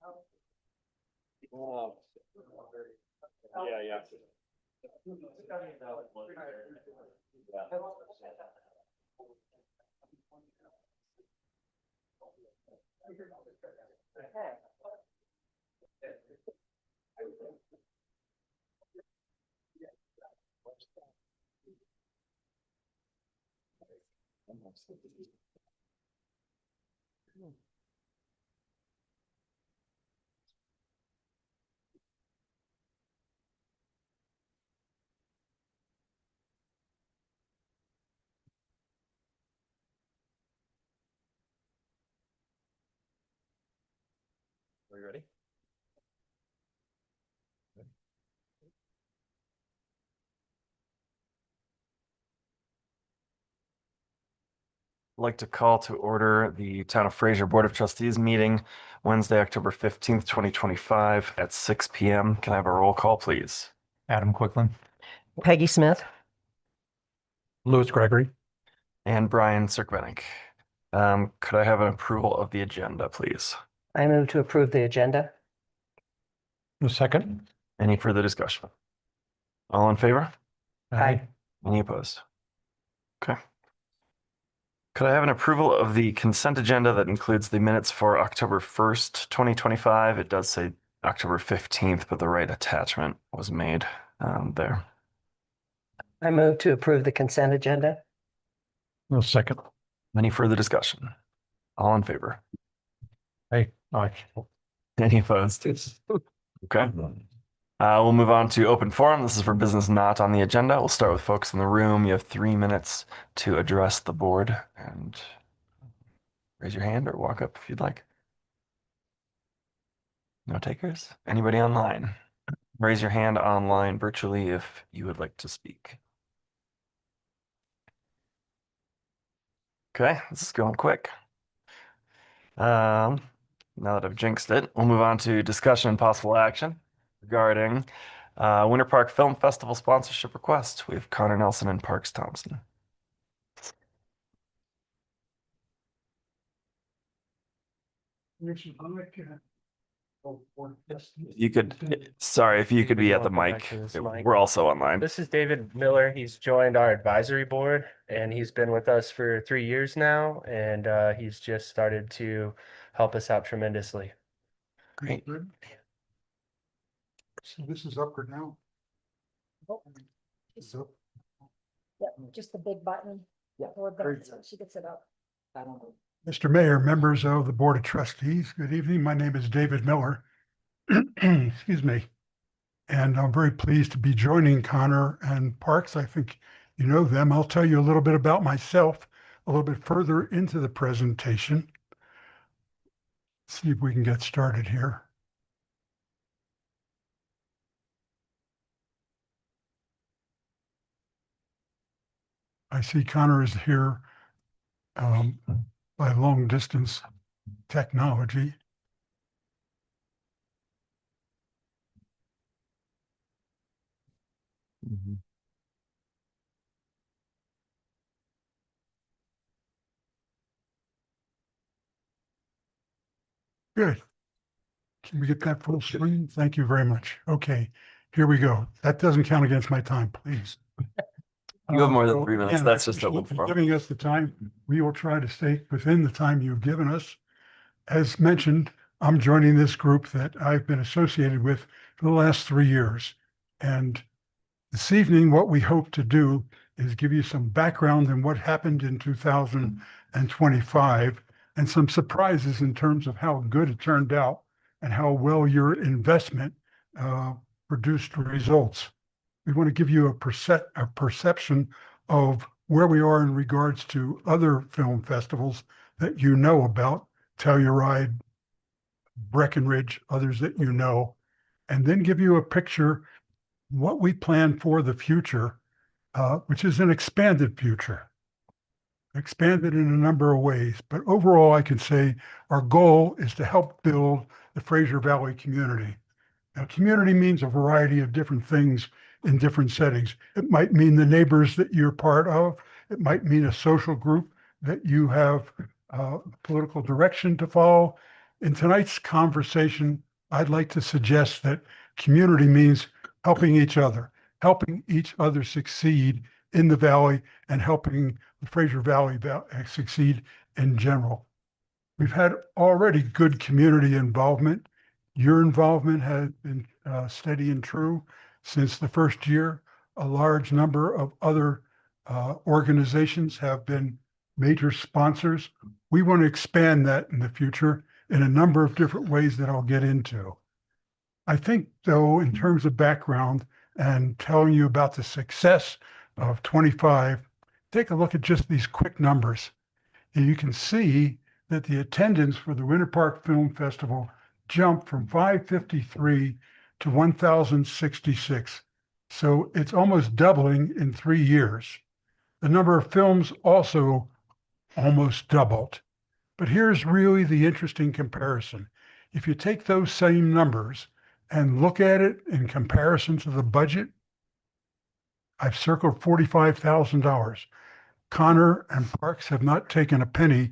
Yeah. Are you ready? I'd like to call to order the Town of Fraser Board of Trustees meeting Wednesday, October 15th, 2025 at 6 p.m. Can I have a roll call, please? Adam Quicklin, Peggy Smith. Louis Gregory, And Brian Cirkvenik. Could I have an approval of the agenda, please? I move to approve the agenda. the second. Any further discussion? All in favor? Aye. Any opposed? Okay. Could I have an approval of the consent agenda that includes the minutes for October 1st, 2025? It does say October 15th, but the right attachment was made there. I move to approve the consent agenda. The second. Any further discussion? All in favor? Aye. Any opposed? Okay. We'll move on to open forum. This is for business not on the agenda. We'll start with folks in the room. You have 3 minutes to address the board and raise your hand or walk up if you'd like. No takers? Anybody online? Raise your hand online virtually if you would like to speak. Okay, this is going quick. Now that I've jinxed it, we'll move on to discussion and possible action regarding Winter Park Film Festival sponsorship request. We have Connor Nelson and Parks Thompson. You could, sorry, if you could be at the mic. We're also online. This is David Miller. He's joined our advisory board and he's been with us for 3 years now. And he's just started to help us out tremendously. Great. So this is up or down? It's up. Yep, just the big button. Yeah, Or very so she gets it up. Mr. Mayor, members of the Board of Trustees, good evening. My name is David Miller. Excuse me. And I'm very pleased to be joining Connor and Parks. I think you know them. I'll tell you a little bit about myself a little bit further into the presentation. See if we can get started here. I see Connor is here by long distance technology. Good. Can we get that full screen? Thank you very much. Okay, here we go. That doesn't count against my time, please. You have more than So, 3 minutes. again, That's I just appreciate open you forum. giving us the time. We will try to stay within the time you've given us. As mentioned, I'm joining this group that I've been associated with for the last 3 years. And this evening, what we hope to do is give you some background on what happened in 2025 and some surprises in terms of how good it turned out and how well your investment produced results. We want to give you a perception of where we are in regards to other film festivals that you know about, Telluride, Breckenridge, others that you know, and then give you a picture what we plan for the future, which is an expanded future. Expanded in a number of ways, but overall I can say our goal is to help build the Fraser Valley community. Now, community means a variety of different things in different settings. It might mean the neighbors that you're part of. It might mean a social group that you have political direction to follow. In tonight's conversation, I'd like to suggest that community means helping each other succeed in the valley and helping the Fraser Valley succeed in general. We've had already good community involvement. Your involvement has been steady and true since the first year. A large number of other organizations have been major sponsors. We want to expand that in the future in a number of different ways that I'll get into. I think, though, in terms of background and telling you about the success of 25, take a look at just these quick numbers. And you can see that the attendance for the Winter Park Film Festival jumped from 553 to 1,066. So it's almost doubling in 3 years. The number of films also almost doubled. But here's really the interesting comparison. If you take those same numbers and look at it in comparison to the budget, I've circled $45,000. Connor and Parks have not taken a penny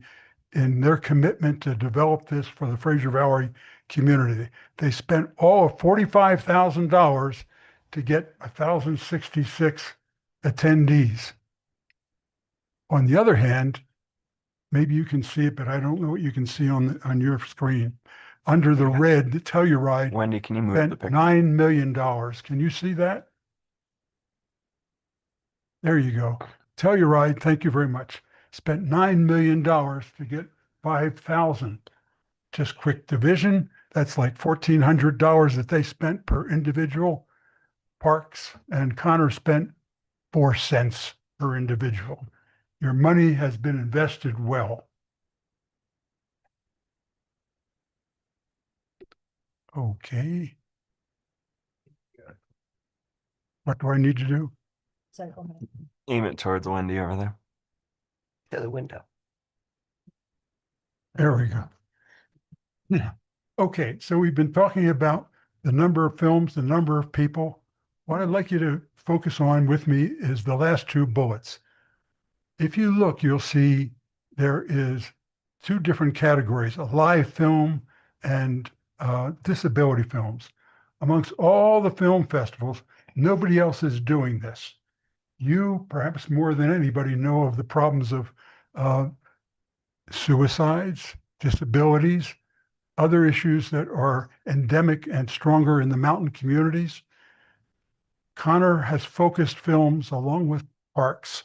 in their commitment to develop this for the Fraser Valley community. They spent all of $45,000 to get 1,066 attendees. On the other hand, maybe you can see it, but I don't know what you can see on your screen. Under the red, the Telluride Wendy, can you move the spent picture? $9 million. Can you see that? There you go. Telluride, thank you very much. Spent $9 million to get 5,000. Just quick division, that's like $1,400 that they spent per individual. Parks and Connor spent 4 cents per individual. Your money has been invested well. Okay. What do I need to do? Cycle. Aim it towards Wendy over there. To the window. There we go. Yeah. Okay, so we've been talking about the number of films, the number of people. What I'd like you to focus on with me is the last 2 bullets. If you look, you'll see there is 2 different categories, a live film and disability films. Amongst all the film festivals, nobody else is doing this. You, perhaps more than anybody, know of the problems of suicides, disabilities, other issues that are endemic and stronger in the mountain communities. Connor has focused films, along with Parks,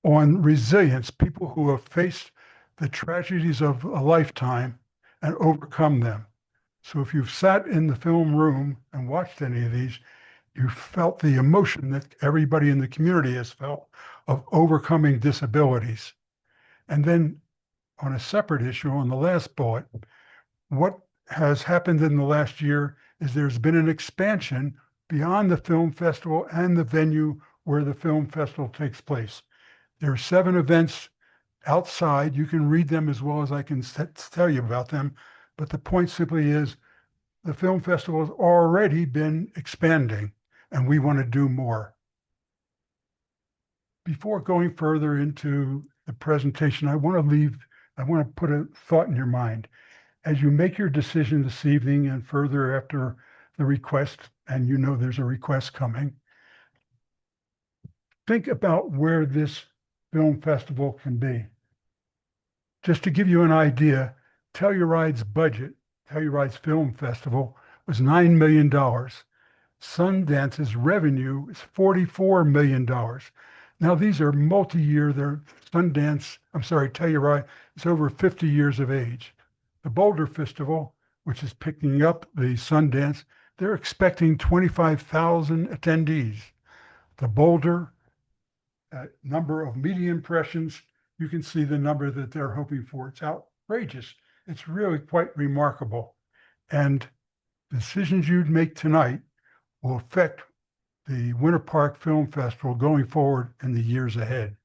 on resilience, people who have faced the tragedies of a lifetime and overcome them. So if you've sat in the film room and watched any of these, you felt the emotion that everybody in the community has felt of overcoming disabilities. And then on a separate issue, on the last bullet, what has happened in the last year is there's been an expansion beyond the film festival and the venue where the film festival takes place. There are 7 events outside. You can read them as well as I can tell you about them. But the point simply is the film festival has already been expanding and we want to do more. Before going further into the presentation, I want to put a thought in your mind. As you make your decision this evening and further after the request, and you know there's a request coming, think about where this film festival can be. Just to give you an idea, Telluride's budget, Telluride's Film Festival, was $9 million. Sundance's revenue is $44 million. Now, these are multi-year. Telluride is over 50 years of age. The Boulder Festival, which is picking up the Sundance, they're expecting 25,000 attendees. The Boulder number of media impressions, you can see the number that they're hoping for. It's outrageous. It's really quite remarkable. And decisions you'd make tonight will affect the Winter Park Film Festival going forward in the years ahead.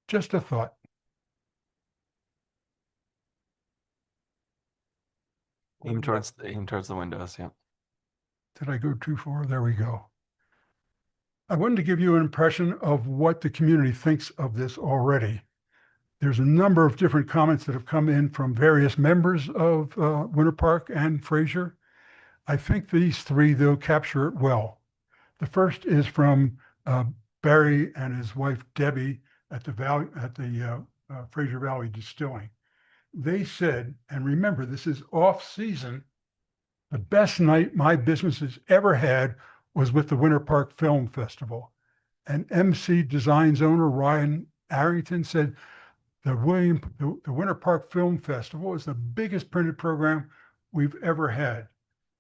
Just a thought. Aim towards the windows, yeah. Did I go too far? There we go. I wanted to give you an impression of what the community thinks of this already. there's a number of different comments that have come in from various members of Winter Park and Fraser. I think these three, though, capture it well. The first is from Barry and his wife Debbie at the Fraser Valley Distilling. They said, and remember, this is off season, the best night my business has ever had was with the Winter Park Film Festival. And MC Designs owner Ryan Arrington said, the Winter Park Film Festival is the biggest printed program we've ever had.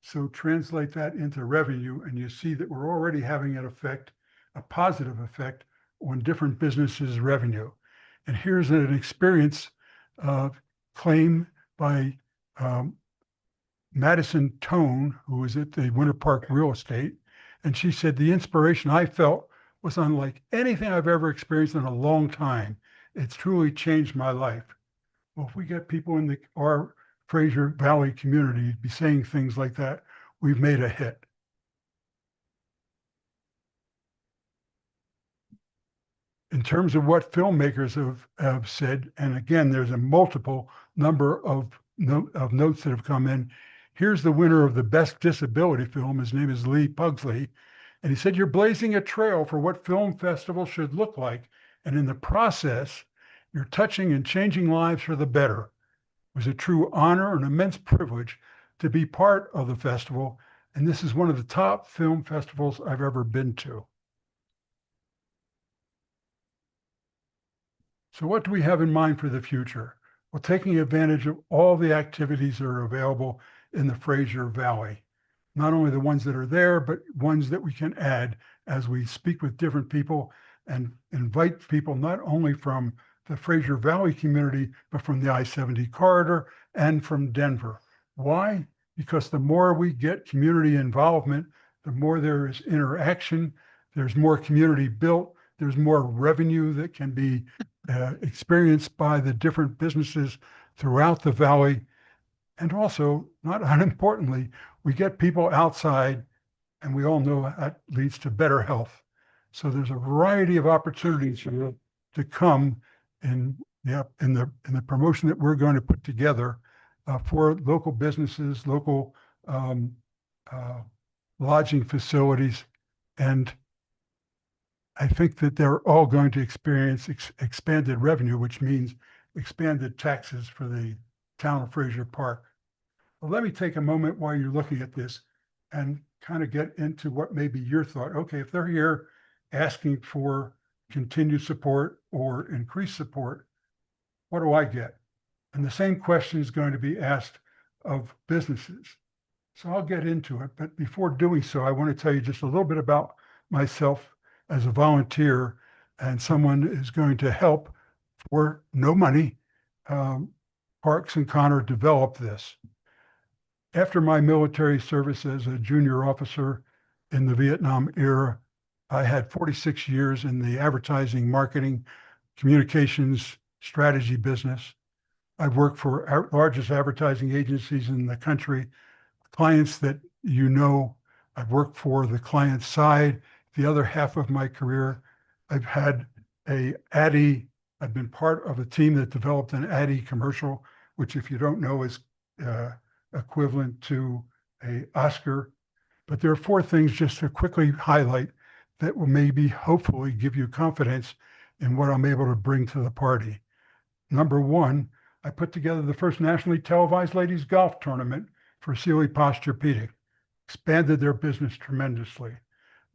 So translate that into revenue, and you see that we're already having an effect, a positive effect on different businesses' revenue. And here's an experience claim by Madison Tone, who was at the Winter Park Real Estate. And she said, the inspiration I felt was unlike anything I've ever experienced in a long time. It's truly changed my life. Well, if we get people in our Fraser Valley community to be saying things like that, we've made a hit. In terms of what filmmakers have said, and again, there's a multiple number of notes that have come in. Here's the winner of the best disability film. His name is Lee Pugsley. And he said, you're blazing a trail for what film festivals should look like. And in the process, you're touching and changing lives for the better. It was a true honor and immense privilege to be part of the festival. And this is one of the top film festivals I've ever been to. So what do we have in mind for the future? Well, taking advantage of all the activities that are available in the Fraser Valley, not only the ones that are there, but ones that we can add as we speak with different people and invite people not only from the Fraser Valley community, but from the I-70 corridor and from Denver. Why? Because the more we get community involvement, the more there is interaction, there's more community built, there's more revenue that can be experienced by the different businesses throughout the valley. And also, not unimportantly, we get people outside, and we all know that leads to better health. So there's a variety of opportunities to come in the promotion that we're going to put together for local businesses, local lodging facilities, and I think that they're all going to experience expanded revenue, which means expanded taxes for the town of Fraser Park. Well, let me take a moment while you're looking at this and kind of get into what may be your thought. Okay, if they're here asking for continued support or increased support, what do I get? And the same question is going to be asked of businesses. So I'll get into it, but before doing so, I want to tell you just a little bit about myself as a volunteer and someone is going to help for no money. Parks and Connor developed this. After my military service as a junior officer in the Vietnam era, I had 46 years in the advertising, marketing, communications, strategy business. I've worked for our largest advertising agencies in the country, clients that you know. I've worked for the client side. The other half of my career, I've had I've been part of a team that developed an Addy commercial, which if you don't know is equivalent to an Oscar. But there are four things just to quickly highlight that will maybe hopefully give you confidence in what I'm able to bring to the party. Number one, I put together the first nationally televised ladies golf tournament for Sealy Posturepedic, expanded their business tremendously.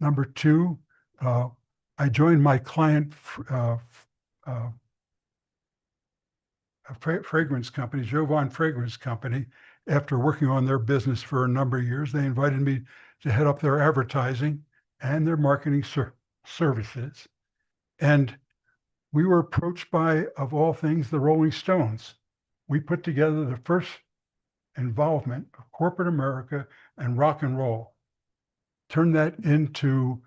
Number two, I joined my client fragrance company, Jovan Fragrance Company, after working on their business for a number of years. They invited me to head up their advertising and their marketing services. And we were approached by, of all things, the Rolling Stones. We put together the first involvement of corporate America and rock and roll. Turned that into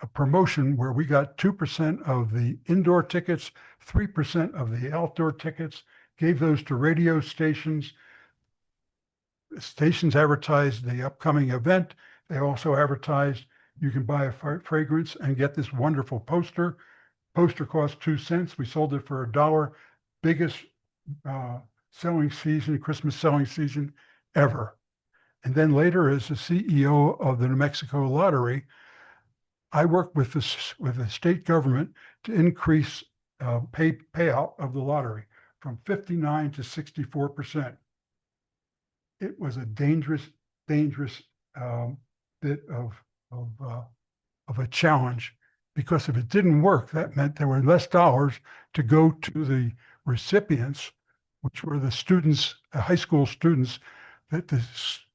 a promotion where we got 2% of the indoor tickets, 3% of the outdoor tickets, gave those to radio stations. The stations advertised the upcoming event. They also advertised you can buy a fragrance and get this wonderful poster. Poster cost 2 cents. We sold it for $1. biggest selling season, Christmas selling season ever. And then later, as the CEO of the New Mexico Lottery, I worked with the state government to increase payout of the lottery from 59 to 64%. It was a dangerous bit of a challenge, because if it didn't work, that meant there were less dollars to go to the recipients, which were the students, high school students that the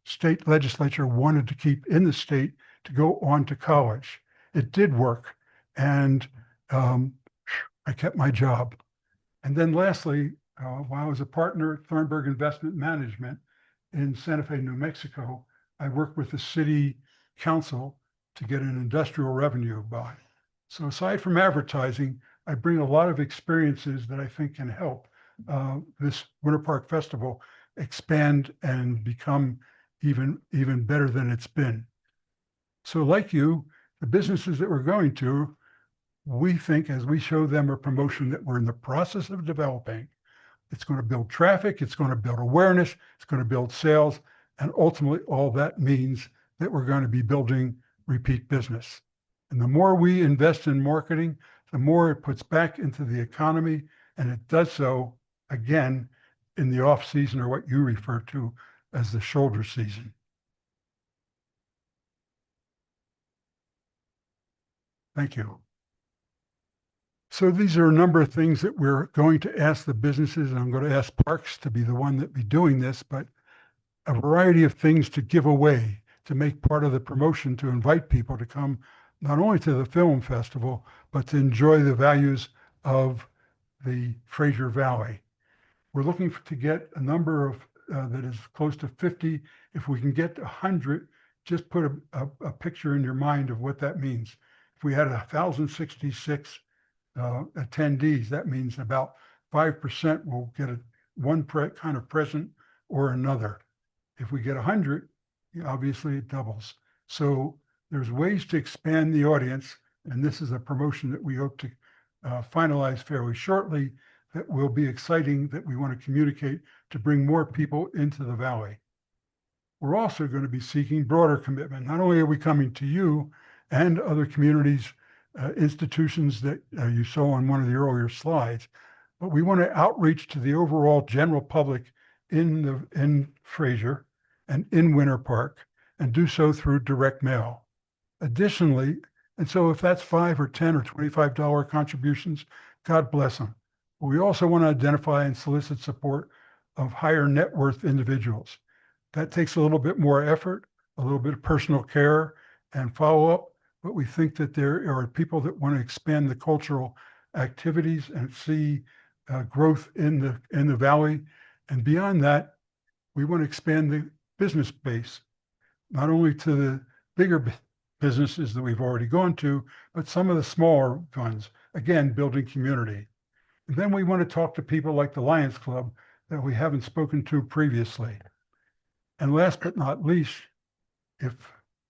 state legislature wanted to keep in the state to go on to college. It did work, and I kept my job. And then lastly, while I was a partner at Thornburg Investment Management in Santa Fe, New Mexico, I worked with the city council to get an industrial revenue bond. So aside from advertising, I bring a lot of experiences that I think can help this Winter Park Festival expand and become even better than it's been. So like you, the businesses that we're going to, we think as we show them a promotion that we're in the process of developing, it's going to build traffic, it's going to build awareness, it's going to build sales, and ultimately all that means that we're going to be building repeat business. And the more we invest in marketing, the more it puts back into the economy, and it does so, again, in the off season, or what you refer to as the shoulder season. Thank you. So these are a number of things that we're going to ask the businesses, and I'm going to ask Parks to be the one that be doing this, but a variety of things to give away, to make part of the promotion, to invite people to come not only to the film festival, but to enjoy the values of the Fraser Valley. We're looking to get a number of that is close to 50. If we can get 100, just put a picture in your mind of what that means. If we had 1,066 attendees, that means about 5% will get one kind of present or another. If we get 100, obviously it doubles. So there's ways to expand the audience, and this is a promotion that we hope to finalize fairly shortly, that will be exciting, that we want to communicate to bring more people into the valley. We're also going to be seeking broader commitment. Not only are we coming to you and other communities, institutions that you saw on one of the earlier slides, but we want to outreach to the overall general public in Fraser and in Winter Park, and do so through direct mail. Additionally, and so if that's $5 or $10 or $25 contributions, God bless them. But we also want to identify and solicit support of higher net worth individuals. That takes a little bit more effort, a little bit of personal care and follow-up, but we think that there are people that want to expand the cultural activities and see growth in the valley. And beyond that, we want to expand the business base, not only to the bigger businesses that we've already gone to, but some of the smaller ones, again, building community. And then we want to talk to people like the Lions Club that we haven't spoken to previously. And last but not least, if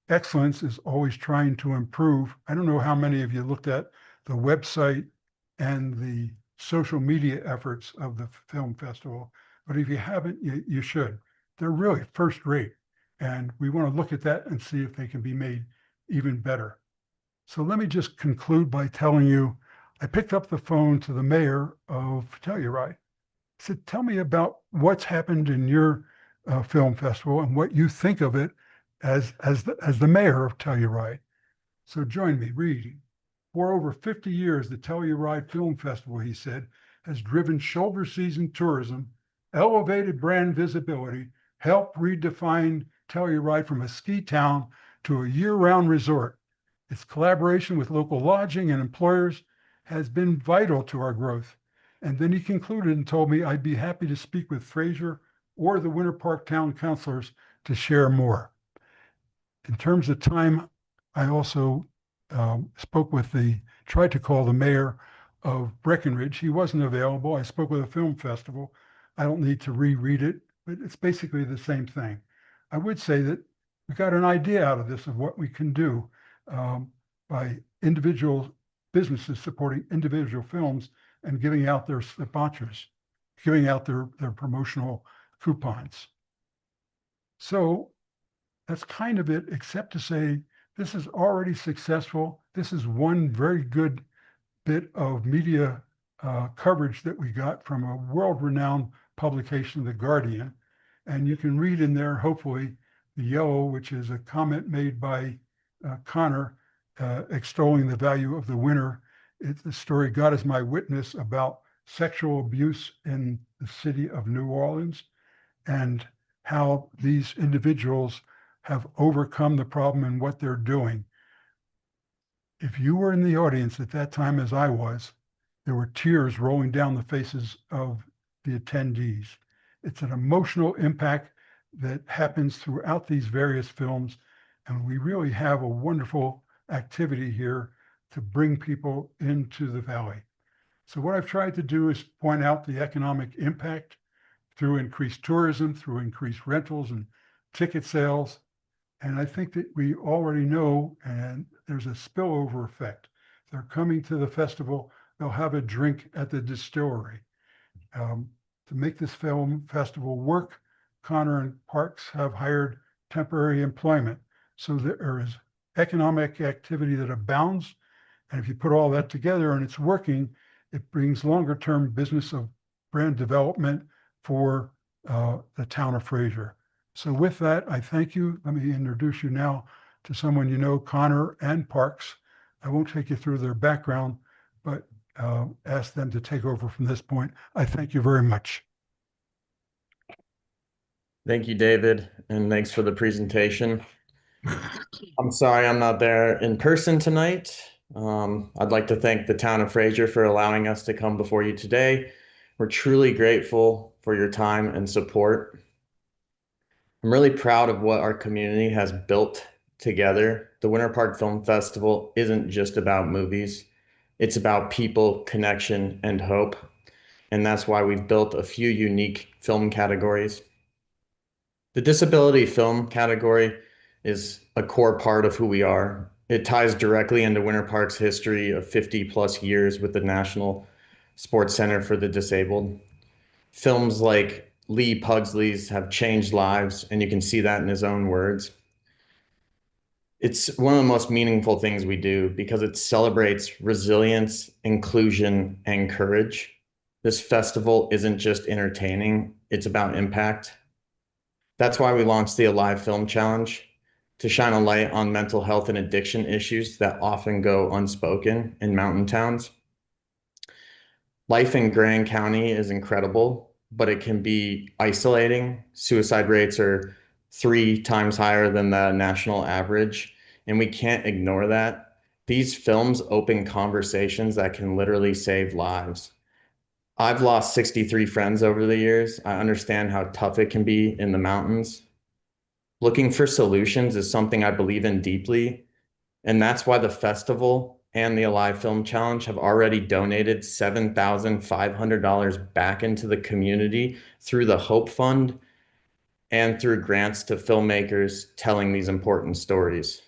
excellence is always trying to improve, I don't know how many of you looked at the website and the social media efforts of the film festival, but if you haven't, you should. They're really first rate. And we want to look at that and see if they can be made even better. So let me just conclude by telling you, I picked up the phone to the mayor of Telluride. I said, tell me about what's happened in your film festival and what you think of it as the mayor of Telluride. So join me reading. For over 50 years, the Telluride Film Festival, he said, has driven shoulder season tourism, elevated brand visibility, helped redefine Telluride from a ski town to a year-round resort. Its collaboration with local lodging and employers has been vital to our growth. And then he concluded and told me I'd be happy to speak with Fraser or the Winter Park Town Councilors to share more. In terms of time, I also tried to call the mayor of Breckenridge. He wasn't available. I spoke with a film festival. I don't need to reread it, but it's basically the same thing. I would say that we got an idea out of this of what we can do by individual businesses supporting individual films and giving out their sponsors. giving out their promotional coupons. So that's kind of it, except to say this is already successful. This is one very good bit of media coverage that we got from a world-renowned publication, The Guardian. And you can read in there, hopefully, the yellow, which is a comment made by Connor extolling the value of the winner. It's the story, God is My Witness, about sexual abuse in the city of New Orleans and how these individuals have overcome the problem and what they're doing. If you were in the audience at that time, as I was, there were tears rolling down the faces of the attendees. It's an emotional impact that happens throughout these various films, and we really have a wonderful activity here to bring people into the valley. So what I've tried to do is point out the economic impact through increased tourism, through increased rentals and ticket sales. And I think that we already know, and there's a spillover effect. They're coming to the festival, they'll have a drink at the distillery. To make this film festival work, Connor and Parks have hired temporary employment. So there is economic activity that abounds. And if you put all that together and it's working, it brings longer term business of brand development for the town of Fraser. So with that, I thank you. Let me introduce you now to someone you know, Connor and Parks. I won't take you through their background, but ask them to take over from this point. I thank you very much. Thank you, David, and thanks for the presentation. I'm sorry I'm not there in person tonight. I'd like to thank the town of Fraser for allowing us to come before you today. We're truly grateful for your time and support. I'm really proud of what our community has built together. The Winter Park Film Festival isn't just about movies. It's about people, connection, and hope. And that's why we've built a few unique film categories. The disability film category is a core part of who we are. It ties directly into Winter Park's history of 50 plus years with the National Sports Center for the Disabled. Films like Lee Pugsley's have changed lives, and you can see that in his own words. It's one of the most meaningful things we do because it celebrates resilience, inclusion, and courage. This festival isn't just entertaining, it's about impact. That's why we launched the Alive Film Challenge, to shine a light on mental health and addiction issues that often go unspoken in mountain towns. Life in Grand County is incredible, but it can be isolating. Suicide rates are 3 times higher than the national average, and we can't ignore that. These films open conversations that can literally save lives. I've lost 63 friends over the years. I understand how tough it can be in the mountains. Looking for solutions is something I believe in deeply, and that's why the festival and the Alive Film Challenge have already donated $7,500 back into the community through the Hope Fund and through grants to filmmakers telling these important stories.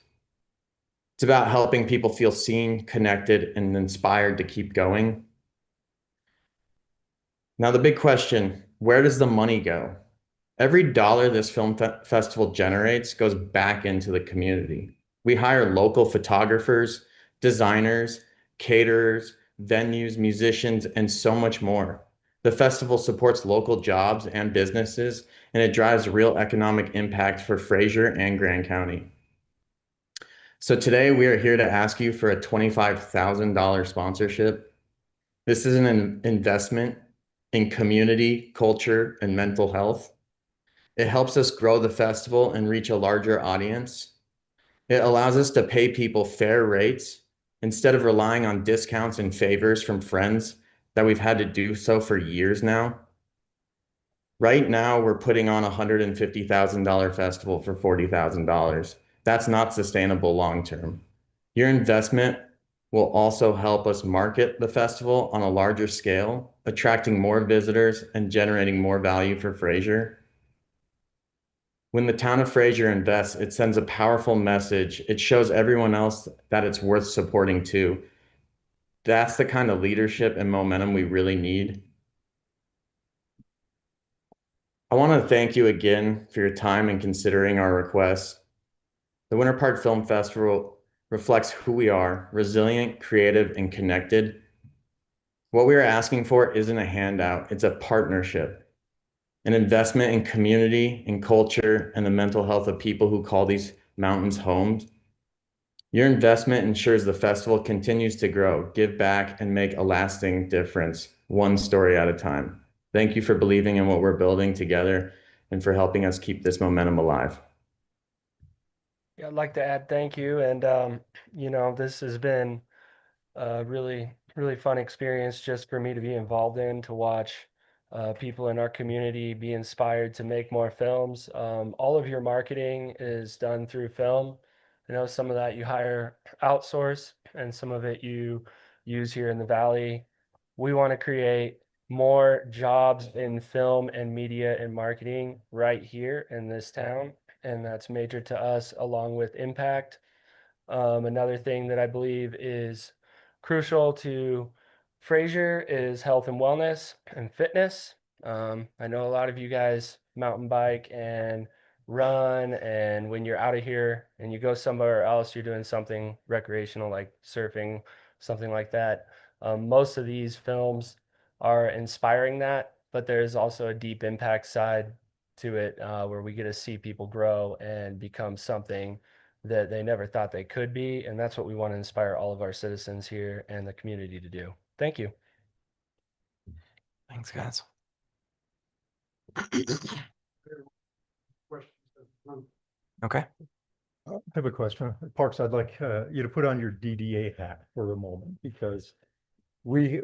It's about helping people feel seen, connected, and inspired to keep going. Now, the big question, where does the money go? Every dollar this film festival generates goes back into the community. We hire local photographers, designers, caterers, venues, musicians, and so much more. The festival supports local jobs and businesses, and it drives real economic impact for Fraser and Grand County. So today we are here to ask you for a $25,000 sponsorship. This is an investment in community, culture, and mental health. It helps us grow the festival and reach a larger audience. It allows us to pay people fair rates instead of relying on discounts and favors from friends that we've had to do so for years now. Right now, we're putting on a $150,000 festival for $40,000. That's not sustainable long-term. Your investment will also help us market the festival on a larger scale, attracting more visitors and generating more value for Fraser. When the town of Fraser invests, it sends a powerful message. It shows everyone else that it's worth supporting too. That's the kind of leadership and momentum we really need. I want to thank you again for your time and considering our request. The Winter Park Film Festival reflects who we are, resilient, creative, and connected. What we are asking for isn't a handout, it's a partnership, an investment in community, in culture, and the mental health of people who call these mountains homes. Your investment ensures the festival continues to grow, give back, and make a lasting difference, one story at a time. Thank you for believing in what we're building together and for helping us keep this momentum alive. Yeah, I'd like to add thank you. And, this has been a really fun experience just for me to be involved in, to watch people in our community be inspired to make more films. All of your marketing is done through film. I know some of that you hire outsource and some of it you use here in the Valley. We want to create more jobs in film and media and marketing right here in this town. And that's major to us, along with impact. Another thing that I believe is crucial to Fraser is health and wellness and fitness. I know a lot of you guys mountain bike and run, and when you're out of here and you go somewhere else, you're doing something recreational like surfing, something like that. Most of these films are inspiring that, but there's also a deep impact side to it where we get to see people grow and become something that they never thought they could be. And that's what we want to inspire all of our citizens here and the community to do. Thank you. Thanks, guys. Okay. I have a question. Parks, I'd like you to put on your DDA hat for a moment because we,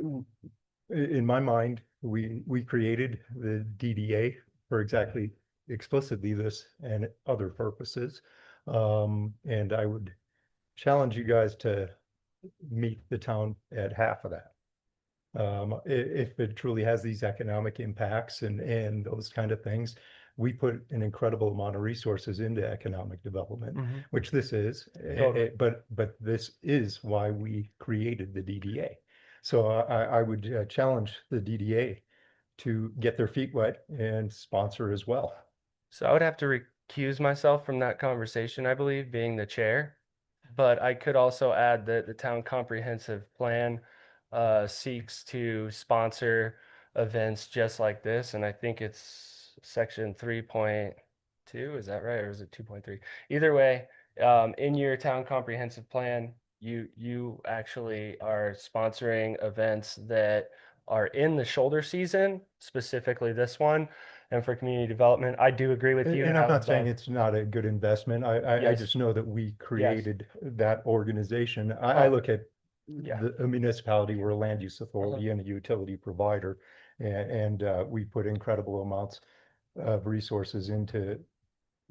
in my mind, we created the DDA for exactly explicitly this and other purposes. And I would challenge you guys to meet the town at half of that. If it truly has these economic impacts and those kind of things, we put an incredible amount of resources into economic development, which this is. Totally. But this is why we created the DDA. So I would challenge the DDA to get their feet wet and sponsor as well. So I would have to recuse myself from that conversation, I believe, being the chair. But I could also add that the town comprehensive plan seeks to sponsor events just like this. And I think it's section 3.2, is that right? Or is it 2.3? Either way, in your town comprehensive plan, you actually are sponsoring events that are in the shoulder season, specifically this one. And for community development, I do agree with you. And I'm have not saying done- it's not a good investment. I Yes. just know that we created that organization. I Oh, look at yeah. a municipality, we're a land use authority and a utility provider. And we put incredible amounts of resources into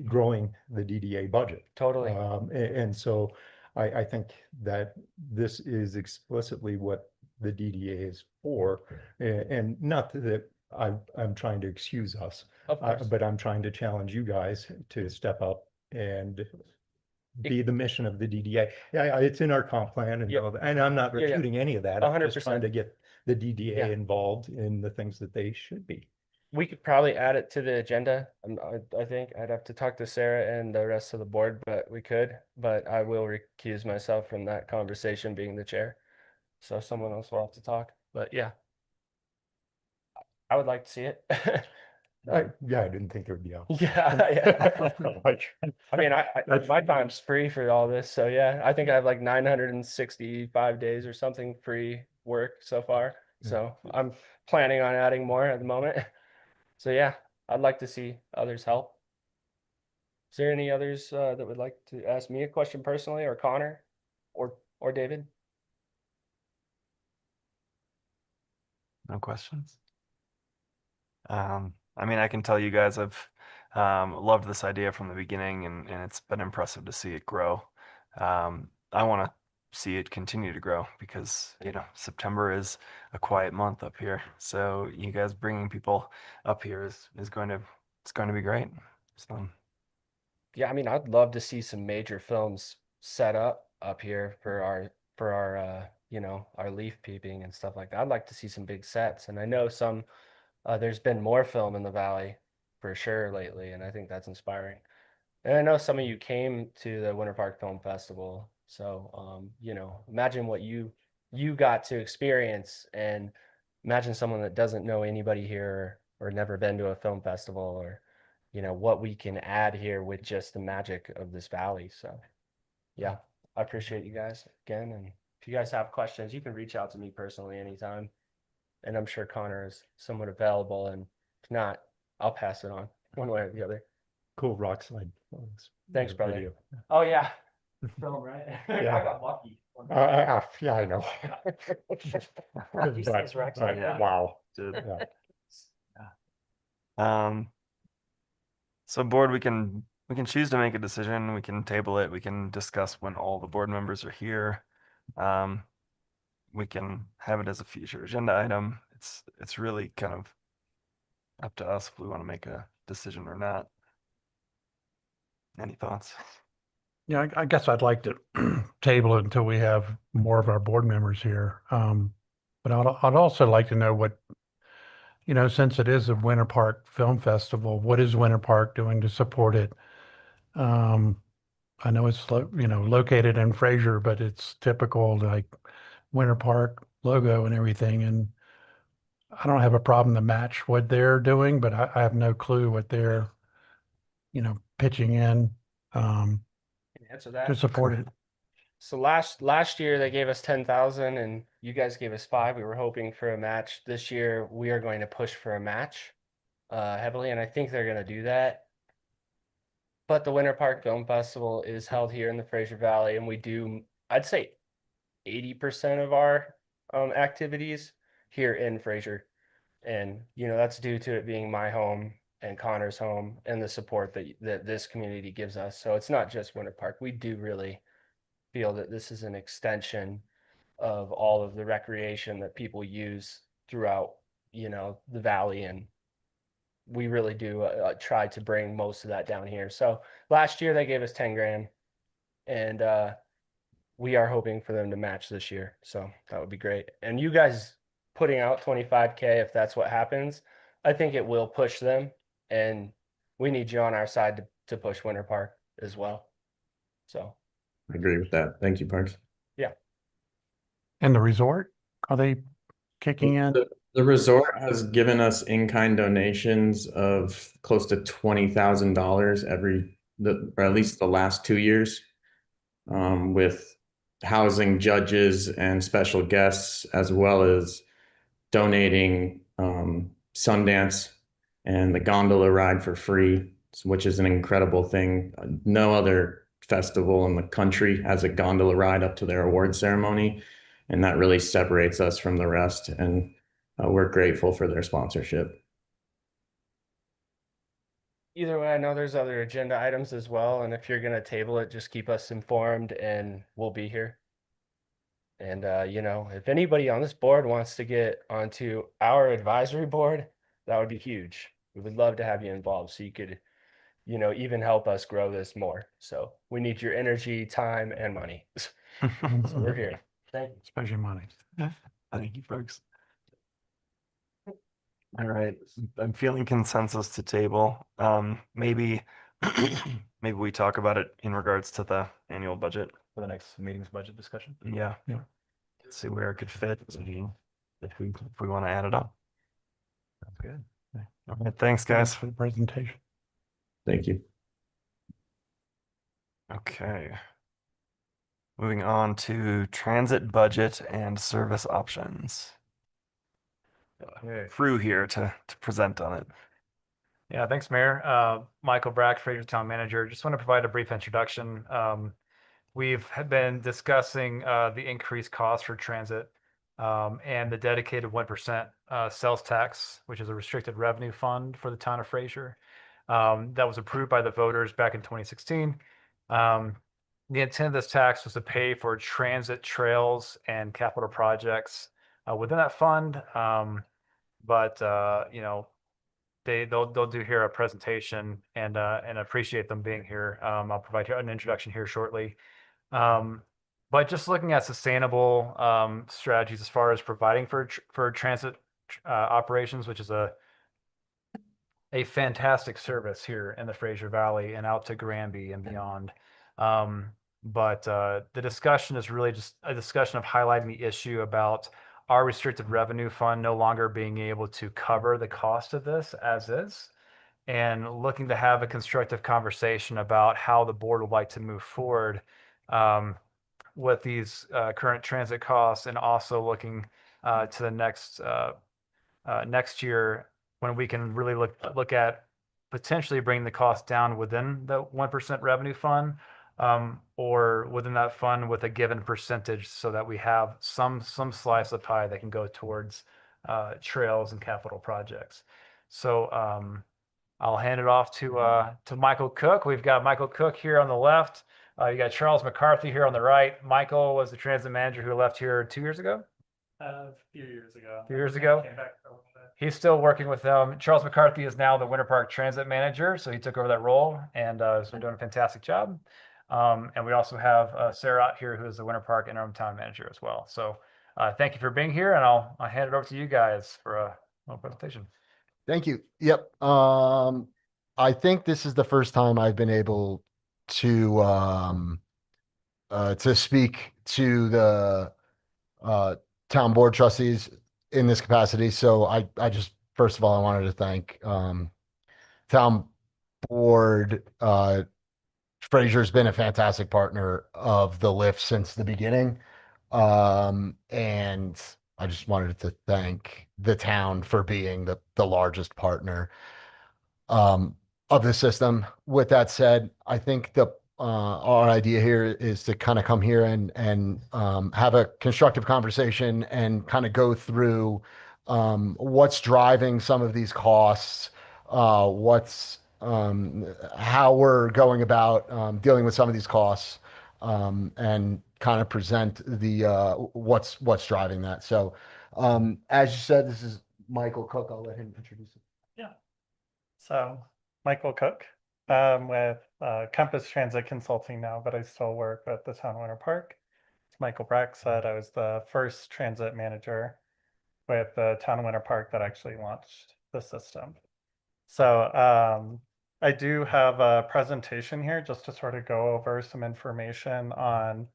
growing the DDA budget. Totally. And so I think that this is explicitly what the DDA is for. And not that I'm trying to excuse us, Of course. but I'm trying to challenge you guys to step up and be the mission of the DDA. Yeah, it's in our comp plan and Yep. all that. And I'm not Yeah, yeah. refuting any of that. I'm just 100%. trying to get the DDA Yeah. involved in the things that they should be. We could probably add it to the agenda. I think I'd have to talk to Sarah and the rest of the board, but we could. But I will recuse myself from that conversation being the chair. So someone else will have to talk. But yeah, I would like to see it. Yeah, I didn't think there would be. Yeah. Like, I mean, That's- my time's free for all this. So yeah, I think I have like 965 days or something free work so far. So I'm planning on adding more at the moment. So yeah, I'd like to see others help. Is there any others that would like to ask me a question personally, or Connor, or David? No questions. I mean, I can tell you guys I've loved this idea from the beginning, and it's been impressive to see it grow. I want to see it continue to grow because, September is a quiet month up here. So you guys bringing people up here is going to it's going to be great. So Yeah, I mean, I'd love to see some major films set up here for our our leaf peeping and stuff like that. I'd like to see some big sets, and I know some there's been more film in the valley for sure lately, and I think that's inspiring. And I know some of you came to the Winter Park Film Festival, so you know, imagine what you got to experience, and imagine someone that doesn't know anybody here or never been to a film festival, or you know what we can add here with just the magic of this valley. So yeah, I appreciate you guys again, and if you guys have questions, you can reach out to me personally anytime, and I'm sure Connor is somewhat available, and if not, I'll pass it on one way or the other. Cool rock slide. photos, Thanks, or brother. video. Oh yeah, film, right? Yeah. I got lucky. Yeah, I know. These But- days, Rex, but yeah. Wow. Dude. Yeah. So board, we can choose to make a decision. We can table it. We can discuss when all the board members are here. Um, we can have it as a future agenda item. It's really kind of up to us if we want to make a decision or not. Any thoughts? Yeah, I guess I'd like to table it until we have more of our board members here. But I'd also like to know what, since it is a Winter Park Film Festival, what is Winter Park doing to support it? I know it's, located in Fraser, but it's typical like Winter Park logo and everything. And I don't have a problem to match what they're doing, but I have no clue what they're, pitching in, Answer to that. support it. So last year they gave us 10,000 and you guys gave us 5. We were hoping for a match. This year we are going to push for a match heavily, and I think they're going to do that. But the Winter Park Film Festival is held here in the Fraser Valley, and we do, I'd say, 80% of our activities here in Fraser. And you know that's due to it being my home and Connor's home and the support that this community gives us. So it's not just Winter Park. We do really feel that this is an extension of all of the recreation that people use throughout, you know, the valley, and we really do try to bring most of that down here. So last year they gave us 10 grand, and we are hoping for them to match this year. So that would be great. And you guys putting out 25K, if that's what happens, I think it will push them, and we need you on our side to push Winter Park as well. So I agree with that. Thank you, Parks. yeah. And the resort, are they kicking in? The resort has given us in-kind donations of close to $20,000 or at least the last 2 years, with housing judges and special guests, as well as donating Sundance and the gondola ride for free, which is an incredible thing. No other festival in the country has a gondola ride up to their award ceremony, and that really separates us from the rest. And we're grateful for their sponsorship. Either way, I know there's other agenda items as well, and if you're gonna table it, just keep us informed and we'll be here. And you know, if anybody on this board wants to get onto our advisory board, that would be huge. We would love to have you involved so you could, you know, even help us grow this more. So we need your energy, time, and money. So we're here. Thank you. Especially money. Thank you, folks. All right, I'm feeling consensus to table. Maybe maybe we talk about it in regards to the annual budget. For the next meeting's budget discussion. Yeah. Yeah. See where it could fit, if we want to add it up. Sounds good. All right, thanks, Thanks guys. for the presentation. Thank you. Okay. Moving on to transit budget and service options. Okay. Crew here to present on it. Yeah, thanks, Mayor. Michael Brack, Fraser Town Manager. Just want to provide a brief introduction. We've been discussing the increased cost for transit and the dedicated 1% sales tax, which is a restricted revenue fund for the town of Fraser. That was approved by the voters back in 2016. The intent of this tax was to pay for transit trails and capital projects within that fund. But you know, they'll do here a presentation, and appreciate them being here. I'll provide an introduction here shortly. But just looking at sustainable strategies as far as providing for transit operations, which is a a fantastic service here in the Fraser Valley and out to Granby and beyond. But the discussion is really just a discussion of highlighting the issue about our restricted revenue fund no longer being able to cover the cost of this as is, and looking to have a constructive conversation about how the board would like to move forward with these current transit costs, and also looking to the next year when we can really look at potentially bringing the cost down within the 1% revenue fund, or within that fund with a given percentage so that we have some slice of pie that can go towards trails and capital projects. So I'll hand it off to Michael Cook. We've got Michael Cook here on the left. You got Charles McCarthy here on the right. Michael was the transit manager who left here 2 years ago. A few years ago. Few years ago? Came back for a little bit. He's still working with them. Charles McCarthy is now the Winter Park Transit Manager, so he took over that role and has been doing a fantastic job. And we also have Sarah out here, who is the Winter Park Interim Town Manager as well. So thank you for being here, and I'll hand it over to you guys for a little presentation. Thank you. Yep. I think this is the first time I've been able to speak to the town board trustees in this capacity. So I just, first of all, I wanted to thank town board. Fraser's been a fantastic partner of the lift since the beginning. And I just wanted to thank the town for being the largest partner of the system. With that said, I think our idea here is to kind of come here and have a constructive conversation and kind of go through what's driving some of these costs, how we're going about dealing with some of these costs, and kind of present the what's driving that. So, as you said, this is Michael Cook. I'll let him introduce it. Yeah. So Michael Cook, with Compass Transit Consulting now, but I still work at the town of Winter Park. As Michael Brack said, I was the first transit manager with the town of Winter Park that actually launched the system. So I do have a presentation here just to sort of go over some information on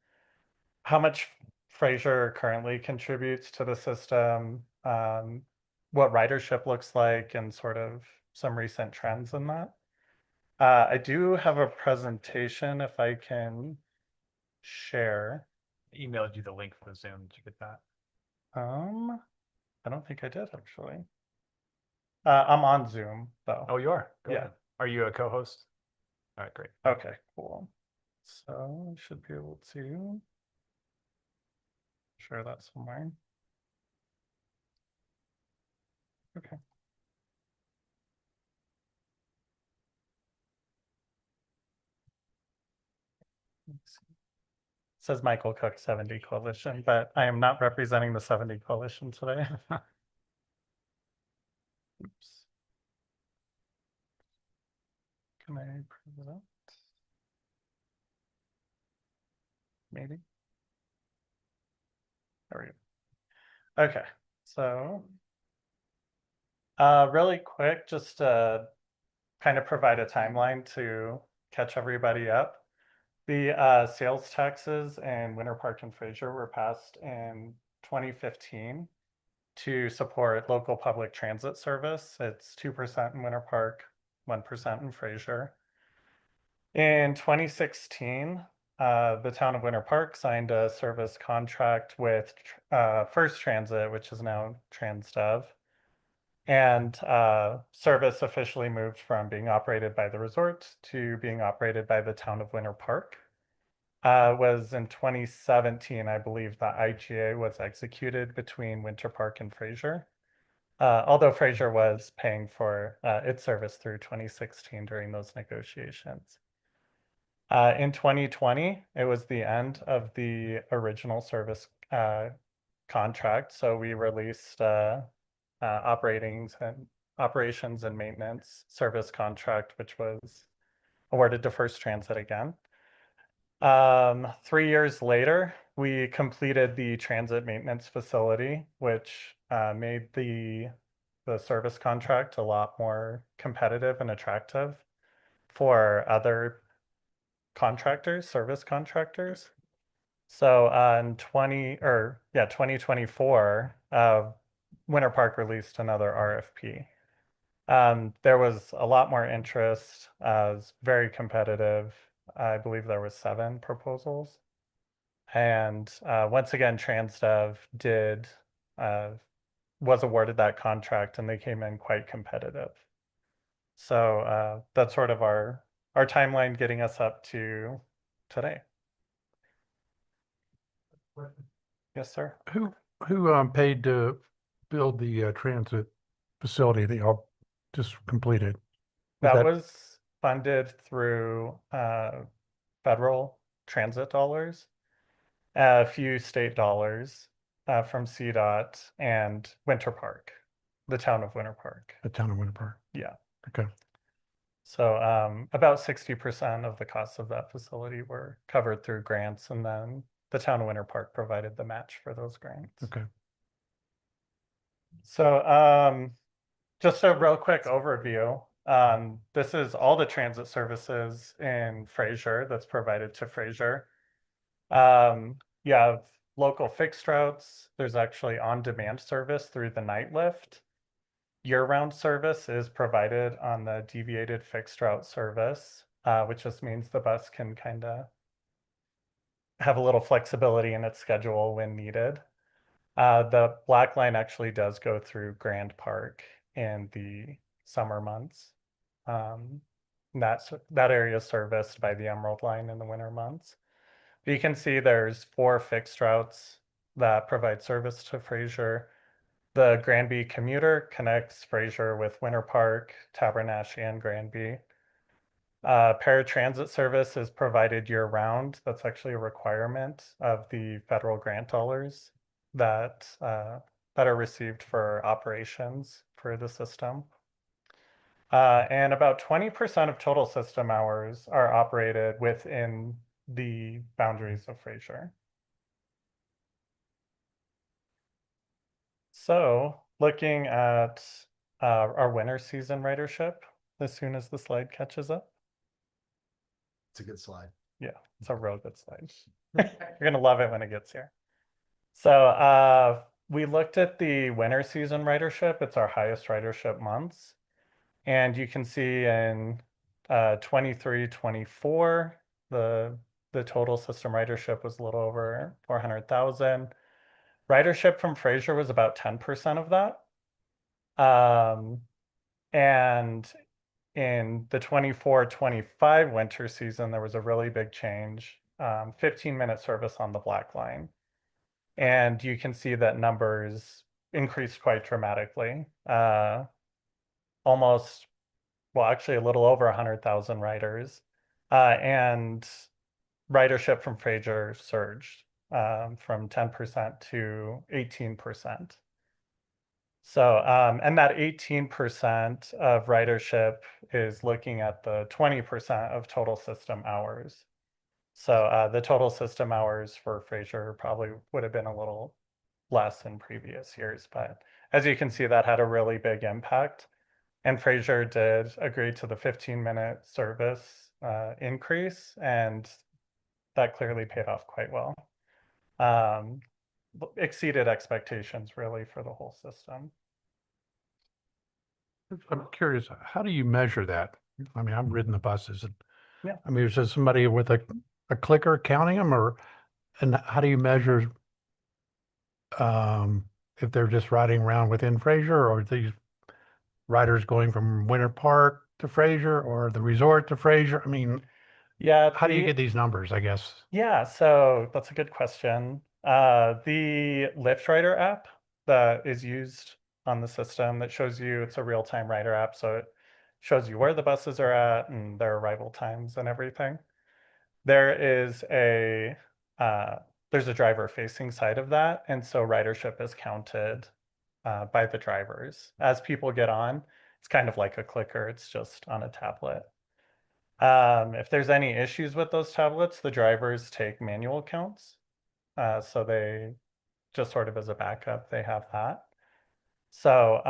how much Fraser currently contributes to the system, what ridership looks like, and sort of some recent trends in that. I do have a presentation if I can share. I emailed you the link for the Zoom. Did you get that? I don't think I did actually. I'm on Zoom though. Oh, you are? Go Yeah. ahead. Are you a co-host? All right, great. Okay, cool. So I should be able to share that somewhere. Okay. Let's see. It says Michael Cook 70 Coalition, but I am not representing the 70 Coalition today. Oops. Can I prove it out? Maybe. There we go. Okay, so really quick, just to kind of provide a timeline to catch everybody up. The sales taxes in Winter Park and Fraser were passed in 2015 to support local public transit service. It's 2% in Winter Park, 1% in Fraser. In 2016, the town of Winter Park signed a service contract with First Transit, which is now TransDev. And service officially moved from being operated by the resort to being operated by the town of Winter Park. Was in 2017, I believe, the IGA was executed between Winter Park and Fraser. Although Fraser was paying for its service through 2016 during those negotiations. In 2020, it was the end of the original service contract. So we released operations and maintenance service contract, which was awarded to First Transit again. 3 years later, we completed the transit maintenance facility, which made the the service contract a lot more competitive and attractive for other contractors, service contractors. So in 2024, Winter Park released another RFP. There was a lot more interest. It was very competitive. I believe there was 7 proposals. And once again, Transdev was awarded that contract, and they came in quite competitive. So that's sort of our timeline getting us up to today. Yes, sir. Who paid to build the transit facility that y'all just completed? That was funded through federal transit dollars, a few state dollars from CDOT and Winter Park, the town of Winter Park. the town of Winter Park? Yeah. Okay. So about 60% of the costs of that facility were covered through grants, and then the town of Winter Park provided the match for those grants. Okay. So just a real quick overview. This is all the transit services in Fraser that's provided to Fraser. You have local fixed routes. There's actually on-demand service through the night lift. Year-round service is provided on the deviated fixed route service, which just means the bus can kind of have a little flexibility in its schedule when needed. The Black Line actually does go through Grand Park in the summer months. That area is serviced by the Emerald Line in the winter months. You can see there's 4 fixed routes that provide service to Fraser. The Granby commuter connects Fraser with Winter Park, Tabernash, and Granby. Paratransit service is provided year-round. That's actually a requirement of the federal grant dollars that are received for operations for the system. And about 20% of total system hours are operated within the boundaries of Fraser. So looking at our winter season ridership, as soon as the slide catches up. It's a good slide. Yeah, it's a real good slide. You're gonna love it when it gets here. So we looked at the winter season ridership. It's our highest ridership months. And you can see in 23, 24, the total system ridership was a little over 400,000. Ridership from Fraser was about 10% of that. And in the 24-25 winter season, there was a really big change, 15-minute service on the Black Line. And you can see that numbers increased quite dramatically. Almost, well, actually a little over 100,000 riders. And ridership from Fraser surged from 10% to 18%. So, and that 18% of ridership is looking at the 20% of total system hours. So the total system hours for Fraser probably would have been a little less in previous years, but as you can see, that had a really big impact. And Fraser did agree to the 15-minute service increase, and that clearly paid off quite well. Exceeded expectations really for the whole system. I'm curious, how do you measure that? I mean, I've ridden the buses and Yeah. I mean, is there somebody with a clicker counting them, and how do you measure if they're just riding around within Fraser, or are these riders going from Winter Park to Fraser or the resort to Fraser? I mean, Yeah. how do you get these numbers, I guess? Yeah, so that's a good question. The Lyft Rider app that is used on the system that shows you, it's a real-time rider app, so it shows you where the buses are at and their arrival times and everything. There's a driver-facing side of that, and so ridership is counted by the drivers. As people get on, it's kind of like a clicker, it's just on a tablet. If there's any issues with those tablets, the drivers take manual counts. So they just sort of as a backup, they have that. So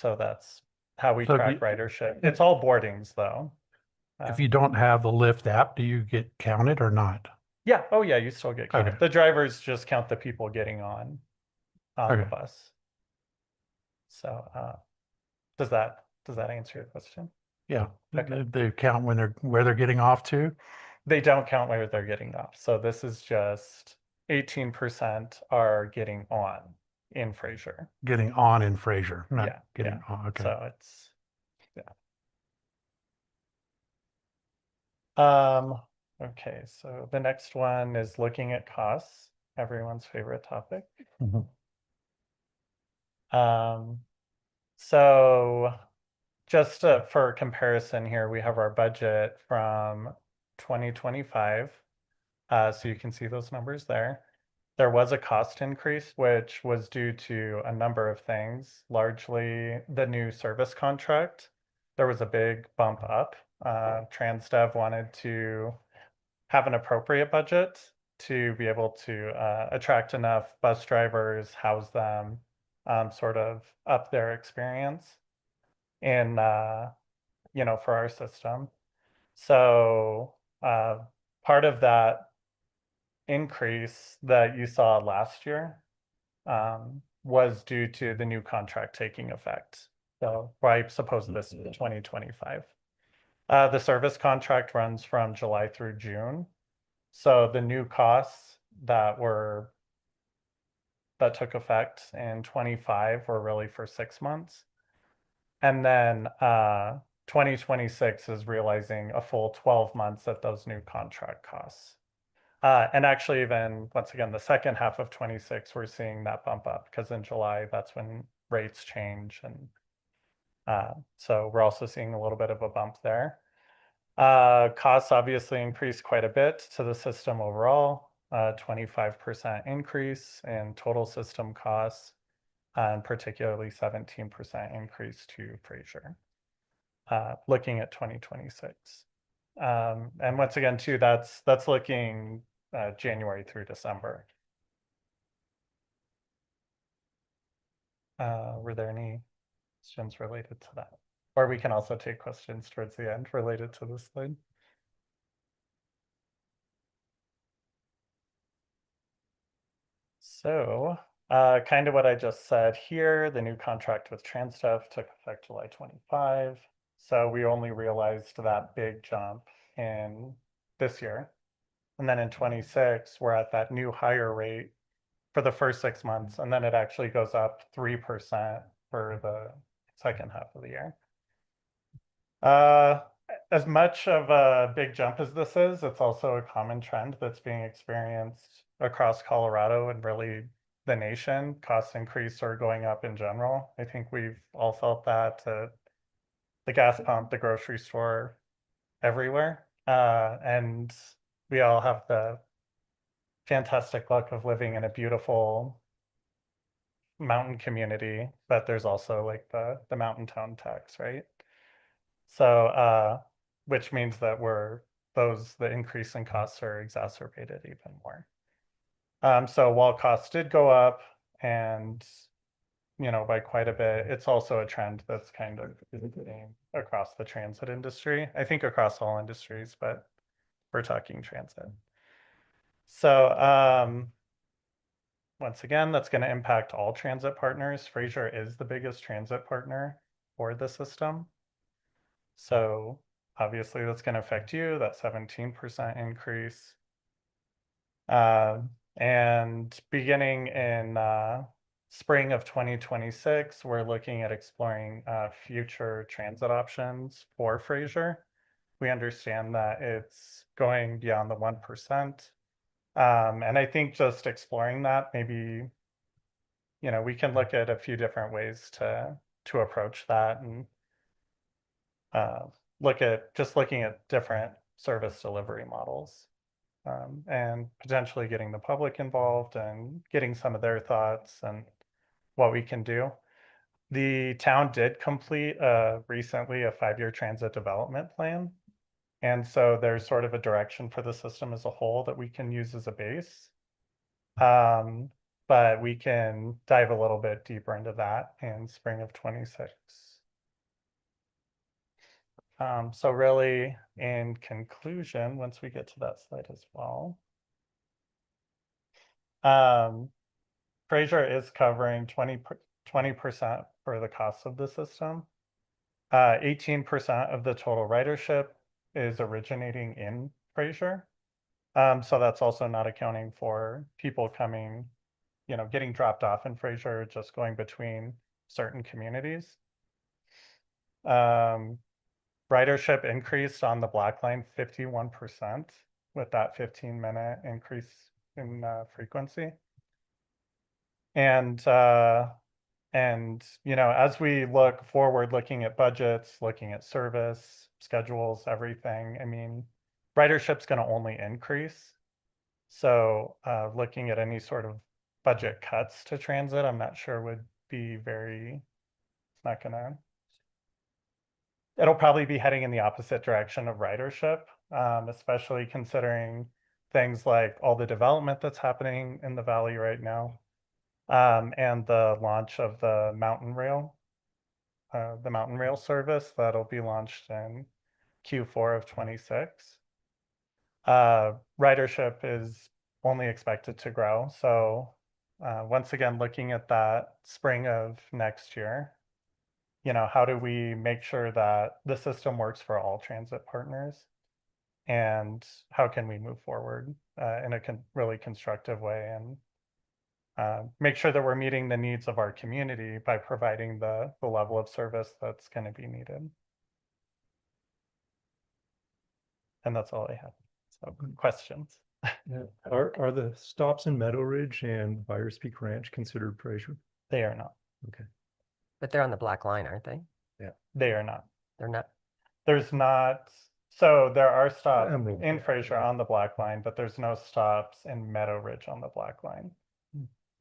that's how we So if track you- ridership. It's all boardings though. If you don't have the Lyft app, do you get counted or not? Yeah, oh yeah, you still get counted. Okay. The drivers just count the people getting on the Okay. bus. So does that answer your question? Yeah, Okay. they count when where they're getting off to. They don't count where they're getting off. So this is just 18% are getting on in Fraser. Getting on in Fraser, not Yeah, getting yeah. on. Okay. So it's okay, so the next one is looking at costs, everyone's favorite topic. Mhm. So just for comparison here, we have our budget from 2025. So you can see those numbers there. There was a cost increase, which was due to a number of things, largely the new service contract. There was a big bump up. TransDev wanted to have an appropriate budget to be able to attract enough bus drivers, house them, sort of up their experience in for our system. So part of that increase that you saw last year was due to the new contract taking effect. So I suppose this is 2025. The service contract runs from July through June. So the new costs that took effect in 25 were really for 6 months. And then 2026 is realizing a full 12 months at those new contract costs. And actually even, once again, the second half of 26, we're seeing that bump up because in July, that's when rates change. And so we're also seeing a little bit of a bump there. Costs obviously increased quite a bit to the system overall, 25% increase in total system costs, and particularly 17% increase to Fraser, looking at 2026. And once again, too, that's looking January through December. Were there any questions related to that? Or we can also take questions towards the end related to this slide. So kind of what I just said here, the new contract with TransDev took effect July 25. So we only realized that big jump in this year. And then in 26, we're at that new higher rate for the first 6 months. And then it actually goes up 3% for the second half of the year. As much of a big jump as this is, it's also a common trend that's being experienced across Colorado and really the nation. Cost increase are going up in general. I think we've all felt that at the gas pump, the grocery store, everywhere. And we all have the fantastic luck of living in a beautiful mountain community, but there's also like the mountain town tax, right? So which means that the increase in costs are exacerbated even more. So while costs did go up and by quite a bit, it's also a trend that's kind of visiting across the transit industry. I think across all industries, but we're talking transit. So once again, that's going to impact all transit partners. Fraser is the biggest transit partner for the system. So obviously that's going to affect you, that 17% increase. And beginning in spring of 2026, we're looking at exploring future transit options for Fraser. We understand that it's going beyond the 1%. And I think just exploring that, maybe, we can look at a few different ways to approach that and looking at different service delivery models. And potentially getting the public involved and getting some of their thoughts and what we can do. The town did complete recently a 5-year transit development plan. And so there's sort of a direction for the system as a whole that we can use as a base. but we can dive a little bit deeper into that in spring of 26. So really, in conclusion, once we get to that slide as well, Fraser is covering 20% for the cost of the system. 18% of the total ridership is originating in Fraser. So that's also not accounting for people coming, getting dropped off in Fraser, just going between certain communities. Ridership increased on the Black Line 51% with that 15-minute increase in frequency. And as we look forward, looking at budgets, looking at service schedules, everything, I mean, ridership's going to only increase. So looking at any sort of budget cuts to transit, I'm not sure would be it's not going to, it'll probably be heading in the opposite direction of ridership, especially considering things like all the development that's happening in the valley right now, and the launch of the mountain rail service that'll be launched in Q4 of 26. Ridership is only expected to grow. So once again, looking at that spring of next year, how do we make sure that the system works for all transit partners? And how can we move forward in a really constructive way and make sure that we're meeting the needs of our community by providing the level of service that's going to be needed. And that's all I have. So questions? Yeah. Are the stops in Meadow Ridge and Byers Peak Ranch considered Fraser? They are not. Okay. But they're on the Black Line, aren't they? They are not. They're not. There's not. So there are stops Emerald. in Fraser on the Black Line, but there's no stops in Meadow Ridge on the Black Line.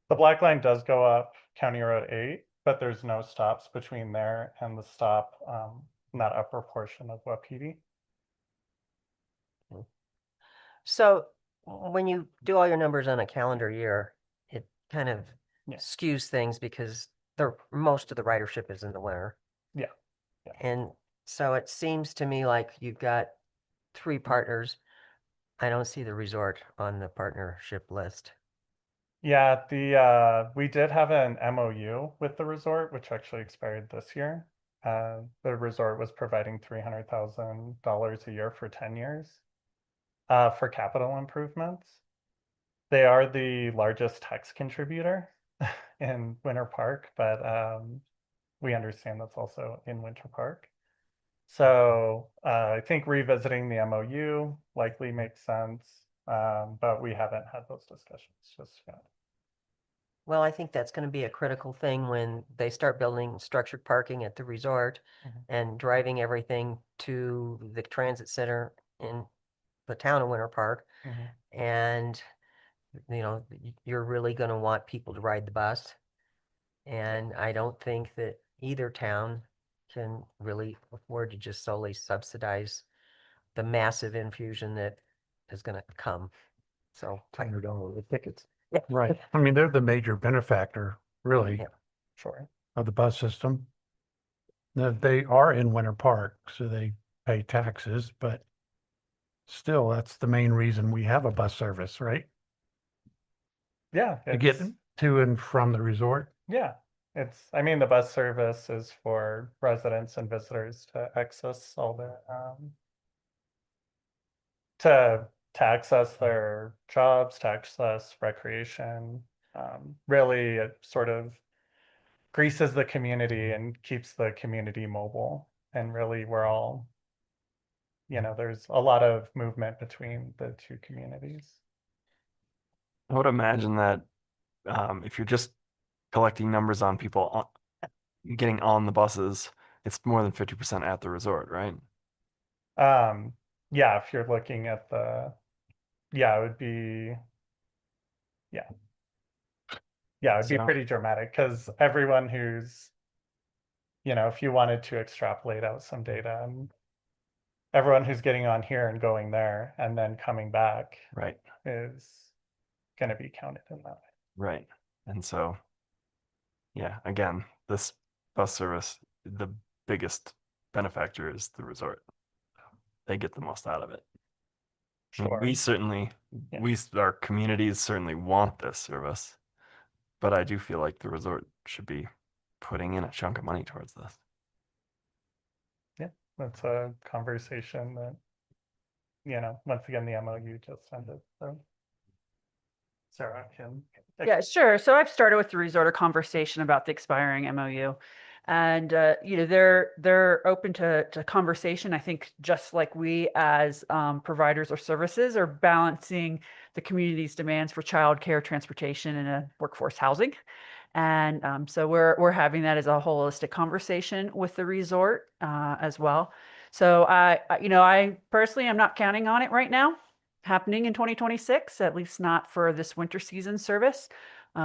The Black Line does go up County Road 8, but there's no stops between there and the stop in that upper portion of Wapiti. So when you do all your numbers on a calendar year, it kind of Yeah. skews things because most of the ridership is in the winter. Yeah. And so it seems to me like you've got 3 partners. I don't see the resort on the partnership list. Yeah, we did have an MOU with the resort, which actually expired this year. The resort was providing $300,000 a year for 10 years for capital improvements. They are the largest tax contributor in Winter Park, but we understand that's also in Winter Park. So I think revisiting the MOU likely makes sense, but we haven't had those discussions just yet. Well, I think that's going to be a critical thing when they start building structured parking at the resort and driving everything to the transit center in the town of Winter Park. And, you're really going to want people to ride the bus. And I don't think that either town can really afford to just solely subsidize the massive infusion that is going to come. So $200 with tickets. Right. I mean, they're the major benefactor, really, Yeah. Sure. of the bus system. Now, they are in Winter Park, so they pay taxes, but still, that's the main reason we have a bus service, right? Yeah. To get to and from the resort. Yeah. I mean, the bus service is for residents and visitors to access all their, to access their jobs, to access recreation. Really, it sort of greases the community and keeps the community mobile. And really, we're all, there's a lot of movement between the 2 communities. I would imagine that if you're just collecting numbers on people getting on the buses, it's more than 50% at the resort, right? Yeah, if you're looking at it would be, it'd be pretty dramatic because everyone who's, if you wanted to extrapolate out some data and everyone who's getting on here and going there and then coming back Right. is going to be counted in that way. Right. And so, yeah, again, this bus service, the biggest benefactor is the resort. They get the most out of it. And Sure. we certainly, Yeah. our communities certainly want this service, but I do feel like the resort should be putting in a chunk of money towards this. That's a conversation that, once again, the MOU just ended, so. Sarah can. Yeah, sure. So I've started with the resorter conversation about the expiring MOU. And they're open to conversation. I think just like we as providers or services are balancing the community's demands for childcare, transportation, and workforce housing. And so we're having that as a holistic conversation with the resort as well. So I personally am not counting on it right now happening in 2026, at least not for this winter season service.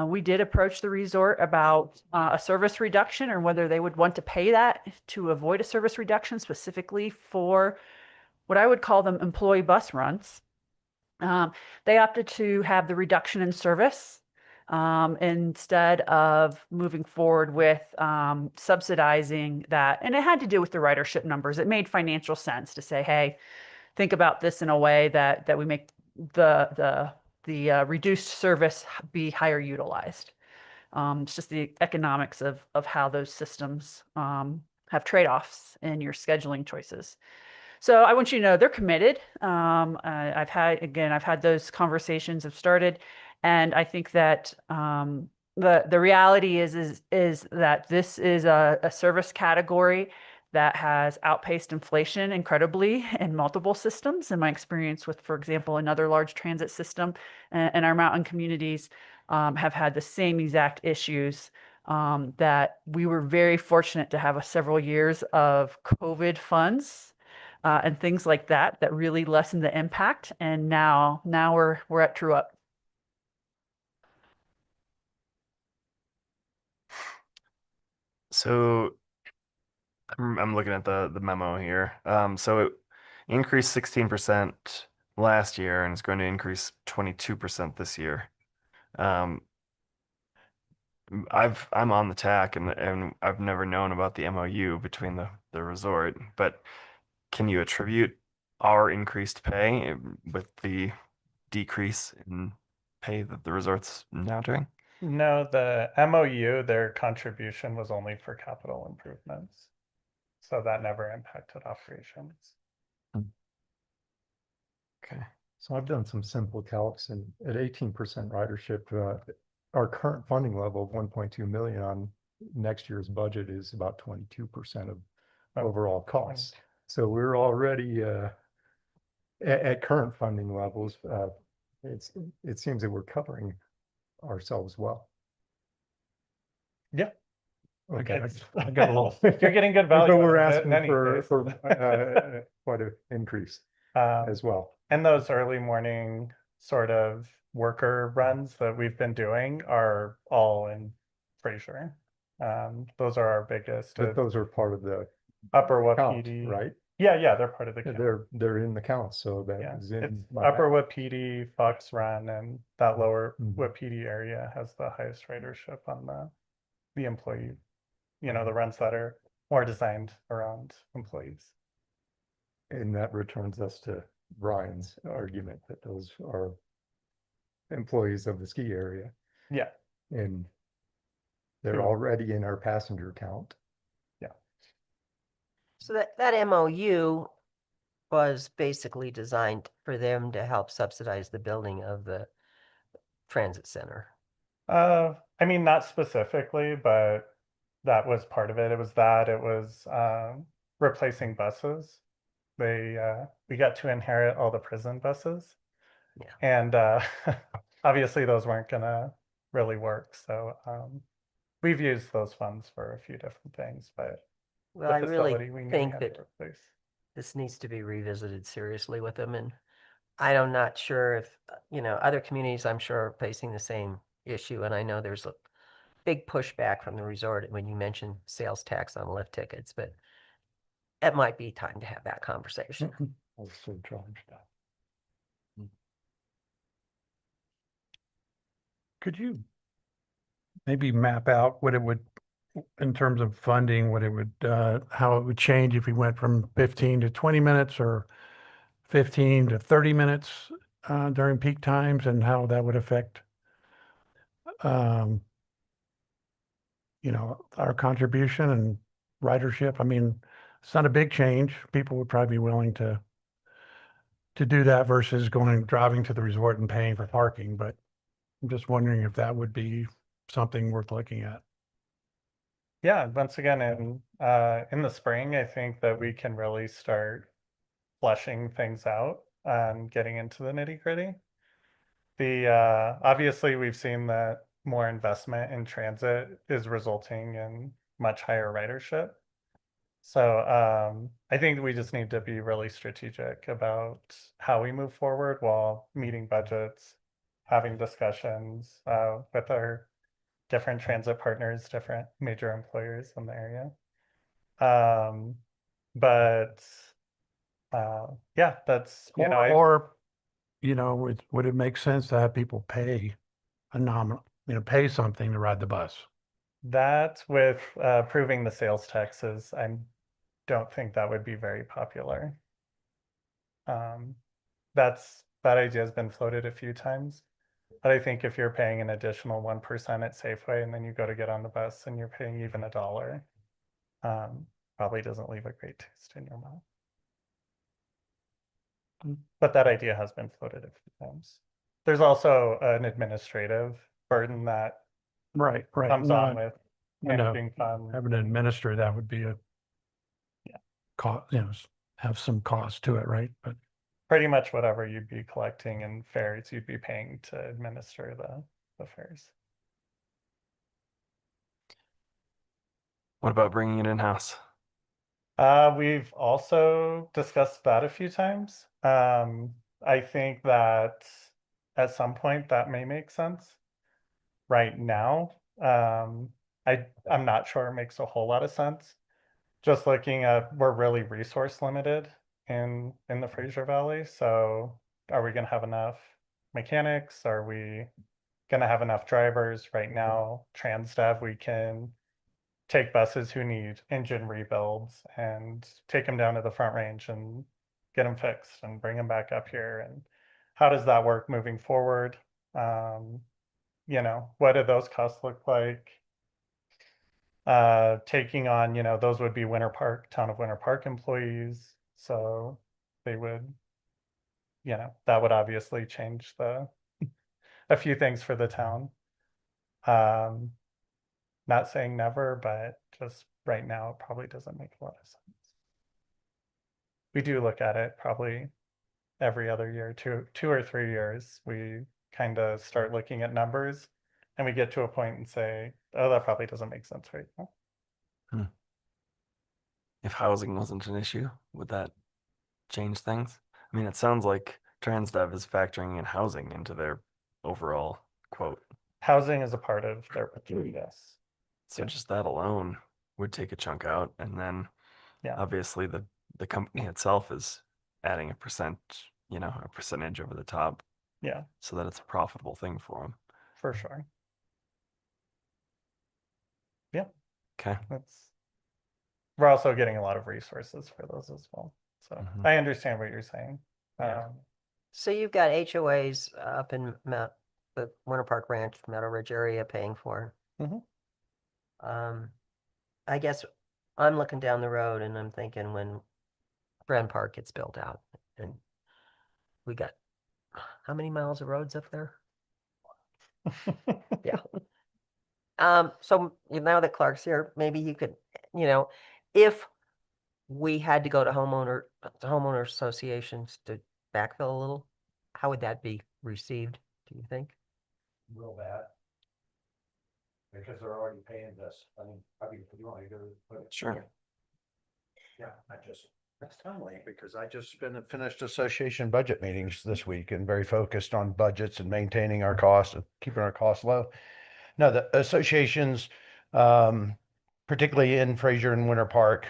We did approach the resort about a service reduction or whether they would want to pay that to avoid a service reduction specifically for what I would call them employee bus runs. They opted to have the reduction in service instead of moving forward with subsidizing that. And it had to do with the ridership numbers. It made financial sense to say, hey, think about this in a way that we make the reduced service be higher utilized. It's just the economics of how those systems have trade-offs in your scheduling choices. So I want you to know they're committed. I've had those conversations have started, and I think that the reality is that this is a service category that has outpaced inflation incredibly in multiple systems. In my experience with, for example, another large transit system and our mountain communities have had the same exact issues. That we were very fortunate to have several years of COVID funds and things like that that really lessened the impact. And now we're at true up. So I'm looking at the memo here. So it increased 16% last year and it's going to increase 22% this year. I'm on the TAC and I've never known about the MOU between the resort, but can you attribute our increased pay with the decrease in pay that the resort's now doing? No, the MOU, their contribution was only for capital improvements. So that never impacted operations. Okay. So I've done some simple calcs, and at 18% ridership, our current funding level of 1.2 million on next year's budget is about 22% of overall costs. So we're already at current funding levels. It seems that we're covering ourselves well. Yeah. Okay. I got a little. You're getting good value. But we're out of it asking in any for case. quite an increase Um, as well. And those early morning sort of worker runs that we've been doing are all in Fraser. Those are our biggest. But those are part of the Upper count, Wapiti, right? Yeah, they're part of the count. They're in the count, so that Yeah, is it's in my Upper Wapiti, Fox Run, and that lower Mhm. Wapiti area has the highest ridership on the employee. The runs that are more designed around employees. And that returns us to Brian's argument that those are employees of the ski area, Yeah, and they're True. already in our passenger count. So that MOU was basically designed for them to help subsidize the building of the transit center. I mean, not specifically, but that was part of it. It was replacing buses. We got to inherit all the prison buses. Yeah. And obviously those weren't gonna really work. So we've used those funds for a few different things, but Well, the I really facility we knew we think had to that replace. this needs to be revisited seriously with them. And I'm not sure if, other communities I'm sure are facing the same issue. And I know there's a big pushback from the resort when you mention sales tax on lift tickets, but it might be time to have that conversation. Also charged up. Could you maybe map out what it would, in terms of funding, what it would, how it would change if we went from 15 to 20 minutes or 15 to 30 minutes during peak times, and how that would affect, um, our contribution and ridership. I mean, it's not a big change. People would probably be willing to do that versus driving to the resort and paying for parking, but I'm just wondering if that would be something worth looking at. Yeah, once again, in the spring, I think that we can really start fleshing things out and getting into the nitty-gritty. Obviously we've seen that more investment in transit is resulting in much higher ridership. So I think we just need to be really strategic about how we move forward while meeting budgets, having discussions with our different transit partners, different major employers in the area. But yeah, that's, Would it make sense to have people pay a nominal, pay something to ride the bus? that with approving the sales taxes, I don't think that would be very popular. That idea has been floated a few times, but I think if you're paying an additional 1% at Safeway and then you go to get on the bus and you're paying even $1, probably doesn't leave a great taste in your mouth. But that idea has been floated a few times. There's also an administrative burden that Right. comes No, on with I know. managing funds. Having an administrator, that would be a cost, have some cost to it, right? But Pretty much whatever you'd be collecting in fares, you'd be paying to administer the fares. What about bringing it in-house? We've also discussed that a few times. I think that at some point that may make sense. Right now, I'm not sure it makes a whole lot of sense. Just looking at, we're really resource limited in the Fraser Valley. So are we gonna have enough mechanics? Are we gonna have enough drivers? Right now, TransDev, we can take buses who need engine rebuilds and take them down to the Front Range and get them fixed and bring them back up here. And how does that work moving forward? What do those costs look like? Taking on, those would be town of Winter Park employees. So they would, that would obviously change a few things for the town. Not saying never, but just right now, it probably doesn't make a lot of sense. We do look at it probably every other year, 2 or 3 years. We kind of start looking at numbers and we get to a point and say, oh, that probably doesn't make sense right now. If housing wasn't an issue, would that change things? I mean, it sounds like TransDev is factoring in housing into their overall quote. Housing is a part of their budget, yes. So just that alone would take a chunk out, and then obviously the company itself is adding a percentage over the top. Yeah. So that it's a profitable thing for them. For sure. Yeah. Okay. We're also getting a lot of resources for those as well. So I understand what you're saying. So you've got HOAs up in the Winter Park Ranch, Meadow Ridge area paying for. I guess I'm looking down the road and I'm thinking when Grand Park gets built out and we got how many miles of roads up there? Yeah. So now that Clark's here, maybe you could, if we had to go to homeowner associations to backfill a little, how would that be received, do you think? Real bad. Because they're already paying this. I mean, you want to go put it. Sure. Yeah, that's timely because I just finished association budget meetings this week and very focused on budgets and maintaining our costs and keeping our costs low. No, the associations, particularly in Fraser and Winter Park,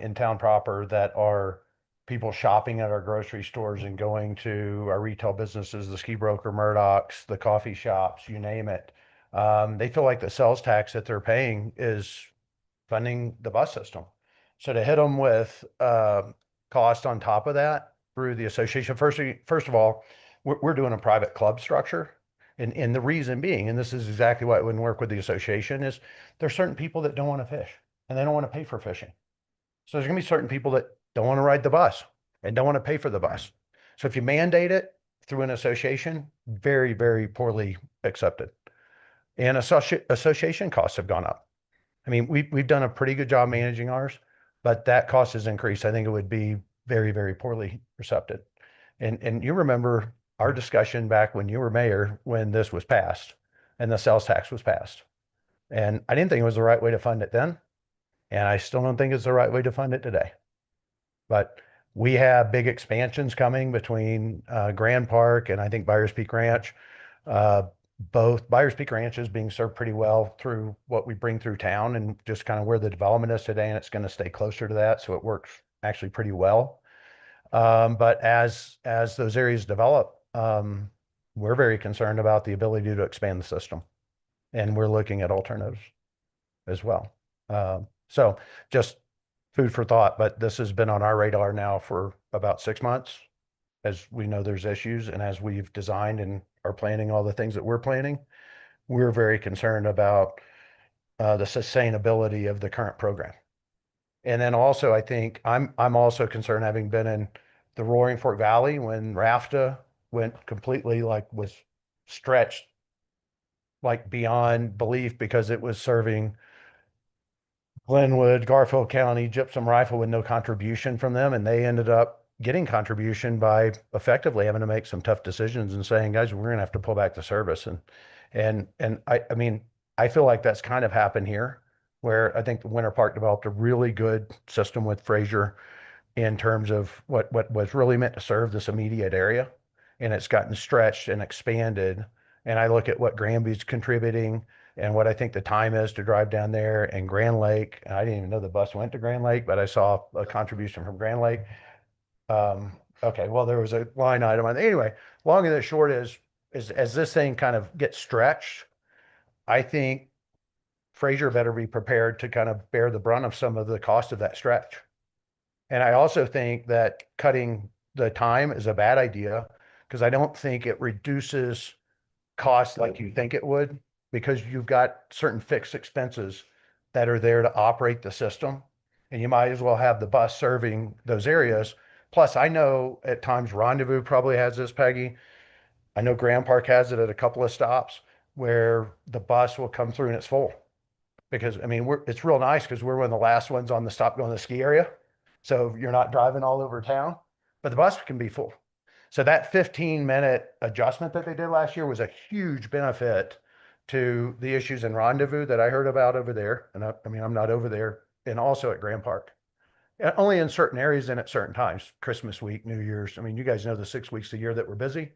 in town proper, that are people shopping at our grocery stores and going to our retail businesses, the ski broker Murdoch's, the coffee shops, you name it. They feel like the sales tax that they're paying is funding the bus system. So to hit them with cost on top of that through the association, first of all, we're doing a private club structure. And the reason being, and this is exactly why it wouldn't work with the association, is there's certain people that don't want to fish and they don't want to pay for fishing. So there's going to be certain people that don't want to ride the bus and don't want to pay for the bus. So if you mandate it through an association, very, very poorly accepted. And association costs have gone up. I mean, we've done a pretty good job managing ours, but that cost has increased. I think it would be very, very poorly accepted. And you remember our discussion back when you were mayor, when this was passed and the sales tax was passed. And I didn't think it was the right way to fund it then. And I still don't think it's the right way to fund it today. But we have big expansions coming between Grand Park and I think Byers Peak Ranch. Both Byers Peak Ranch is being served pretty well through what we bring through town and just kind of where the development is today, and it's going to stay closer to that, so it works actually pretty well. But as those areas develop, we're very concerned about the ability to expand the system, and we're looking at alternatives as well. So just food for thought, but this has been on our radar now for about 6 months, as we know there's issues, and as we've designed and are planning all the things that we're planning, we're very concerned about the sustainability of the current program. And then also, I think I'm also concerned, having been in the Roaring Fork Valley when RAFTA went completely, like, was stretched like beyond belief because it was serving Glenwood, Garfield County, Gypsum Rifle with no contribution from them. And they ended up getting contribution by effectively having to make some tough decisions and saying, guys, we're going to have to pull back the service. And I mean, I feel like that's kind of happened here, where I think the Winter Park developed a really good system with Fraser in terms of what was really meant to serve this immediate area. And it's gotten stretched and expanded. And I look at what Granby's contributing and what I think the time is to drive down there, and Grand Lake. I didn't even know the bus went to Grand Lake, but I saw a contribution from Grand Lake. Okay, well, there was a line item on. Anyway, long and the short is as this thing kind of gets stretched, I think Fraser better be prepared to kind of bear the brunt of some of the cost of that stretch. And I also think that cutting the time is a bad idea, because I don't think it reduces costs like you think it would, because you've got certain fixed expenses that are there to operate the system. And you might as well have the bus serving those areas. Plus, I know at times Rendezvous probably has this, Peggy. I know Grand Park has it at a couple of stops where the bus will come through and it's full. Because I mean, it's real nice because we're one of the last ones on the stop going to the ski area. So you're not driving all over town, but the bus can be full. So that 15-minute adjustment that they did last year was a huge benefit to the issues in Rendezvous that I heard about over there. And I mean, I'm not over there, and also at Grand Park. Only in certain areas and at certain times, Christmas week, New Year's. I mean, you guys know the 6 weeks a year that we're busy.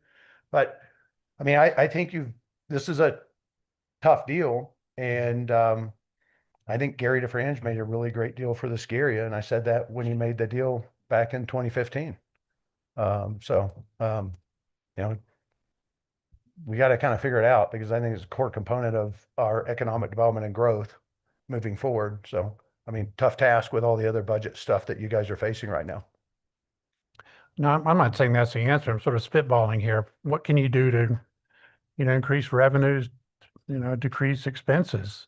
But I mean, I think this is a tough deal. And I think Gary DeFrange made a really great deal for the ski area. And I said that when he made the deal back in 2015. You know, we got to kind of figure it out, because I think it's a core component of our economic development and growth moving forward. So, I mean, tough task with all the other budget stuff that you guys are facing right now. No, I'm not saying that's the answer. I'm sort of spitballing here. What can you do to, increase revenues, decrease expenses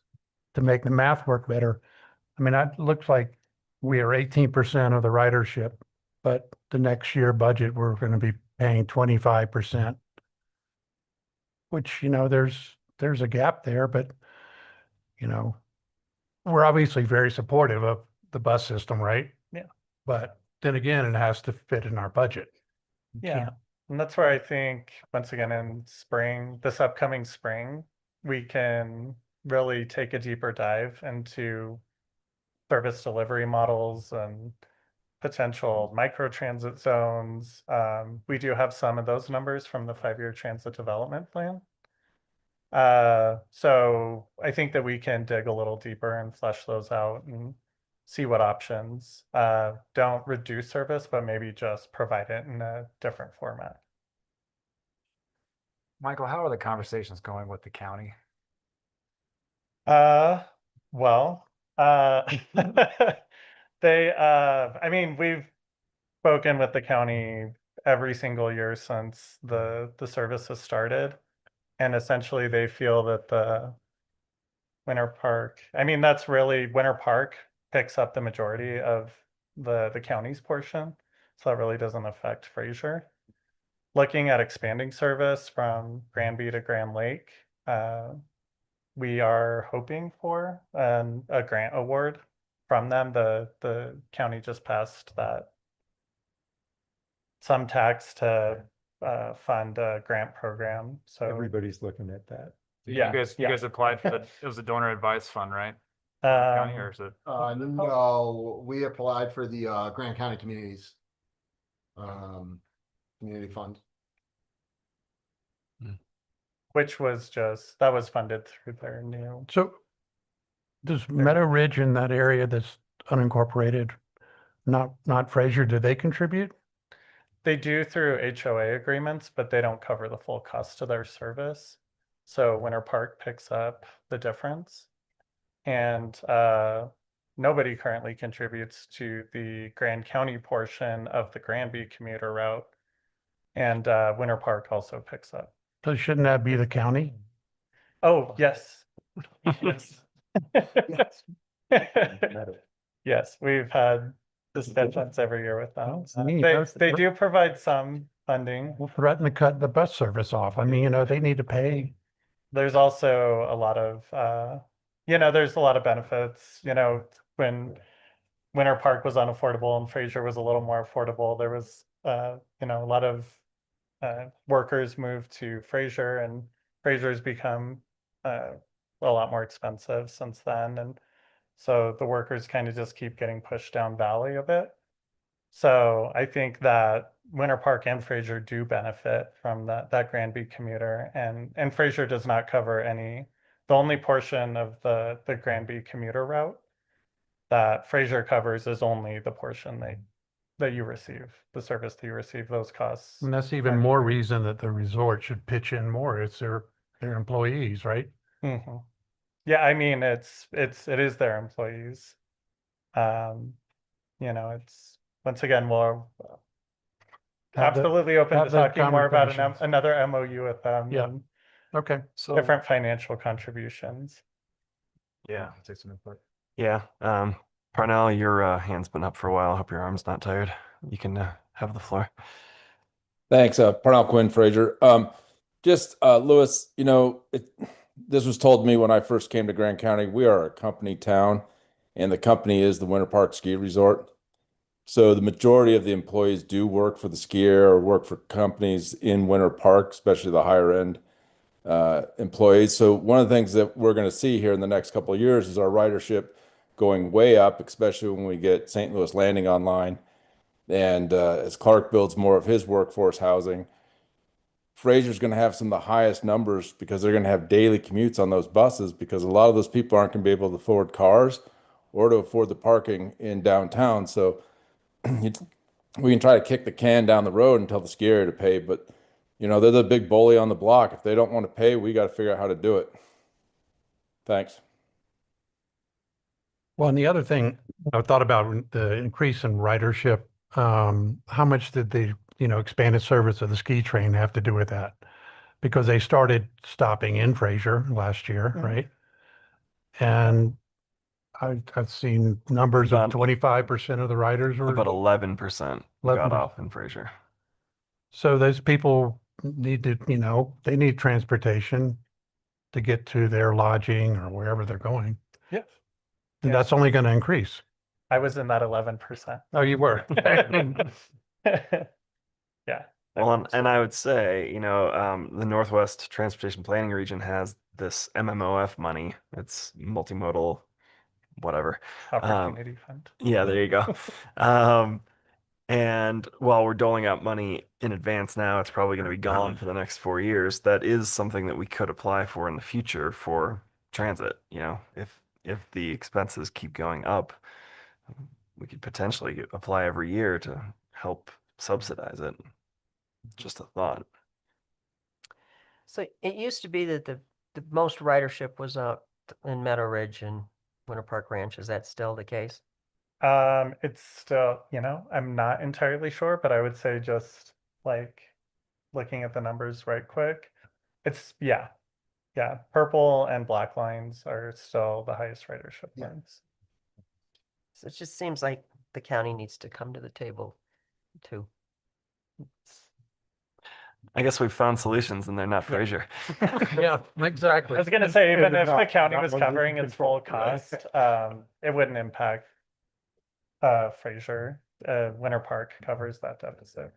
to make the math work better? I mean, it looks like we are 18% of the ridership, but the next year budget, we're going to be paying 25%, which, there's a gap there, but, we're obviously very supportive of the bus system, right? Yeah. But then again, it has to fit in our budget. You Yeah. can't- And that's where I think, once again, in spring, this upcoming spring, we can really take a deeper dive into service delivery models and potential micro transit zones. We do have some of those numbers from the 5-year transit development plan. So I think that we can dig a little deeper and flesh those out and see what options don't reduce service, but maybe just provide it in a different format. Michael, how are the conversations going with the county? Well, I mean, we've spoken with the county every single year since the service has started. And essentially they feel that the Winter Park, I mean, that's really, Winter Park picks up the majority of the county's portion. So that really doesn't affect Fraser. Looking at expanding service from Granby to Grand Lake, we are hoping for a grant award from them. The county just passed that some tax to fund a grant program. So Everybody's looking at that. yeah, You yeah. guys applied for it was a donor advice fund, right? County, or is it? No, we applied for the Grant County Communities Community Fund. Which was just, that was funded through their new, So does Meadow Ridge in that area that's unincorporated, not Fraser, do they contribute? they do through HOA agreements, but they don't cover the full cost of their service. So Winter Park picks up the difference. And nobody currently contributes to the Grand County portion of the Granby commuter route. And Winter Park also picks up. So shouldn't that be the county? Oh, yes. Yes. Yes, we've had discussions every year with them. They do provide some funding. We'll threaten to cut the bus service off. I mean, they need to pay. There's also a lot of, there's a lot of benefits, when Winter Park was unaffordable and Fraser was a little more affordable, there was, a lot of workers moved to Fraser, and Fraser's become a lot more expensive since then. And so the workers kind of just keep getting pushed down valley a bit. So I think that Winter Park and Fraser do benefit from that Granby commuter, and Fraser does not cover the only portion of the Granby commuter route that Fraser covers is only the portion that you receive, the service that you receive, those costs. And that's even more reason that the resort should pitch in more. It's their employees, right? Mm-hmm. Yeah, I mean, it is their employees. It's, once again, we'll absolutely open to talking more about another MOU with them. Yeah. And Okay. So different financial contributions. Yeah, take some input. yeah, Parnell, your hand's been up for a while. I hope your arm's not tired. You can have the floor. Thanks, Parnell Quinn, Fraser. Lewis, this was told me when I first came to Grand County. We are a company town, and the company is the Winter Park Ski Resort. So the majority of the employees do work for the skier or work for companies in Winter Park, especially the higher end employees. So one of the things that we're going to see here in the next couple of years is our ridership going way up, especially when we get St. Louis Landing online. And as Clark builds more of his workforce housing, Fraser's going to have some of the highest numbers because they're going to have daily commutes on those buses, because a lot of those people aren't going to be able to afford cars or to afford the parking in downtown. So we can try to kick the can down the road and tell the skier to pay, but they're the big bully on the block. If they don't want to pay, we got to figure out how to do it. Thanks. Well, and the other thing I thought about the increase in ridership, how much did the, expanded service of the ski train have to do with that? Because they started stopping in Fraser last year, right? And I've seen numbers of 25% of the riders were About 11% got off in Fraser. So those people need to, they need transportation to get to their lodging or wherever they're going. Yeah. And that's only going to increase. I was in that 11%. Oh, you were. Yeah. Well, and I would say, the Northwest Transportation Planning Region has this MMOF money. It's multimodal, whatever. Opportunity Fund. Yeah, there you go. And while we're doling out money in advance now, it's probably going to be gone for the next 4 years. That is something that we could apply for in the future for transit. If the expenses keep going up, we could potentially apply every year to help subsidize it. Just a thought. So it used to be that the most ridership was in Meadow Ridge and Winter Park Ranch? Is that still the case? It's still, I'm not entirely sure, but I would say just like looking at the numbers right quick, it's yeah. Purple and black lines are still the highest ridership lines. So it just seems like the county needs to come to the table too. I guess we've found solutions and they're not Fraser. Yeah, exactly. I was gonna say, even they're if the not- county not was one we covering can its full control, right? cost, it wouldn't impact Fraser. Winter Park covers that deficit.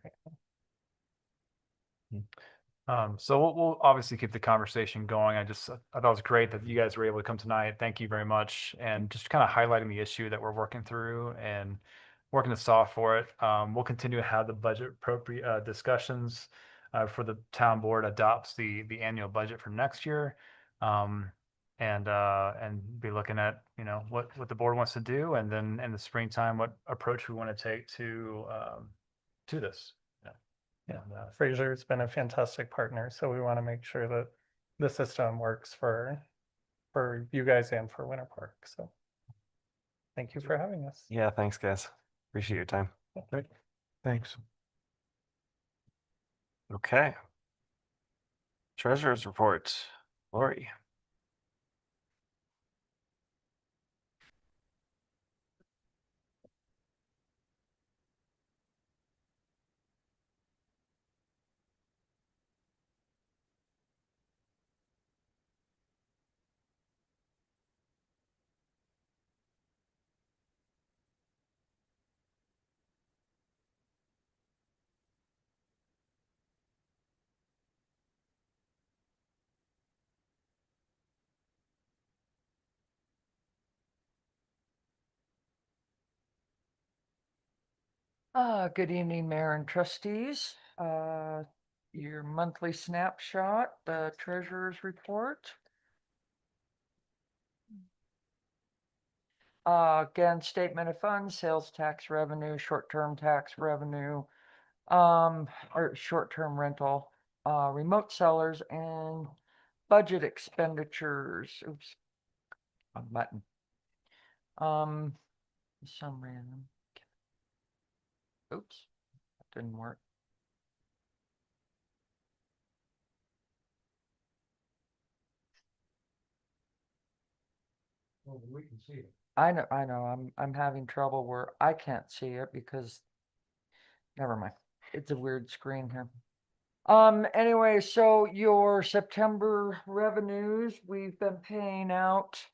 So we'll obviously keep the conversation going. I thought it was great that you guys were able to come tonight. Thank you very much. And just kind of highlighting the issue that we're working through and working to solve for it. We'll continue to have the budget appropriate discussions for the town board adopts the annual budget for next year. And be looking at, what the board wants to do, and then in the springtime, what approach we want to take to this. Fraser's been a fantastic partner, so we want to make sure that the system works for you guys and for Winter Park. So thank you for having us. Yeah, thanks, guys. Appreciate your time. Great. Thanks. Okay. Treasurer's report. Lori. Good evening, Mayor and Trustees. Your monthly snapshot, the treasurer's report. Again, statement of funds, sales tax revenue, short-term tax revenue, or short-term rental, remote sellers, and budget expenditures. Oops. Wrong button. Some random. Oops, that didn't work. Well, we can see it. I know, I'm having trouble where I can't see it because, never mind. It's a weird screen here. Anyway, so your September revenues, we've been paying out,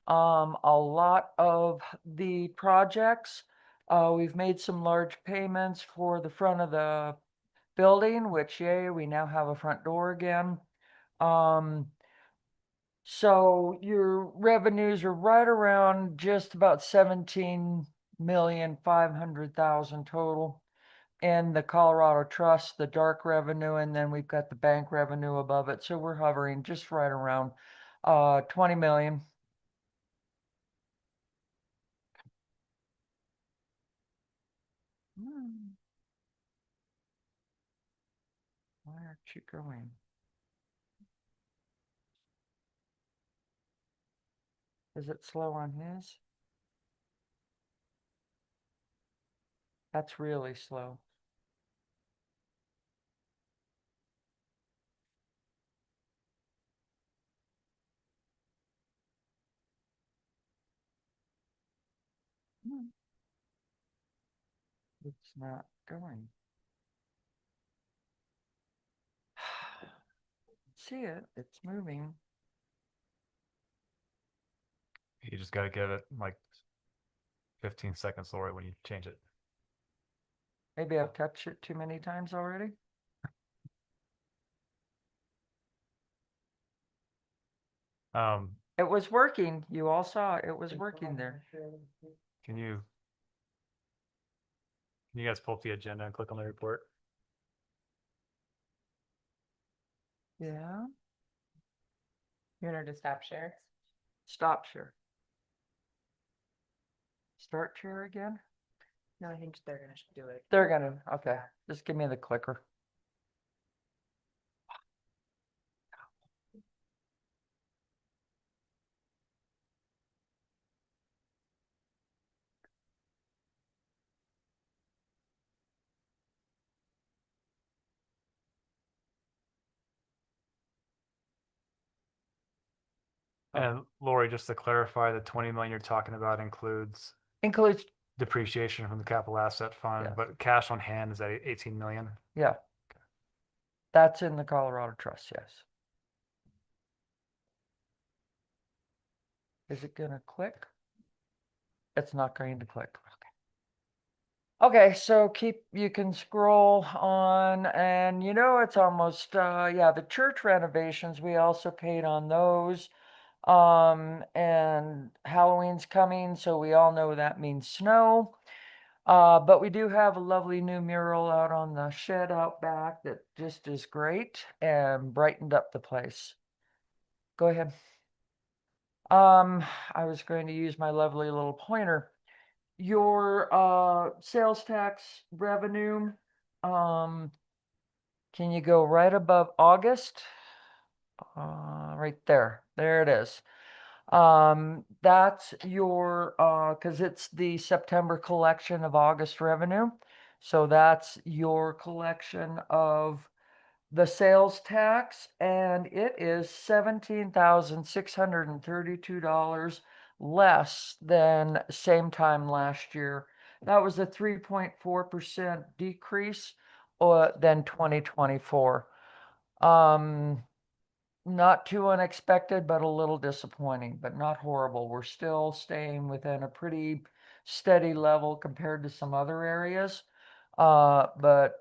a lot of the projects. We've made some large payments for the front of the building, which yay, we now have a front door again. So your revenues are right around just about 17,500,000 total. And the Colorado Trust, the dark revenue, and then we've got the bank revenue above it. So we're hovering just right around 20 million. Why aren't you going? Is it slow on his? That's really slow. It's not going. See it, it's moving. You just got to give it like 15 seconds, Lori, when you change it. Maybe I've touched it too many times already. It was working. You all saw it was working there. Can you guys pull up the agenda and click on the report? Yeah. You want her to stop share? Stop share. Start share again? No, I think they're gonna do it. They're gonna, okay. Just give me the clicker. And Lori, just to clarify, the 20 million you're talking about includes Includes, depreciation from the capital asset fund, Yes. but cash on hand is at 18 million. yeah. That's in the Colorado Trust, yes. Is it gonna click? It's not going to click. Okay, so you can scroll on and it's almost, yeah, the church renovations, we also paid on those. And Halloween's coming, so we all know that means snow. But we do have a lovely new mural out on the shed out back that just is great and brightened up the place. Go ahead. I was going to use my lovely little pointer. Your sales tax revenue, can you go right above August? Right there. There it is. That's your because it's the September collection of August revenue. So that's your collection of the sales tax, and it is $17,632 less than same time last year. That was a 3.4% decrease than 2024. Not too unexpected, but a little disappointing, but not horrible. We're still staying within a pretty steady level compared to some other areas. But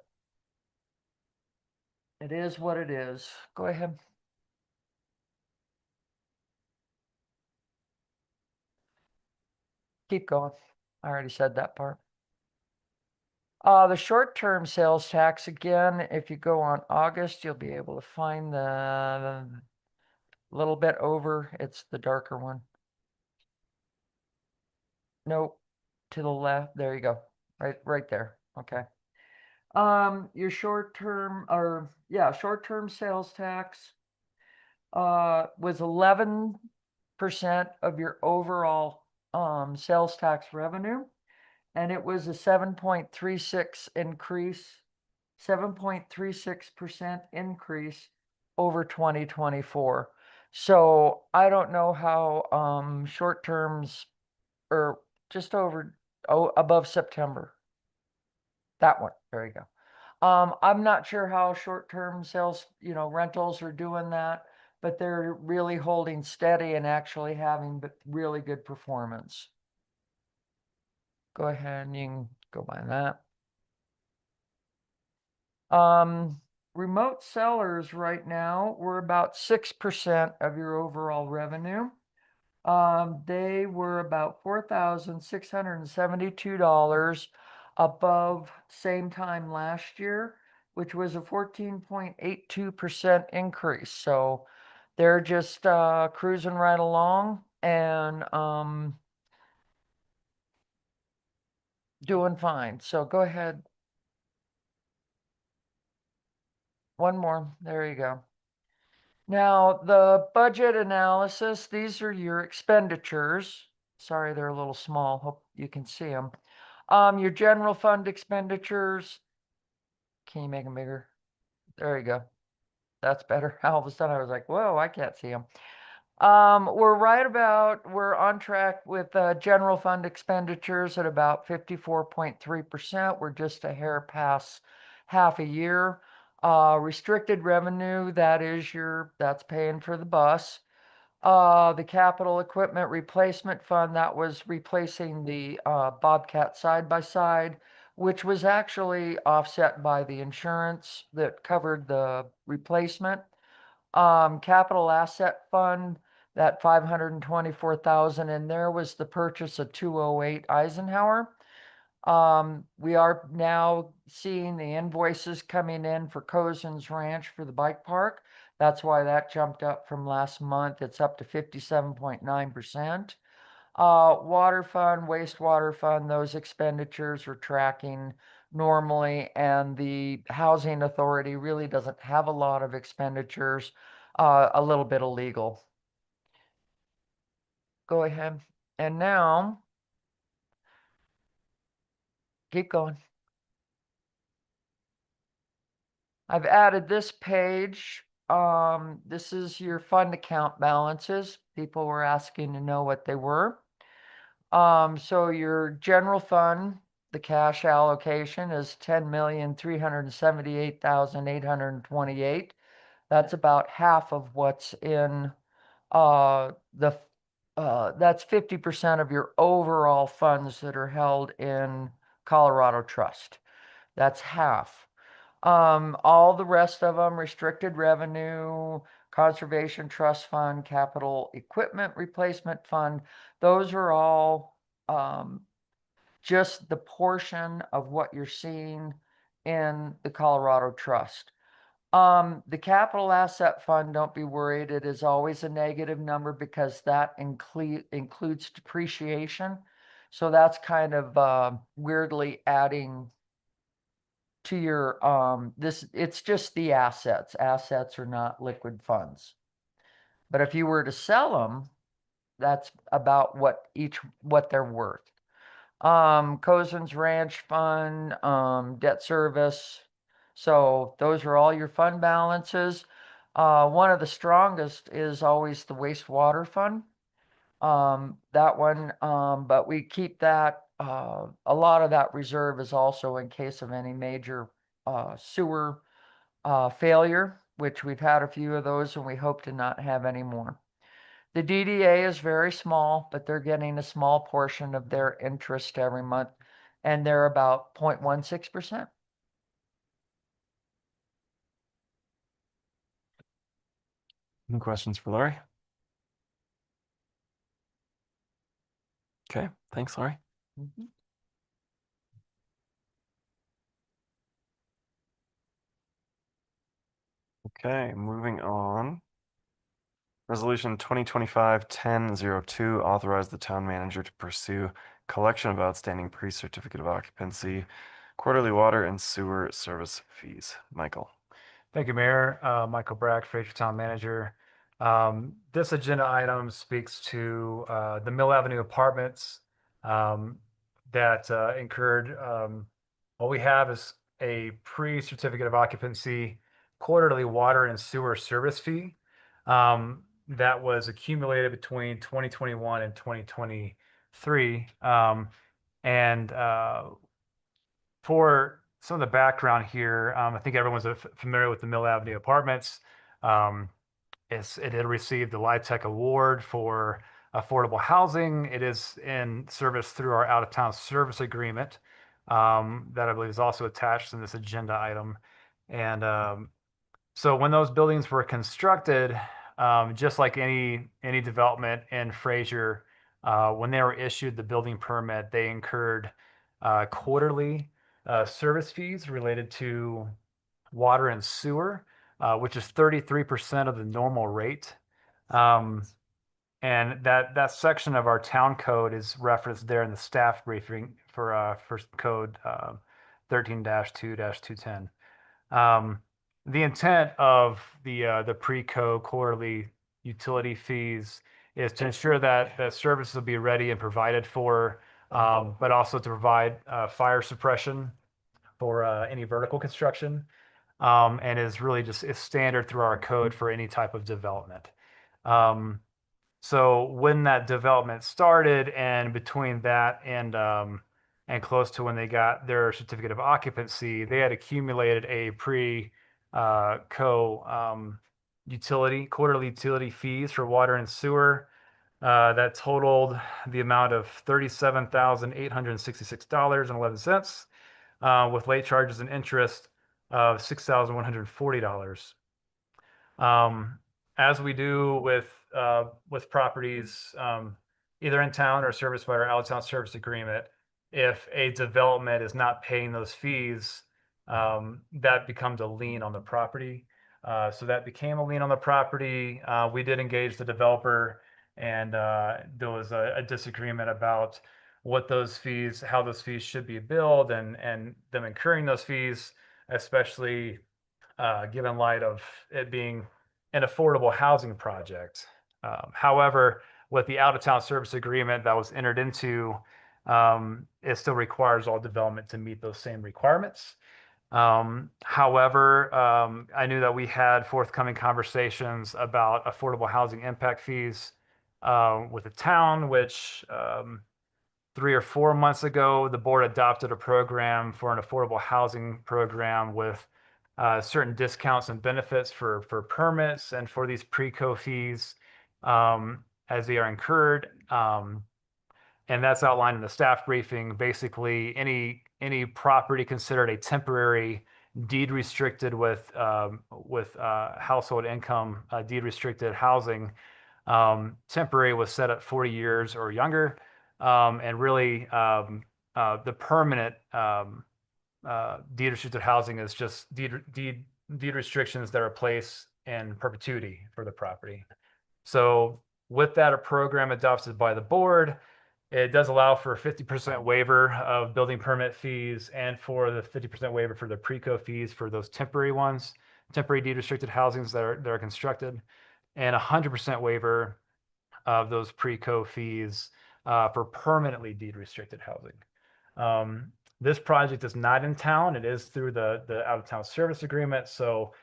it is what it is. Go ahead. Keep going. I already said that part. The short-term sales tax, again, if you go on August, you'll be able to find the little bit over. It's the darker one. Nope. To the left. There you go. Right there. Okay. Your short-term sales tax was 11% of your overall sales tax revenue, and it was a 7.36% increase over 2024. So I don't know how short terms or just above September. That one. There you go. I'm not sure how short-term sales, rentals are doing that, but they're really holding steady and actually having really good performance. Go ahead and you can go by that. Remote sellers right now, we're about 6% of your overall revenue. They were about $4,672 above same time last year, which was a 14.82% increase. So they're just cruising right along and doing fine. So go ahead. One more. There you go. Now, the budget analysis, these are your expenditures. Sorry, they're a little small. Hope you can see them. Your general fund expenditures. Can you make them bigger? There you go. That's better. All of a sudden I was like, whoa, I can't see them. We're on track with general fund expenditures at about 54.3%. We're just a hair past half a year. Restricted revenue, that's paying for the bus. The capital equipment replacement fund, that was replacing the Bobcat side-by-side, which was actually offset by the insurance that covered the replacement. Capital asset fund, that 524,000 in there was the purchase of 208 Eisenhower. We are now seeing the invoices coming in for Cozen's Ranch for the bike park. That's why that jumped up from last month. It's up to 57.9%. Water fund, wastewater fund, those expenditures are tracking normally, and the housing authority really doesn't have a lot of expenditures, a little bit of legal. Go ahead. And now, keep going. I've added this page. This is your fund account balances. People were asking to know what they were. So your general fund, the cash allocation is 10,378,828. That's about half of what's in that's 50% of your overall funds that are held in Colorado Trust. That's half. All the rest of them, restricted revenue, conservation trust fund, capital equipment replacement fund, those are all just the portion of what you're seeing in the Colorado Trust. The capital asset fund, don't be worried. It is always a negative number because that includes depreciation. So that's kind of weirdly adding to your it's just the assets. Assets are not liquid funds. But if you were to sell them, that's about what they're worth. Cozen's Ranch Fund, debt service. So those are all your fund balances. One of the strongest is always the wastewater fund. That one, but we keep that, a lot of that reserve is also in case of any major sewer failure, which we've had a few of those and we hope to not have any more. The DDA is very small, but they're getting a small portion of their interest every month, and they're about 0.16%. Any questions for Lori? Okay, thanks, Lori. Okay, moving on. Resolution 2025-1002 authorize the town manager to pursue collection of outstanding pre-certificate of occupancy, quarterly water and sewer service fees. Michael. Thank you, Mayor. Michael Brack, Fraser Town Manager. This agenda item speaks to the Mill Avenue Apartments that incurred, what we have is a pre-certificate of occupancy quarterly water and sewer service fee that was accumulated between 2021 and 2023. And for some of the background here, I think everyone's familiar with the Mill Avenue Apartments. It had received the LIHTC Award for affordable housing. It is in service through our out-of-town service agreement that I believe is also attached in this agenda item. And so when those buildings were constructed, just like any development in Fraser, when they were issued the building permit, they incurred quarterly service fees related to water and sewer, which is 33% of the normal rate. And that section of our town code is referenced there in the staff briefing for code 13-2-210. The intent of the pre-co quarterly utility fees is to ensure that the services will be ready and provided for, but also to provide fire suppression for any vertical construction, and is really just is standard through our code for any type of development. So when that development started, and between that and close to when they got their certificate of occupancy, they had accumulated a utility quarterly utility fees for water and sewer that totaled the amount of $37,866.11, with late charges and interest of $6,140. As we do with properties either in town or serviced by our out-of-town service agreement, if a development is not paying those fees, that becomes a lien on the property. So that became a lien on the property. We did engage the developer, and there was a disagreement about what those fees, how those fees should be billed, and them incurring those fees, especially given light of it being an affordable housing project. However, with the out-of-town service agreement that was entered into, it still requires all development to meet those same requirements. However, I knew that we had forthcoming conversations about affordable housing impact fees with the town, which 3 or 4 months ago, the board adopted a program for an affordable housing program with certain discounts and benefits for permits and for these pre-co fees as they are incurred. And that's outlined in the staff briefing. Basically, any property considered a temporary deed restricted with household income deed restricted housing, temporary was set at 40 years or younger, and really the permanent deed restricted housing is just deed restrictions that are placed in perpetuity for the property. So with that, a program adopted by the board, it does allow for a 50% waiver of building permit fees and for the 50% waiver for the pre-co fees for those temporary ones, temporary deed restricted housings that are constructed, and 100% waiver of those pre-co fees for permanently deed restricted housing. This project is not in town. It is through the out-of-town service agreement. So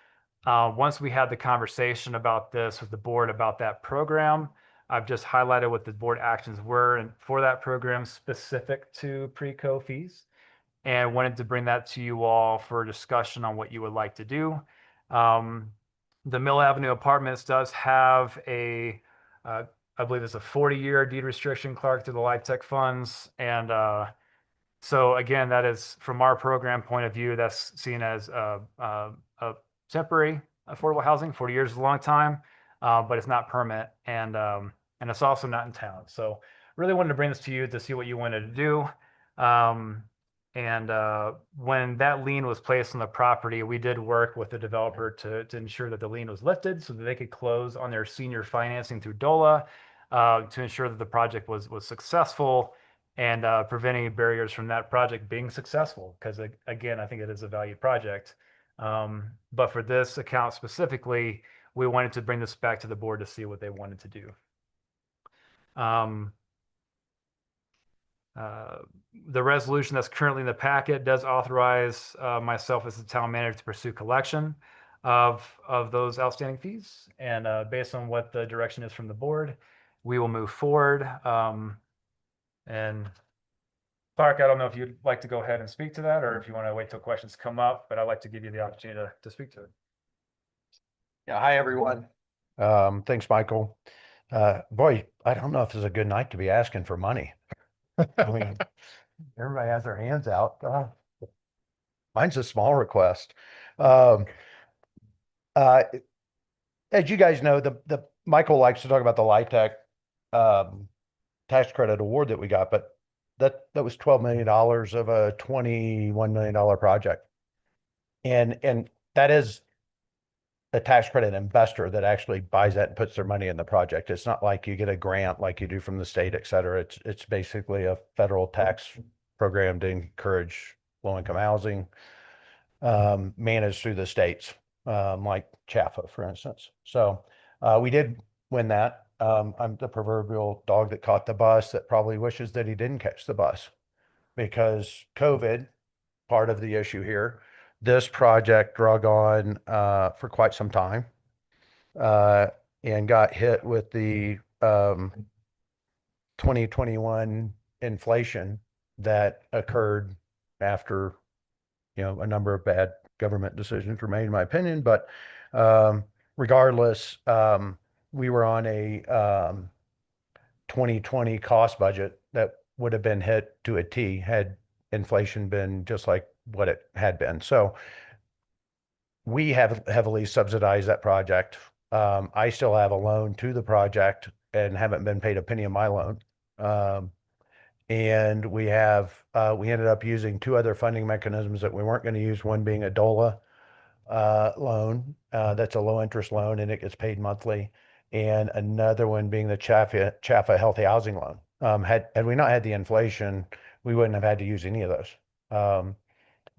once we had the conversation about this with the board about that program, I've just highlighted what the board actions were and for that program specific to pre-co fees, and wanted to bring that to you all for discussion on what you would like to do. The Mill Avenue Apartments does have I believe it's a 40-year deed restriction, Clark, through the LIHTC funds. And so again, that is from our program point of view, that's seen as a temporary affordable housing. 40 years is a long time, but it's not permanent, and it's also not in town. So really wanted to bring this to you to see what you wanted to do. When that lien was placed on the property, we did work with the developer to ensure that the lien was lifted so that they could close on their senior financing through DOLA to ensure that the project was successful and preventing barriers from that project being successful. Because again, I think it is a valued project. But for this account specifically, we wanted to bring this back to the board to see what they wanted to do. The resolution that's currently in the packet does authorize myself as the town manager to pursue collection of those outstanding fees. And based on what the direction is from the board, we will move forward. And Clark, I don't know if you'd like to go ahead and speak to that, or if you want to wait till questions come up, but I'd like to give you the opportunity to speak to it. Yeah, hi, everyone. Thanks, Michael. Boy, I don't know if this is a good night to be asking for money. I mean, everybody has their hands out. Mine's a small request. As you guys know, the Michael likes to talk about the LIHTC tax credit award that we got, but that was $12 million of a $21 million project. And that is a tax credit investor that actually buys that and puts their money in the project. It's not like you get a grant like you do from the state, et cetera. It's basically a federal tax program to encourage low-income housing, managed through the states, like CHAFA, for instance. So we did win that. I'm the proverbial dog that caught the bus that probably wishes that he didn't catch the bus, because COVID, part of the issue here, this project drug on for quite some time and got hit with the 2021 inflation that occurred after, a number of bad government decisions were made, in my opinion. But regardless, we were on a 2020 cost budget that would have been hit to a T had inflation been just like what it had been. So we have heavily subsidized that project. I still have a loan to the project and haven't been paid a penny of my loan. And we ended up using two other funding mechanisms that we weren't going to use, one being a DOLA loan, that's a low interest loan and it gets paid monthly, and another one being the CHAFA Healthy Housing Loan. Had we not had the inflation, we wouldn't have had to use any of those.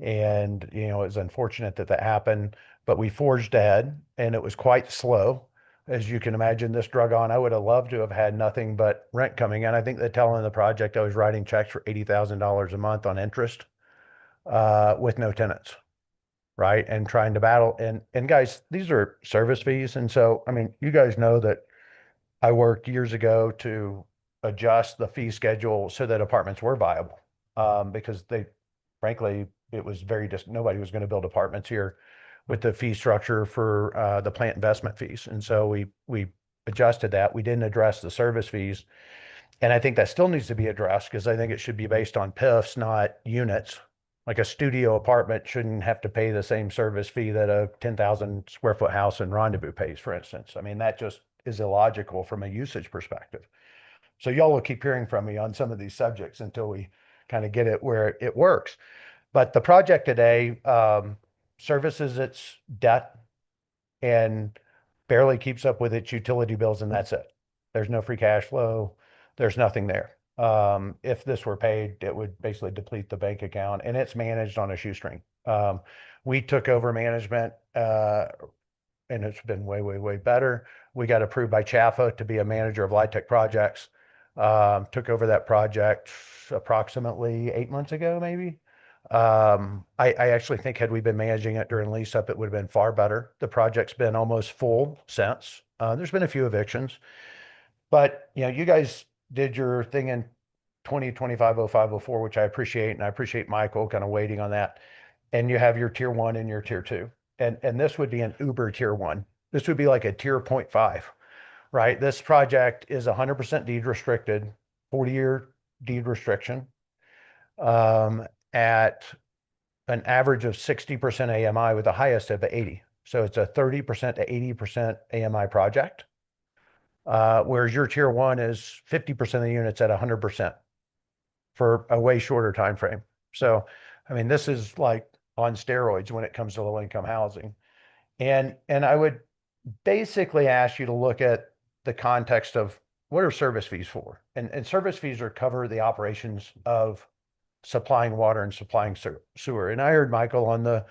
And it was unfortunate that happened, but we forged ahead, and it was quite slow. As you can imagine, this drug on. I would have loved to have had nothing but rent coming in. I think the telling of the project, I was writing checks for $80,000 a month on interest with no tenants, right? And trying to battle. And guys, these are service fees. And so, I mean, you guys know that I worked years ago to adjust the fee schedule so that apartments were viable. Because frankly, it was nobody was going to build apartments here with the fee structure for the plant investment fees. And so we adjusted that. We didn't address the service fees. And I think that still needs to be addressed because I think it should be based on PIFs, not units. Like a studio apartment shouldn't have to pay the same service fee that a 10,000 square foot house in Rendezvous pays, for instance. I mean, that just is illogical from a usage perspective. So y'all will keep hearing from me on some of these subjects until we kind of get it where it works. But the project today services its debt and barely keeps up with its utility bills, and that's it. There's no free cash flow. There's nothing there. If this were paid, it would basically deplete the bank account, and it's managed on a shoestring. We took over management, and it's been way, way, way better. We got approved by CHAFA to be a manager of LIHTC projects. Took over that project approximately 8 months ago, maybe. I actually think had we been managing it during lease up, it would have been far better. The project's been almost full since. There's been a few evictions, but you guys did your thing in 2025, 05, 04, which I appreciate. And I appreciate Michael kind of waiting on that. And you have your tier 1 and your tier 2. And this would be an Uber tier 1. This would be like a tier 0.5, right? This project is 100% deed restricted, 40-year deed restriction, at an average of 60% AMI with the highest of 80. So it's a 30% to 80% AMI project. Whereas your tier 1 is 50% of the units at 100% for a way shorter time frame. So, I mean, this is like on steroids when it comes to low income housing. And I would basically ask you to look at the context of what are service fees for? And service fees are cover the operations of supplying water and supplying sewer. And I heard Michael on the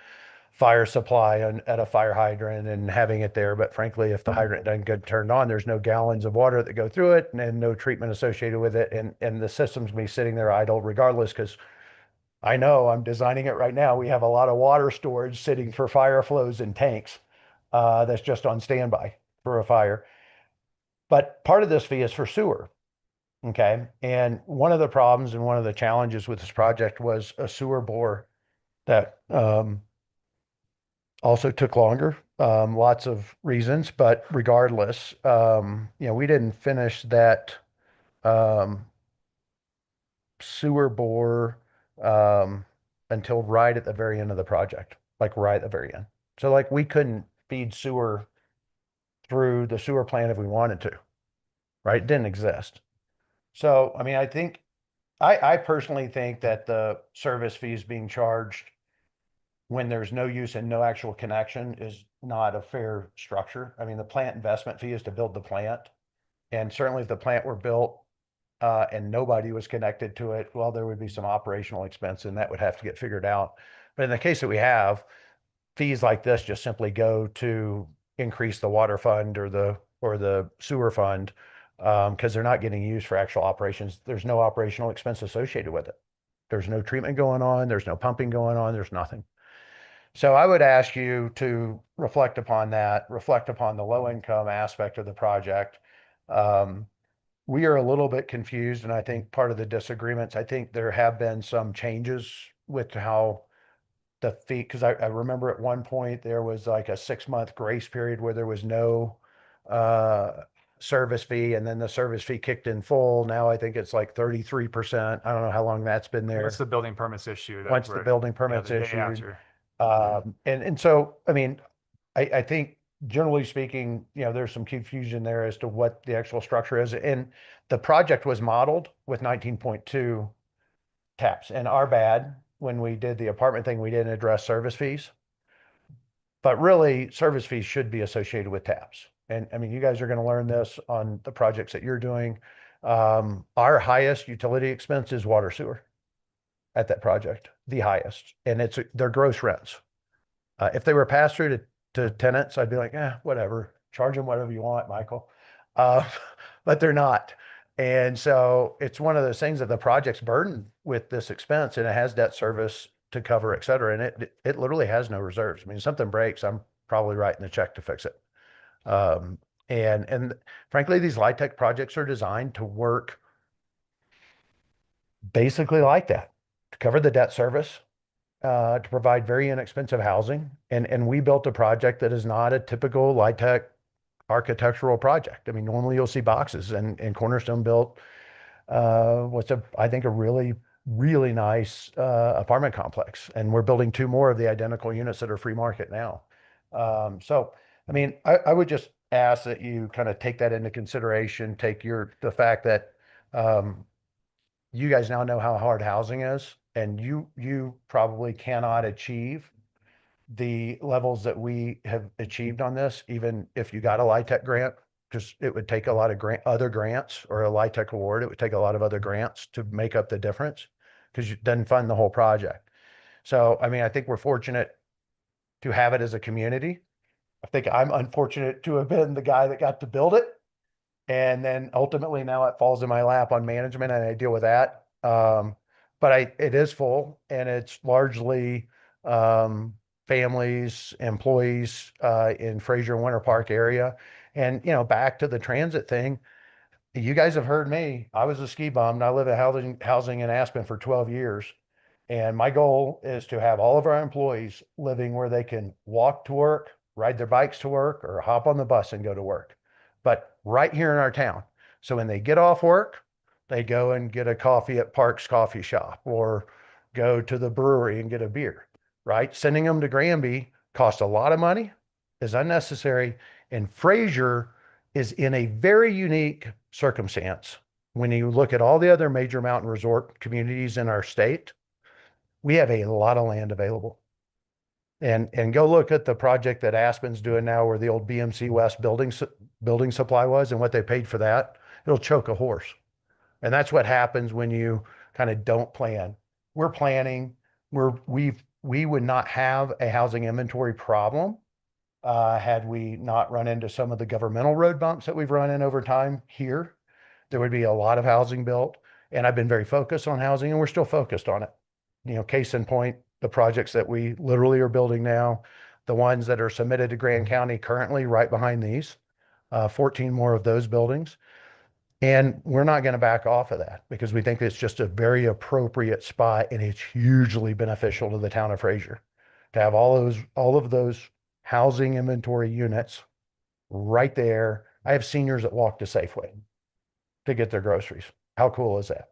fire supply at a fire hydrant and having it there. But frankly, if the hydrant doesn't get turned on, there's no gallons of water that go through it and no treatment associated with it. And the system's gonna be sitting there idle regardless, because I know I'm designing it right now. We have a lot of water storage sitting for fire flows in tanks that's just on standby for a fire. But part of this fee is for sewer. Okay. And one of the problems and one of the challenges with this project was a sewer bore that also took longer, lots of reasons, but regardless, we didn't finish that sewer bore until right at the very end of the project, like right at the very end. So like we couldn't feed sewer through the sewer plant if we wanted to, right? It didn't exist. So, I mean, I personally think that the service fees being charged when there's no use and no actual connection is not a fair structure. I mean, the plant investment fee is to build the plant. And certainly if the plant were built and nobody was connected to it, well, there would be some operational expense and that would have to get figured out. But in the case that we have, fees like this just simply go to increase the water fund or the sewer fund because they're not getting used for actual operations. There's no operational expense associated with it. There's no treatment going on. There's no pumping going on. There's nothing. So I would ask you to reflect upon that, reflect upon the low income aspect of the project. We are a little bit confused, and I think part of the disagreements, I think there have been some changes with how the fee, because I remember at one point there was like a 6-month grace period where there was no service fee, and then the service fee kicked in full. Now I think it's like 33%. I don't know how long that's been there. Once the building permits issue. Once the building permits the day issued. after. And so, I mean, I think generally speaking, there's some confusion there as to what the actual structure is. And the project was modeled with 19.2 taps. And our bad, when we did the apartment thing, we didn't address service fees. But really, service fees should be associated with taps. And I mean, you guys are going to learn this on the projects that you're doing. Our highest utility expense is water sewer at that project, the highest, and it's their gross rents. If they were passed through to tenants, I'd be like, whatever, charge them whatever you want, Michael. But they're not. And so it's one of those things that the project's burdened with this expense, and it has debt service to cover, et cetera. And it literally has no reserves. I mean, if something breaks, I'm probably writing the check to fix it. And frankly, these light tech projects are designed to work basically like that, to cover the debt service, to provide very inexpensive housing. And we built a project that is not a typical light tech architectural project. I mean, normally you'll see boxes, and Cornerstone built I think a really, really nice apartment complex. And we're building 2 more of the identical units that are free market now. So, I mean, I would just ask that you kind of take that into consideration, take the fact that you guys now know how hard housing is, and you probably cannot achieve the levels that we have achieved on this, even if you got a LIHTC grant, because it would take a lot of other grants, or a LIHTC award. It would take a lot of other grants to make up the difference, because it doesn't fund the whole project. So, I mean, I think we're fortunate to have it as a community. I think I'm unfortunate to have been the guy that got to build it. And then ultimately now it falls in my lap on management, and I deal with that. But it is full, and it's largely families, employees in Fraser and Winter Park area. And, back to the transit thing, you guys have heard me. I was a ski bum, and I live in housing in Aspen for 12 years. And my goal is to have all of our employees living where they can walk to work, ride their bikes to work, or hop on the bus and go to work, but right here in our town. So when they get off work, they go and get a coffee at Park's Coffee Shop, or go to the brewery and get a beer, right? Sending them to Granby costs a lot of money, is unnecessary. And Fraser is in a very unique circumstance. When you look at all the other major mountain resort communities in our state, we have a lot of land available. And go look at the project that Aspen's doing now, where the old BMC West building supply was, and what they paid for that. It'll choke a horse. And that's what happens when you kind of don't plan. We're planning. We would not have a housing inventory problem had we not run into some of the governmental road bumps that we've run in over time here. There would be a lot of housing built, and I've been very focused on housing, and we're still focused on it. Case in point, the projects that we literally are building now, the ones that are submitted to Grand County currently, right behind these, 14 more of those buildings. And we're not going to back off of that, because we think it's just a very appropriate spot, and it's hugely beneficial to the town of Fraser to have all of those housing inventory units right there. I have seniors that walk to Safeway to get their groceries. How cool is that?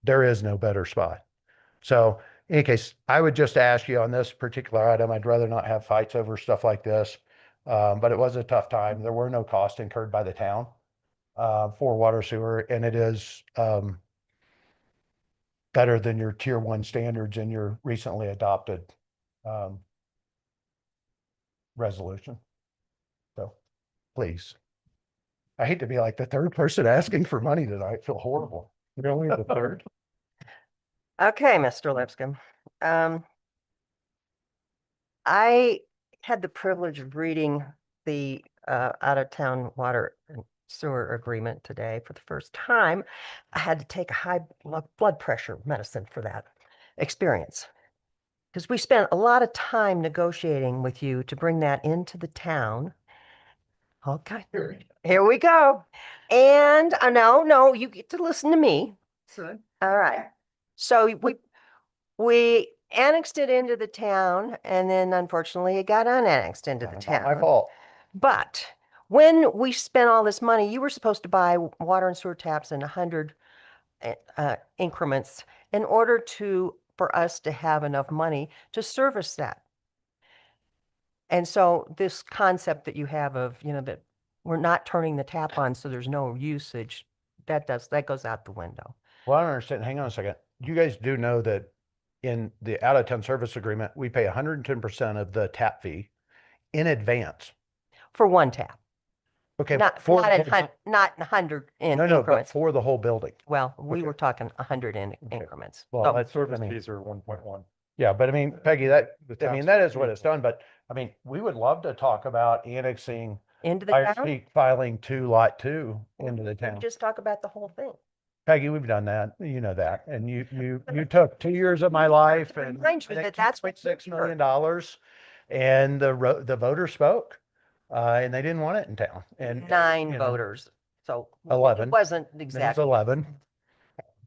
There is no better spot. So in any case, I would just ask you on this particular item, I'd rather not have fights over stuff like this. But it was a tough time. There were no costs incurred by the town for water sewer, and it is better than your tier 1 standards in your recently adopted resolution. So please. I hate to be like the third person asking for money tonight. I feel horrible. You're only the third. Okay, Mr. Lipscomb. I had the privilege of reading the out-of-town water and sewer agreement today for the first time. I had to take a high blood pressure medicine for that experience, because we spent a lot of time negotiating with you to bring that into the town. Okay, here we go. And no, you get to listen to me. Good. All right. So we annexed it into the town, and then unfortunately it got unannexed into the town. Not my fault. But when we spent all this money, you were supposed to buy water and sewer taps in 100 increments in order for us to have enough money to service that. And so this concept that you have of, that we're not turning the tap on, so there's no usage, that goes out the window. Well, I don't understand. Hang on a second. You guys do know that in the out-of-town service agreement, we pay 110% of the tap fee in advance. For one tap. Okay. Not 100 in No, but increments. for the whole building. Well, we Okay. were talking 100 in increments. Well, So- that's, Service I mean, fees are 1.1. yeah, but I mean, Peggy, that is what tax it's done. But I mean, we would love to talk about annexing Into the Fire town? Peak filing 2 Lot 2 into the We town. just talk about the whole thing. Peggy, we've done that. You know that. And you took 2 years of my life and Remind you that that's what $2.6 million, and the voters spoke. and they didn't want it in town. And 9 you know, voters, so it 11. wasn't It was exactly, 11.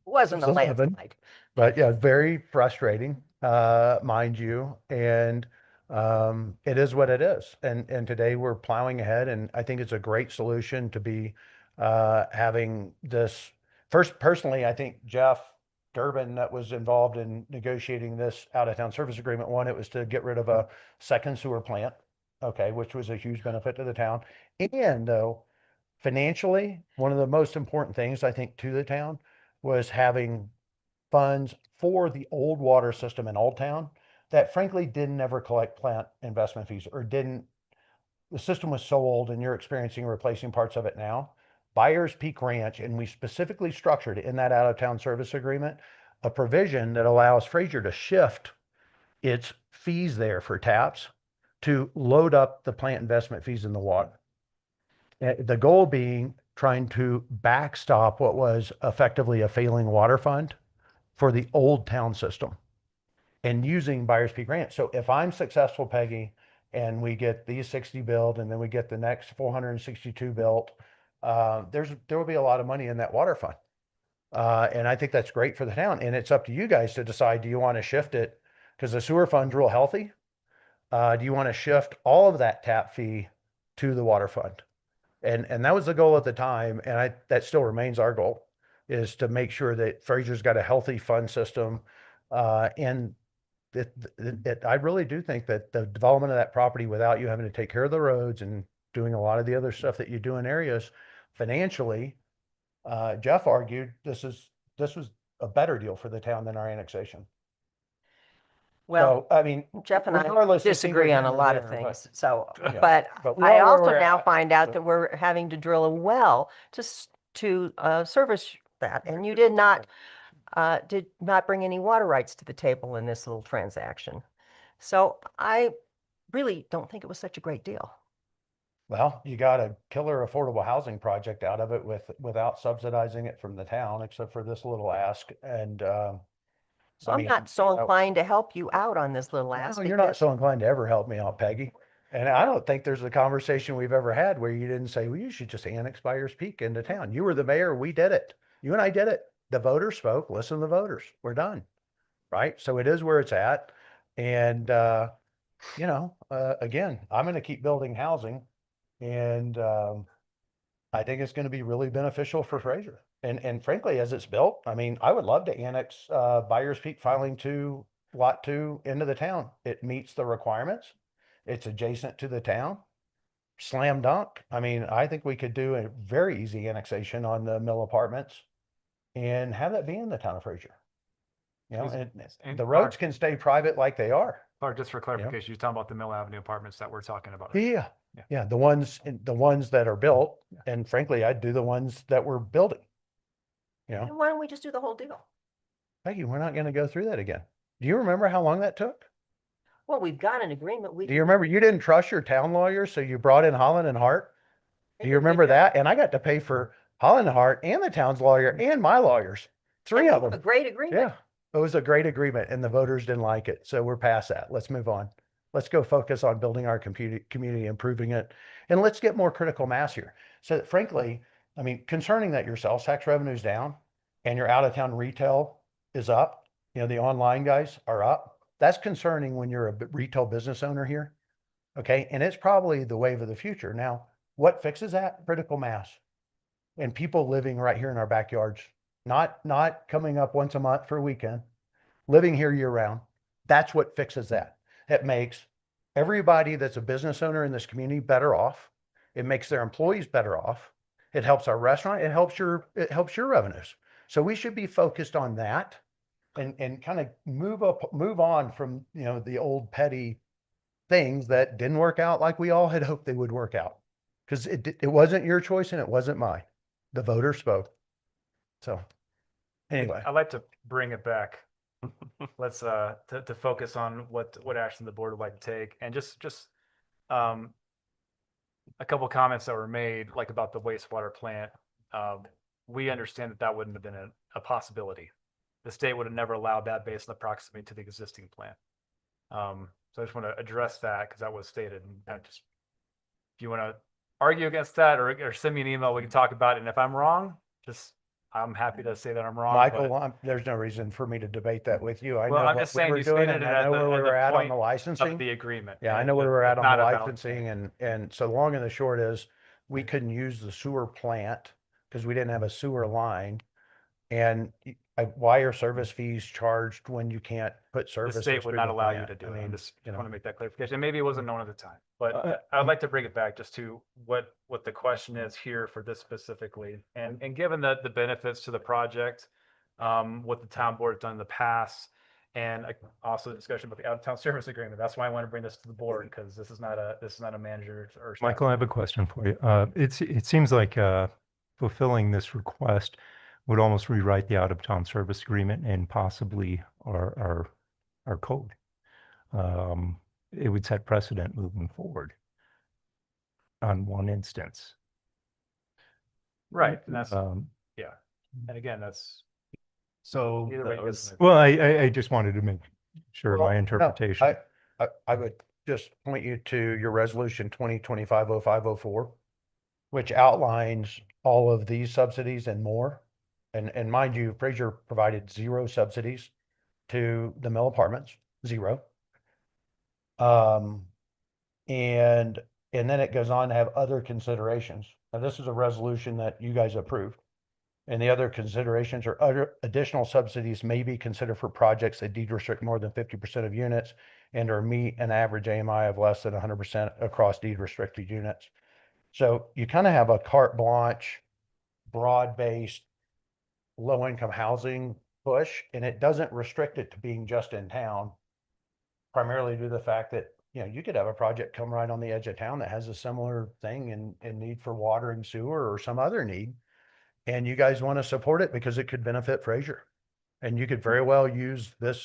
wasn't It a was 11. landslide. But yeah, very frustrating, mind you. And it is what it is. And today we're plowing ahead, and I think it's a great solution to be having this. First, personally, I think Jeff Durbin that was involved in negotiating this out-of-town service agreement. One, it was to get rid of a second sewer plant, okay, which was a huge benefit to the town. And though financially, one of the most important things I think to the town was having funds for the old water system in Old Town that frankly didn't ever collect plant investment fees or didn't. The system was so old and you're experiencing replacing parts of it now. Byers Peak Ranch, and we specifically structured in that out of town service agreement a provision that allows Fraser to shift its fees there for taps to load up the plant investment fees in the water. The goal being trying to backstop what was effectively a failing water fund for the old town system and using Byers Peak Ranch. So if I'm successful, Peggy, and we get these 60 built and then we get the next 462 built, there will be a lot of money in that water fund. And I think that's great for the town. And it's up to you guys to decide, do you want to shift it? Because the sewer fund's real healthy. Do you want to shift all of that tap fee to the water fund? And that was the goal at the time. And that still remains our goal, is to make sure that Fraser's got a healthy fund system. And I really do think that the development of that property without you having to take care of the roads and doing a lot of the other stuff that you do in areas financially, Jeff argued this was a better deal for the town than our annexation. Well, So, I mean, Jeff and I regardless of disagree on a here or lot of there, but- things, so, Yeah. but But we I are where also we're now at. find out that we're having to drill a well to service that, and you did not bring any water rights to the table in this little transaction. So I really don't think it was such a great deal. Well, you got a killer affordable housing project out of it without subsidizing it from the town, except for this little ask. And So I I'm mean, not so oh, inclined to help you out on this little ask. well, you're not because- so inclined to ever help me out, Peggy. And I don't think there's a conversation we've ever had where you didn't say, well, you should just annex Byers Peak into town. You were the mayor. We did it. You and I did it. The voters spoke. Listen to the voters. We're done. Right. So it is where it's at. And, again, I'm going to keep building housing. And I think it's going to be really beneficial for Fraser. And frankly, as it's built, I mean, I would love to annex Byers Peak filing 2, Lot 2 into the town. It meets the requirements. It's adjacent to the town. Slam dunk. I mean, I think we could do a very easy annexation on the mill apartments and have that be in the town of Fraser. You know, and the roads can stay private like they are. Clark, just for clarification, you're talking about the Mill Avenue apartments that we're talking about. Yeah. Yeah. Yeah. The ones that are built. And frankly, I'd do the ones that we're building. You know, And why don't we just do the whole deal? Peggy, we're not going to go through that again. Do you remember how long that took? Well, we've got an agreement. Do you remember you didn't trust your town lawyer, so you brought in Holland and Hart? Do you remember that? And I got to pay for Holland and Hart and the town's lawyer and my lawyers, 3 of A them. great agreement. Yeah, it was a great agreement and the voters didn't like it. So we're past that. Let's move on. Let's go focus on building our community, improving it. And let's get more critical mass here. So that frankly, I mean, concerning that your sales tax revenue is down and your out of town retail is up, the online guys are up. That's concerning when you're a retail business owner here. Okay. And it's probably the wave of the future. Now, what fixes that? Critical mass and people living right here in our backyards, not coming up once a month for a weekend, living here year round. That's what fixes that. It makes everybody that's a business owner in this community better off. It makes their employees better off. It helps our restaurant. It helps your revenues. So we should be focused on that and kind of move on from, the old petty things that didn't work out like we all had hoped they would work out. Because it wasn't your choice and it wasn't mine. The voters spoke. So anyway. I'd like to bring it back. Let's to focus on what action the board would like to take, and just a couple comments that were made, like about the wastewater plant. We understand that wouldn't have been a possibility. The state would have never allowed that based on the proximity to the existing plant. So I just want to address that because that was stated, and that just if you want to argue against that or send me an email, we can talk about it. And if I'm wrong, just, I'm happy to say that I'm wrong. Michael, but- there's no reason for me to debate that with you. I Well, know I'm what just we saying were you doing stated and it I at know the, where we at were the at on point the of licensing. the agreement. Yeah, I and know where we're it's at on not the a valid licensing thing. and so the long and the short is we couldn't use the sewer plant because we didn't have a sewer line. And why are service fees charged when you can't put The services state would through not the allow you plant? to do I it. I mean, just you want know, to make that clarification. And maybe it wasn't known at the time, but Uh, I'd like to bring it back just to what the question is here for this specifically. And given the benefits to the project, what the town board has done in the past, and also the discussion about the out-of-town service agreement. That's why I want to bring this to the board, because this is not a manager or. staff Michael, I have a question for you. It seems like fulfilling this request would almost rewrite the out-of-town service agreement and possibly our code. It would set precedent moving forward on one instance. Right, and that's, Um, yeah. And again, that's, So, either way it goes. well, I just wanted to make sure well, my no, interpretation. I would just point you to your resolution 2025-0504, which outlines all of these subsidies and more. And mind you, Fraser provided 0 subsidies to the mill apartments, 0. And then it goes on to have other considerations. Now, this is a resolution that you guys approved. And the other considerations are other additional subsidies may be considered for projects that deed restrict more than 50% of units and or meet an average AMI of less than 100% across deed restricted units. So you kind of have a carte blanche, broad-based, low-income housing push, and it doesn't restrict it to being just in town, primarily due to the fact that, you could have a project come right on the edge of town that has a similar thing and need for water and sewer or some other need. And you guys want to support it because it could benefit Fraser. And you could very well use the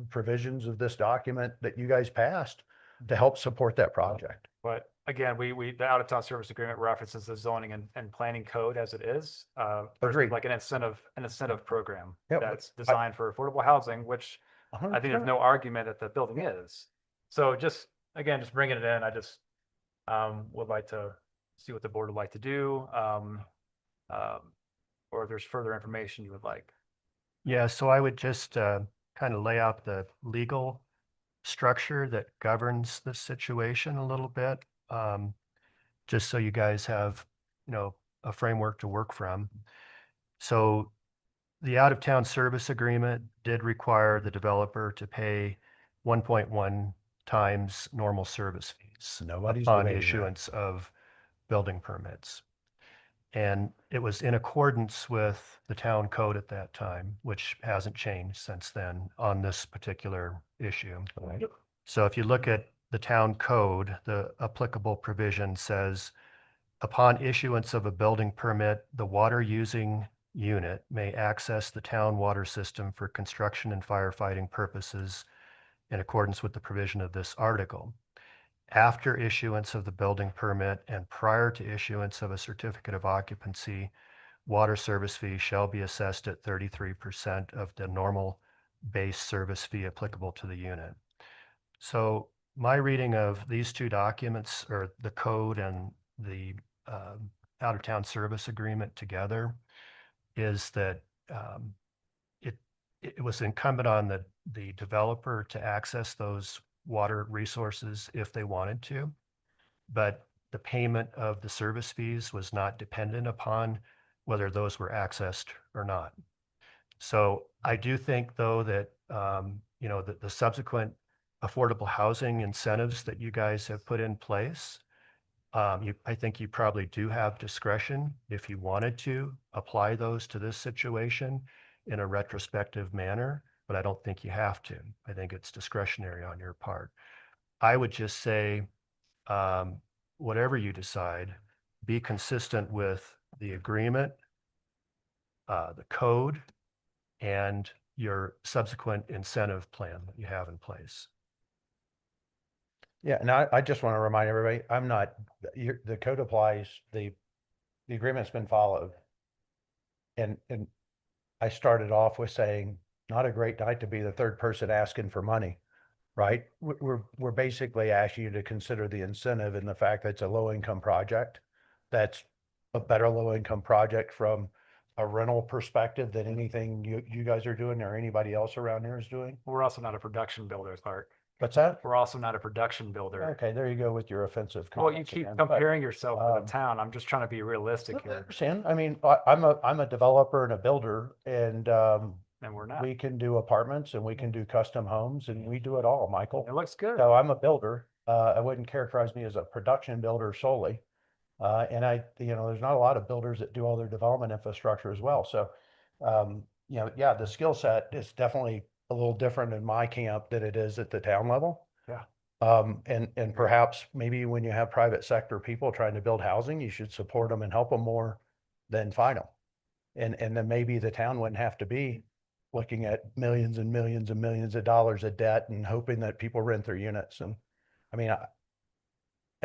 provisions of this document that you guys passed to help support that project. But again, the out-of-town service agreement references the zoning and planning code as it is. Versus Agreed. like an incentive program Yep, that's designed for affordable housing, which I think there's 100%. no argument that the building is. So just bringing it in, I just would like to see what the board would like to do. Or if there's further information you would like. Yeah, so I would just kind of lay out the legal structure that governs this situation a little bit, just so you guys have, a framework to work from. So the out-of-town service agreement did require the developer to pay 1.1 times normal service fees Nobody's upon debating that. issuance of building permits. And it was in accordance with the town code at that time, which hasn't changed since then on this particular issue. So if you look at the town code, the applicable provision says, upon issuance of a building permit, the water using unit may access the town water system for construction and firefighting purposes in accordance with the provision of this article. After issuance of the building permit and prior to issuance of a certificate of occupancy, water service fee shall be assessed at 33% of the normal base service fee applicable to the unit. So my reading of these two documents, or the code and the out-of-town service agreement together, is that it was incumbent on the developer to access those water resources if they wanted to, but the payment of the service fees was not dependent upon whether those were accessed or not. So I do think, though, that the subsequent affordable housing incentives that you guys have put in place, I think you probably do have discretion if you wanted to apply those to this situation in a retrospective manner, but I don't think you have to. I think it's discretionary on your part. I would just say, whatever you decide, be consistent with the agreement, the code, and your subsequent incentive plan that you have in place. Yeah, and I just want to remind everybody, the code applies, the agreement's been followed. And I started off with saying, not a great night to be the third person asking for money, right? We're basically asking you to consider the incentive and the fact that it's a low-income project. That's a better low-income project from a rental perspective than anything you guys are doing or anybody else around here is doing. We're also not a production builder, Clark. What's that? We're also not a production builder. Okay, there you go with your offensive Well, you comments keep again. But, comparing yourself with a town. I'm just trying to be realistic I here, understand. I mean, I'm a developer and a builder, and and we're not. we can do apartments and we can do custom homes and we do it all, Michael. It looks good. So I'm a builder. I wouldn't characterize me as a production builder solely. And there's not a lot of builders that do all their development infrastructure as well. So, yeah, the skill set is definitely a little different in my camp than it is at the town level. Yeah. And perhaps maybe when you have private sector people trying to build housing, you should support them and help them more than fight them. And then maybe the town wouldn't have to be looking at millions and millions and millions of dollars of debt and hoping that people rent their units. And I mean,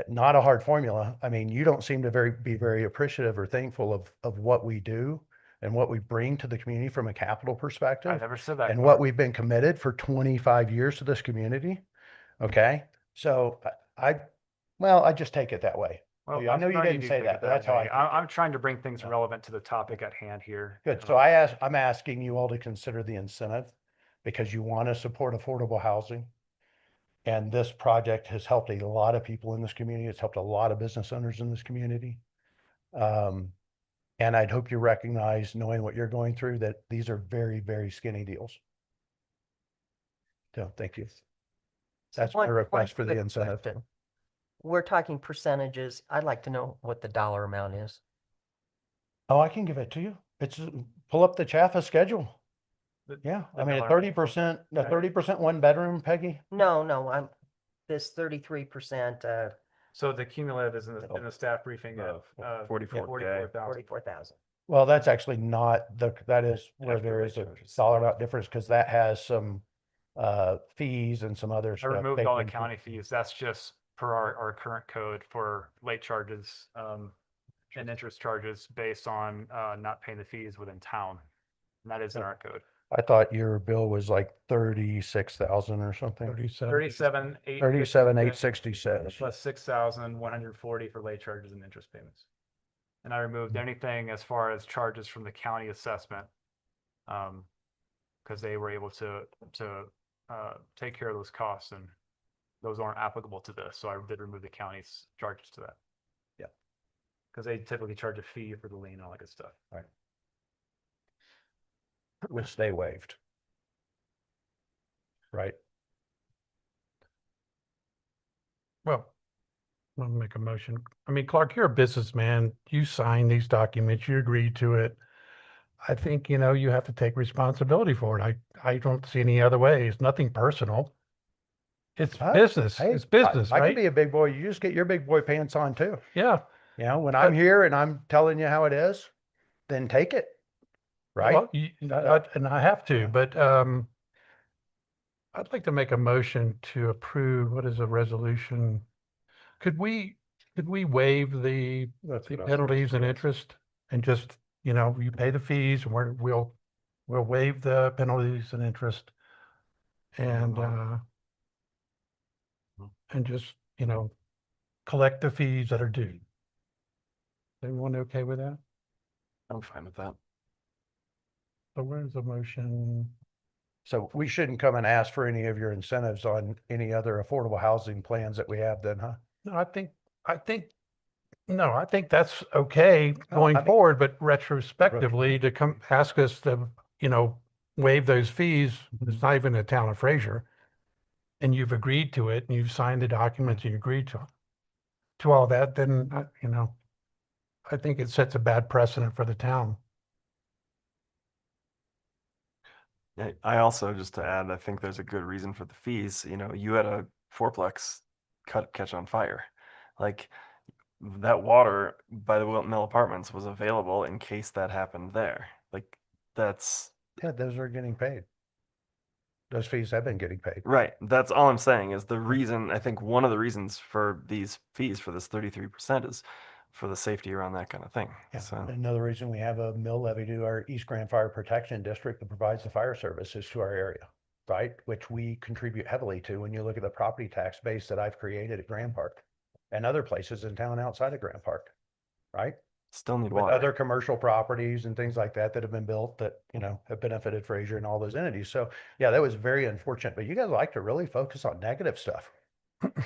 not a hard formula. I mean, you don't seem to be very appreciative or thankful of what we do and what we bring to the community from a capital I perspective never said that. and Clark. what we've been committed for 25 years to this community. Okay. So I just take it that way. Well, I know you I'm didn't do say think that, it but that's how way. I'm trying to bring things relevant to the topic at hand here. Good. So I'm asking you all to consider the incentive because you want to support affordable housing. And this project has helped a lot of people in this community. It's helped a lot of business owners in this community. And I'd hope you recognize, knowing what you're going through, that these are very, very skinny deals. So thank you. That's my One request for the quick incentive. question. We're talking percentages. I'd like to know what the dollar amount is. Oh, I can give it to you. It's pull up the Chaffa schedule. Yeah, I mean, a 30% one bedroom, Peggy. No, this 33%, So the cumulative is in the staff briefing of 44K. 44,000. Well, that's actually not that is where there is a dollar amount difference because that has some fees and some other I stuff. removed baked all the into it. county fees. That's just per our current code for late charges and interest charges based on not paying the fees within town. And that is in our code. I thought your bill was like 36,000 or something. 37,866 plus 6,140 for late charges and interest payments. And I removed anything as far as charges from the county assessment, because they were able to take care of those costs, and those aren't applicable to this. So I did remove the county's charges to that. Yeah, because they typically charge a fee for the lien and all that good stuff. Right. Which they waived. Right. Well, I'll make a motion. I mean, Clark, you're a businessman. You signed these documents, you agreed to it. I think, you have to take responsibility for it. I don't see any other way. It's nothing personal. It's business. Hey, It's business, I right? can be a big boy. You just get your big boy pants on too. Yeah. When I'm here and I'm telling you how it is, then take it. Right. Well, and I have to, but I'd like to make a motion to approve, what is a resolution? Could we waive the penalties and interest and just, you pay the fees and we'll waive the penalties and interest and just, collect the fees that are due. Everyone okay with that? I'm fine with that. So where's the motion? So we shouldn't come and ask for any of your incentives on any other affordable housing plans that we have then, huh? No, I think that's okay going forward, but retrospectively to come ask us to, waive those fees, it's not even the town of Fraser. And you've agreed to it and you've signed the documents, you agreed to all that, then, I think it sets a bad precedent for the town. I also, just to add, I think there's a good reason for the fees. You had a fourplex catch on fire. Like, that water by the Wilton Mill Apartments was available in case that happened there. Like, that's... Yeah, those are getting paid. Those fees have been getting paid. Right. That's all I'm saying is the reason, I think one of the reasons for these fees for this 33% is for the safety around that kind of thing. Yeah. So Another reason we have a mill levy to our East Grand Fire Protection District that provides the fire services to our area. right? Which we contribute heavily to when you look at the property tax base that I've created at Grand Park and other places in town outside of Grand Park, right? Still need With water. other commercial properties and things like that that have been built that, you know, have benefited Fraser and all those entities. So yeah, that was very unfortunate, but you guys like to really focus on negative stuff.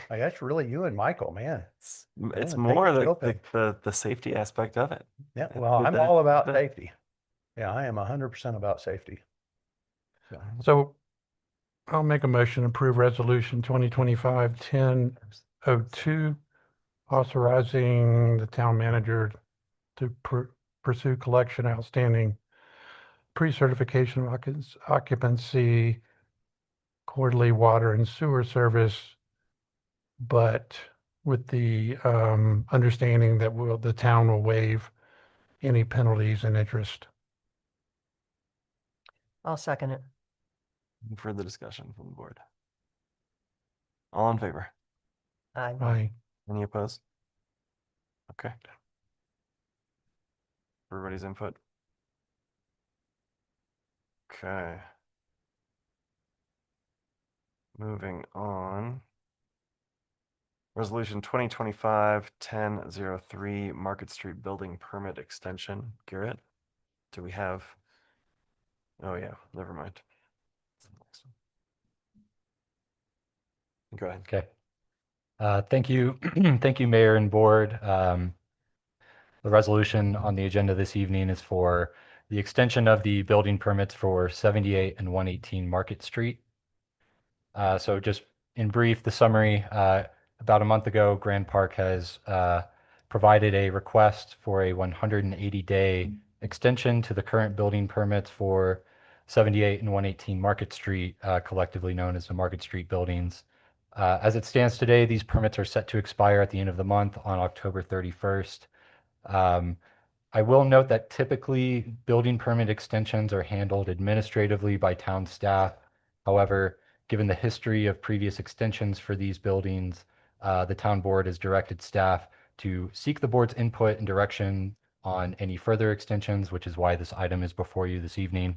Like that's really you and Michael, man. It's Take more a the, chill the pill. the safety aspect of it. Yeah, well, I'm That- all about that- safety. Yeah, I am 100% about safety. So I'll make a motion to approve resolution 2025-1002, authorizing the town manager to pursue collection outstanding pre-certification of occupancy, quarterly water and sewer service, but with the understanding that the town will waive any penalties and interest. I'll second it. Any further discussion from the board? All in favor? Aye. Aye. Any opposed? Okay. Everybody's input. Okay. Moving on. Resolution 2025-1003, Market Street Building Permit Extension. Garrett, do we have? Oh yeah, never mind. Go ahead. Okay. Thank you. Thank you, Mayor and Board. The resolution on the agenda this evening is for the extension of the building permits for 78 and 118 Market Street. So just in brief, the summary, about a month ago, Grand Park has provided a request for a 180-day extension to the current building permits for 78 and 118 Market Street, collectively known as the Market Street buildings. As it stands today, these permits are set to expire at the end of the month on October 31st. I will note that typically building permit extensions are handled administratively by town staff. However, given the history of previous extensions for these buildings, the town board has directed staff to seek the board's input and direction on any further extensions, which is why this item is before you this evening.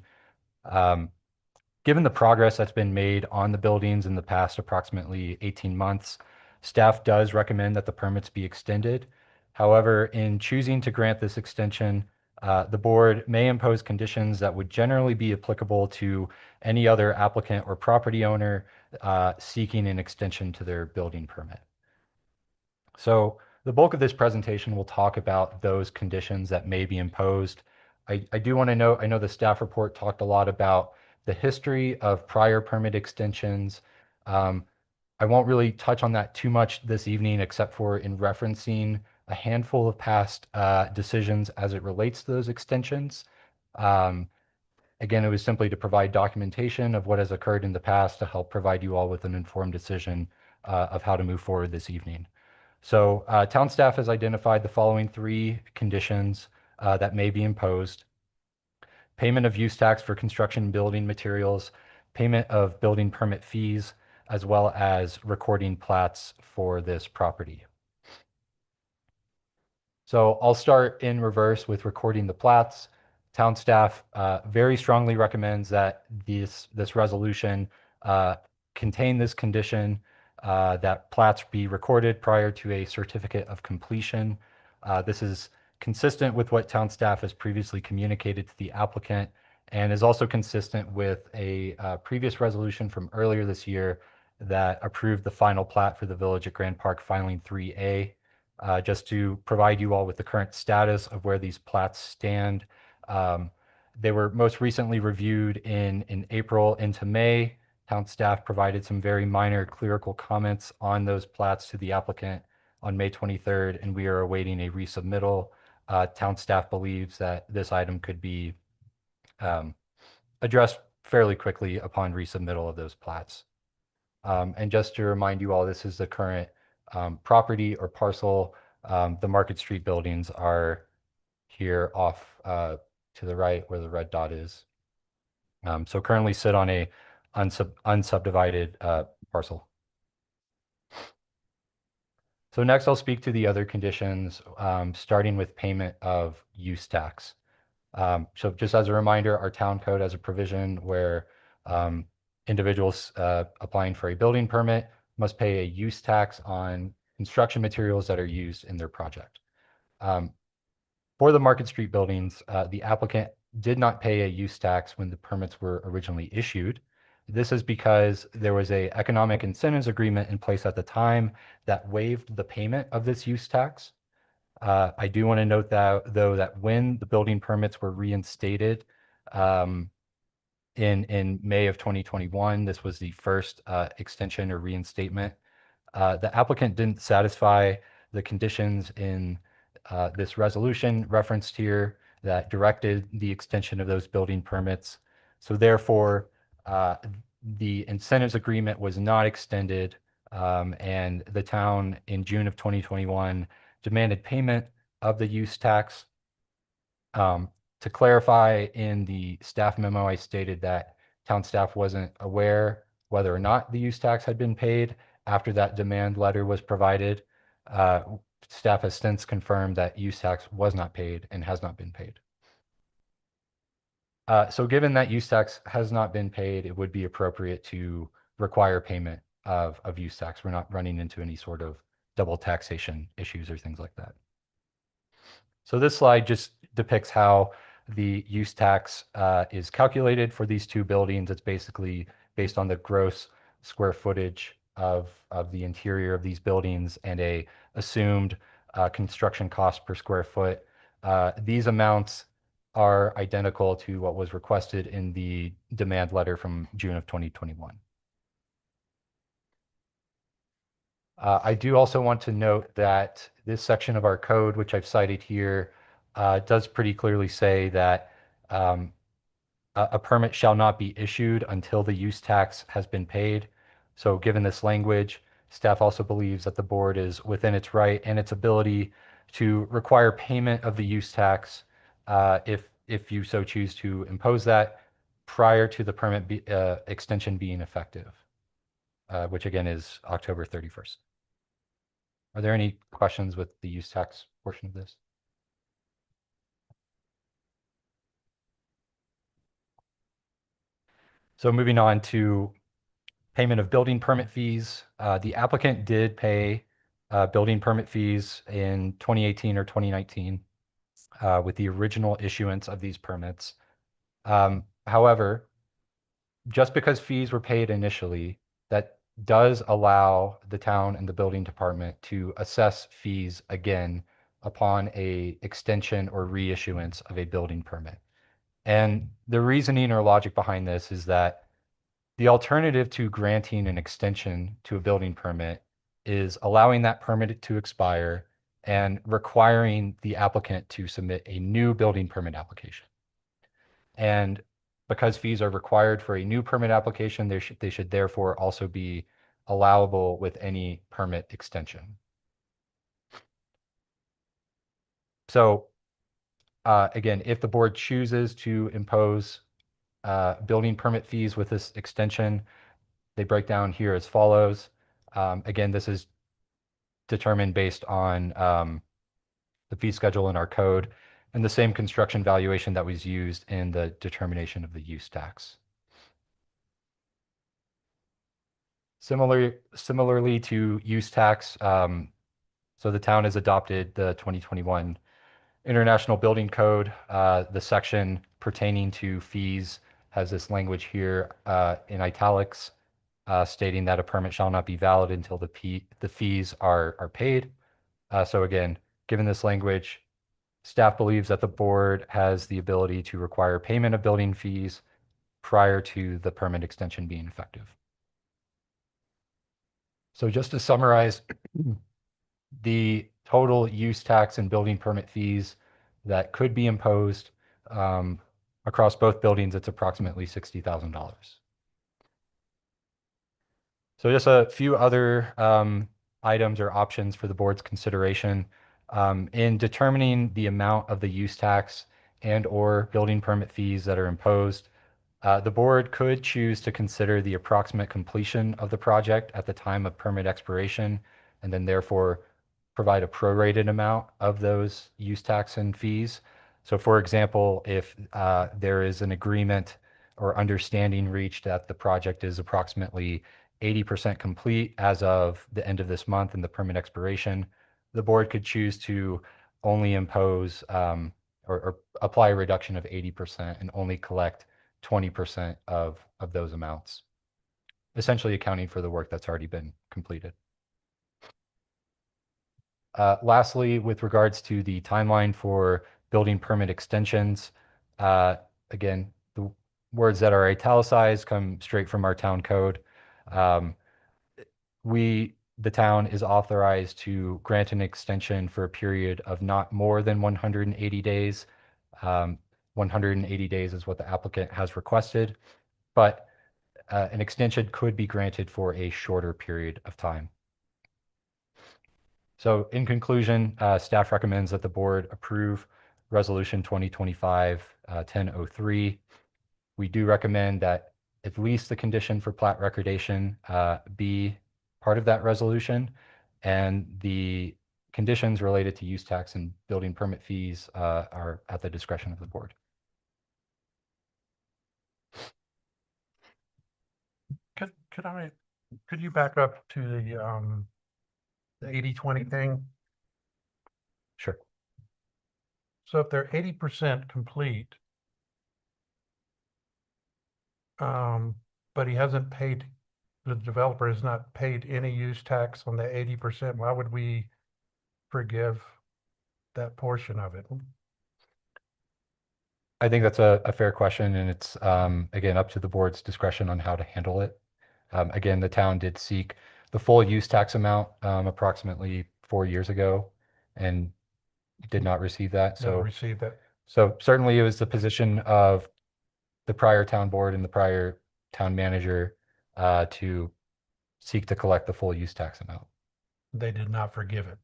Given the progress that's been made on the buildings in the past approximately 18 months, staff does recommend that the permits be extended. However, in choosing to grant this extension, the board may impose conditions that would generally be applicable to any other applicant or property owner seeking an extension to their building permit. So the bulk of this presentation will talk about those conditions that may be imposed. I do want to note, I know the staff report talked a lot about the history of prior permit extensions. I won't really touch on that too much this evening, except for in referencing a handful of past decisions as it relates to those extensions. Again, it was simply to provide documentation of what has occurred in the past to help provide you all with an informed decision of how to move forward this evening. So town staff has identified the following 3 conditions that may be imposed: payment of use tax for construction and building materials, payment of building permit fees, as well as recording plats for this property. So I'll start in reverse with recording the plats. Town staff very strongly recommends that this resolution contain this condition that plats be recorded prior to a certificate of completion. This is consistent with what town staff has previously communicated to the applicant and is also consistent with a previous resolution from earlier this year that approved the final plat for the Village at Grand Park Filing 3A. Just to provide you all with the current status of where these plats stand. They were most recently reviewed in April into May. Town staff provided some very minor clerical comments on those plats to the applicant on May 23rd, and we are awaiting a resubmittal. Town staff believes that this item could be addressed fairly quickly upon resubmittal of those plats. And just to remind you all, this is the current property or parcel. The Market Street buildings are here off to the right where the red dot is. So currently sit on a unsubdivided parcel. So next I'll speak to the other conditions, starting with payment of use tax. So just as a reminder, our town code has a provision where individuals applying for a building permit must pay a use tax on construction materials that are used in their project. For the Market Street buildings, the applicant did not pay a use tax when the permits were originally issued. This is because there was a economic incentives agreement in place at the time that waived the payment of this use tax. I do want to note that, though, that when the building permits were reinstated in May of 2021, this was the first extension or reinstatement. The applicant didn't satisfy the conditions in this resolution referenced here that directed the extension of those building permits. So therefore, the incentives agreement was not extended, and the town in June of 2021 demanded payment of the use tax. To clarify, in the staff memo, I stated that town staff wasn't aware whether or not the use tax had been paid after that demand letter was provided. Staff has since confirmed that use tax was not paid and has not been paid. So given that use tax has not been paid, it would be appropriate to require payment of use tax. We're not running into any sort of double taxation issues or things like that. So this slide just depicts how the use tax is calculated for these two buildings. It's basically based on the gross square footage of the interior of these buildings and a assumed construction cost per square foot. These amounts are identical to what was requested in the demand letter from June of 2021. I do also want to note that this section of our code, which I've cited here, does pretty clearly say that a permit shall not be issued until the use tax has been paid. So given this language, staff also believes that the board is within its right and its ability to require payment of the use tax if you so choose to impose that prior to the permit extension being effective, which again is October 31st. Are there any questions with the use tax portion of this? So moving on to payment of building permit fees. The applicant did pay building permit fees in 2018 or 2019 with the original issuance of these permits. However, just because fees were paid initially, that does allow the town and the building department to assess fees again upon a extension or reissuance of a building permit. And the reasoning or logic behind this is that the alternative to granting an extension to a building permit is allowing that permit to expire and requiring the applicant to submit a new building permit application. And because fees are required for a new permit application, they should therefore also be allowable with any permit extension. So again, if the board chooses to impose building permit fees with this extension, they break down here as follows. Again, this is determined based on the fee schedule in our code and the same construction valuation that was used in the determination of the use tax. Similarly to use tax, so the town has adopted the 2021 International Building Code. The section pertaining to fees has this language here in italics stating that a permit shall not be valid until the fees are paid. So again, given this language, staff believes that the board has the ability to require payment of building fees prior to the permit extension being effective. So just to summarize, the total use tax and building permit fees that could be imposed across both buildings, it's approximately $60,000. So just a few other items or options for the board's consideration. In determining the amount of the use tax and or building permit fees that are imposed, the board could choose to consider the approximate completion of the project at the time of permit expiration, and then therefore provide a prorated amount of those use tax and fees. So for example, if there is an agreement or understanding reached that the project is approximately 80% complete as of the end of this month and the permit expiration, the board could choose to only impose or apply a reduction of 80% and only collect 20% of those amounts, essentially accounting for the work that's already been completed. Lastly, with regards to the timeline for building permit extensions, again, the words that are italicized come straight from our town code. The town is authorized to grant an extension for a period of not more than 180 days. 180 days is what the applicant has requested, but an extension could be granted for a shorter period of time. So in conclusion, staff recommends that the board approve Resolution 2025-1003. We do recommend that at least the condition for plat recordation be part of that resolution, and the conditions related to use tax and building permit fees are at the discretion of the board. Could you back up to the 80-20 thing? Sure. So if they're 80% complete, but he hasn't paid, the developer has not paid any use tax on the 80%, why would we forgive that portion of it? I think that's a fair question, and it's again up to the board's discretion on how to handle it. Again, the town did seek the full use tax amount approximately 4 years ago and did not receive that. Never received that. So certainly it was the position of the prior town board and the prior town manager to seek to collect the full use tax amount. They did not forgive it.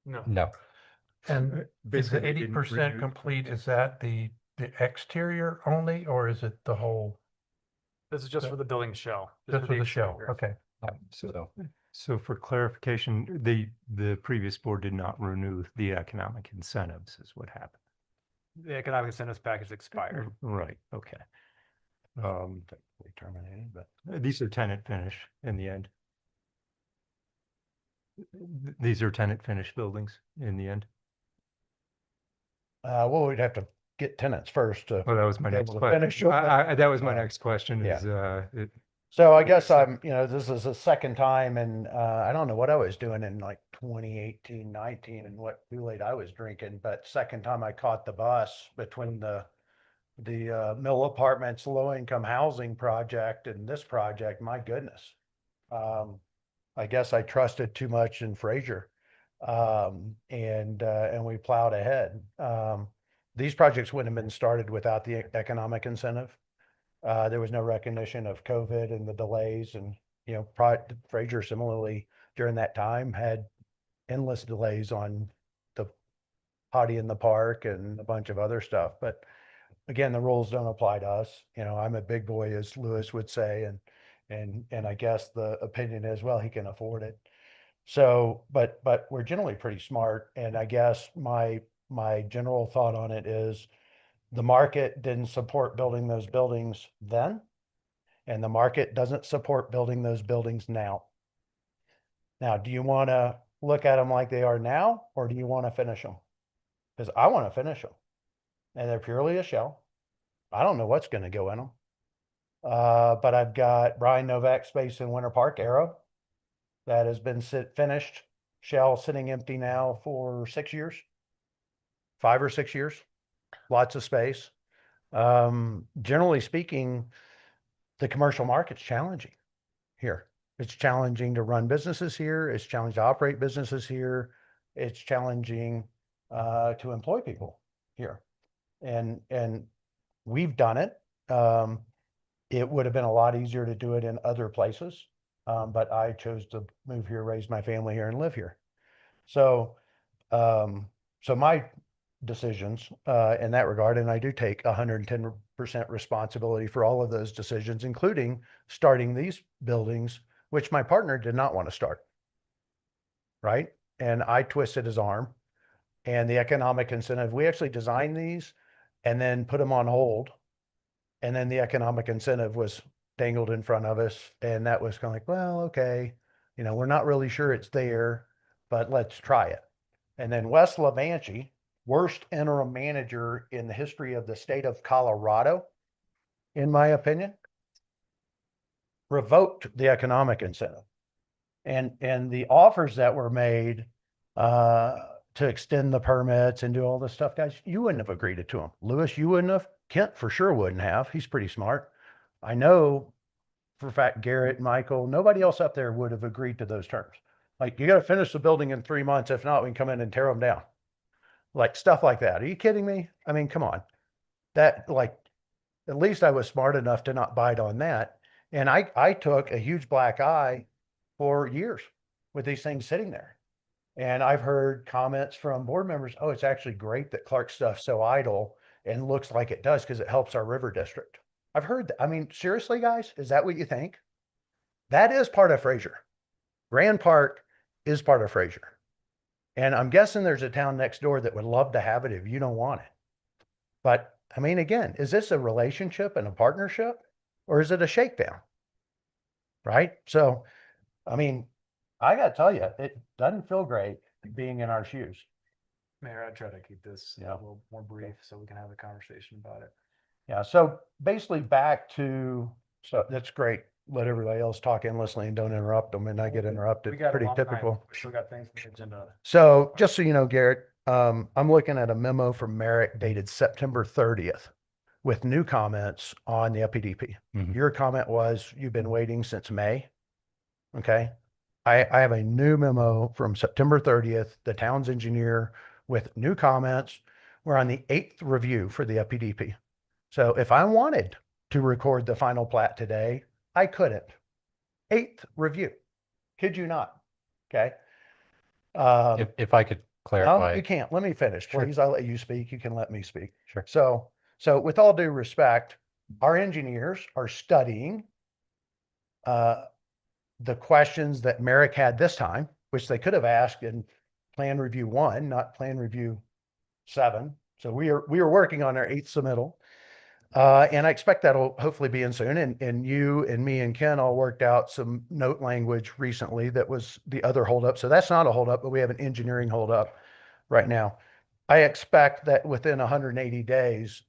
No. No. And is the Basically, they didn't 80% renew- complete, is that the exterior only, or is it the whole? This is just for the building shell. Just for the shell, exterior. okay. So for clarification, the previous board did not renew the economic incentives is what happened. The economic incentives package expired. Right, okay. They terminated, but These are tenant finish in the end. These are tenant finish buildings in the end. well, we'd have to get tenants first to Well, that was my be next able to finish question. them. That was my Uh, next question yeah. is, So I guess this is the second time, and I don't know what I was doing in like 2018, 19 and what Kool-Aid I was drinking, but second time I caught the bus between the Mill Apartments low income housing project and this project, my goodness. I guess I trusted too much in Fraser. And we plowed ahead. These projects wouldn't have been started without the economic incentive. There was no recognition of COVID and the delays, and Fraser similarly during that time had endless delays on the potty in the park and a bunch of other stuff. But again, the rules don't apply to us. I'm a big boy, as Lewis would say, and I guess the opinion is, well, he can afford it. So, but we're generally pretty smart, and I guess my general thought on it is the market didn't support building those buildings then, and the market doesn't support building those buildings now. Now, do you want to look at them like they are now, or do you want to finish them? Because I want to finish them, and they're purely a shell. I don't know what's going to go in them. But I've got Brian Novak's space in Winter Park, Arrow, that has been finished, shell sitting empty now for 6 years, 5 or 6 years, lots of space. Generally speaking, the commercial market's challenging here. It's challenging to run businesses here. It's challenging to operate businesses here. It's challenging to employ people here. And we've done it. It would have been a lot easier to do it in other places. But I chose to move here, raise my family here, and live here. So, so my decisions in that regard, and I do take 110% responsibility for all of those decisions, including starting these buildings, which my partner did not want to start. Right? And I twisted his arm, and the economic incentive, we actually designed these and then put them on hold And then the economic incentive was dangled in front of us. And that was kind of like, well, okay, we're not really sure it's there, but let's try it. And then Wes Levanchi, worst interim manager in the history of the state of Colorado, in my opinion, revoked the economic incentive. And the offers that were made to extend the permits and do all this stuff, guys, you wouldn't have agreed to them. Lewis, you wouldn't have. Kent for sure wouldn't have. He's pretty smart. I know for a fact Garrett, Michael, nobody else up there would have agreed to those terms. Like, you got to finish the building in 3 months. If not, we can come in and tear them down. Like, stuff like that. Are you kidding me? I mean, come on. That, like, at least I was smart enough to not bite on that. And I took a huge black eye for years with these things sitting there. And I've heard comments from board members, oh, it's actually great that Clark's stuff's so idle and looks like it does because it helps our river district. I've heard that. I mean, seriously, guys, is that what you think? That is part of Fraser. Grand Park is part of Fraser. And I'm guessing there's a town next door that would love to have it if you don't want it. But I mean, again, is this a relationship and a partnership, or is it a shakedown? Right? So, I mean, I got to tell you, it doesn't feel great being in our shoes. Mayor, I try to keep this a little more brief so we can have a conversation about it. Yeah. So basically back to, so that's great. Let everybody else talk endlessly and don't interrupt them, and I get interrupted. We got a Pretty long night. typical. We still got things on the agenda. So just so you know, Garrett, I'm looking at a memo from Merrick dated September 30th with new comments on the LPDP. Your comment was you've been waiting since May. Okay. I have a new memo from September 30th, the town's engineer with new comments. We're on the 8th review for the LPDP. So if I wanted to record the final plat today, I couldn't. 8th review. Kid you not. Okay. If I could No, clarify. you can't. Let me finish, Sure. please. I'll let you speak. You can let me speak. Sure. So with all due respect, our engineers are studying the questions that Merrick had this time, which they could have asked in plan review 1, not plan review 7. So we are working on our 8th submittal. And I expect that'll hopefully be in soon. And you and me and Ken all worked out some note language recently that was the other holdup. So that's not a holdup, but we have an engineering holdup right now. I expect that within 180 days,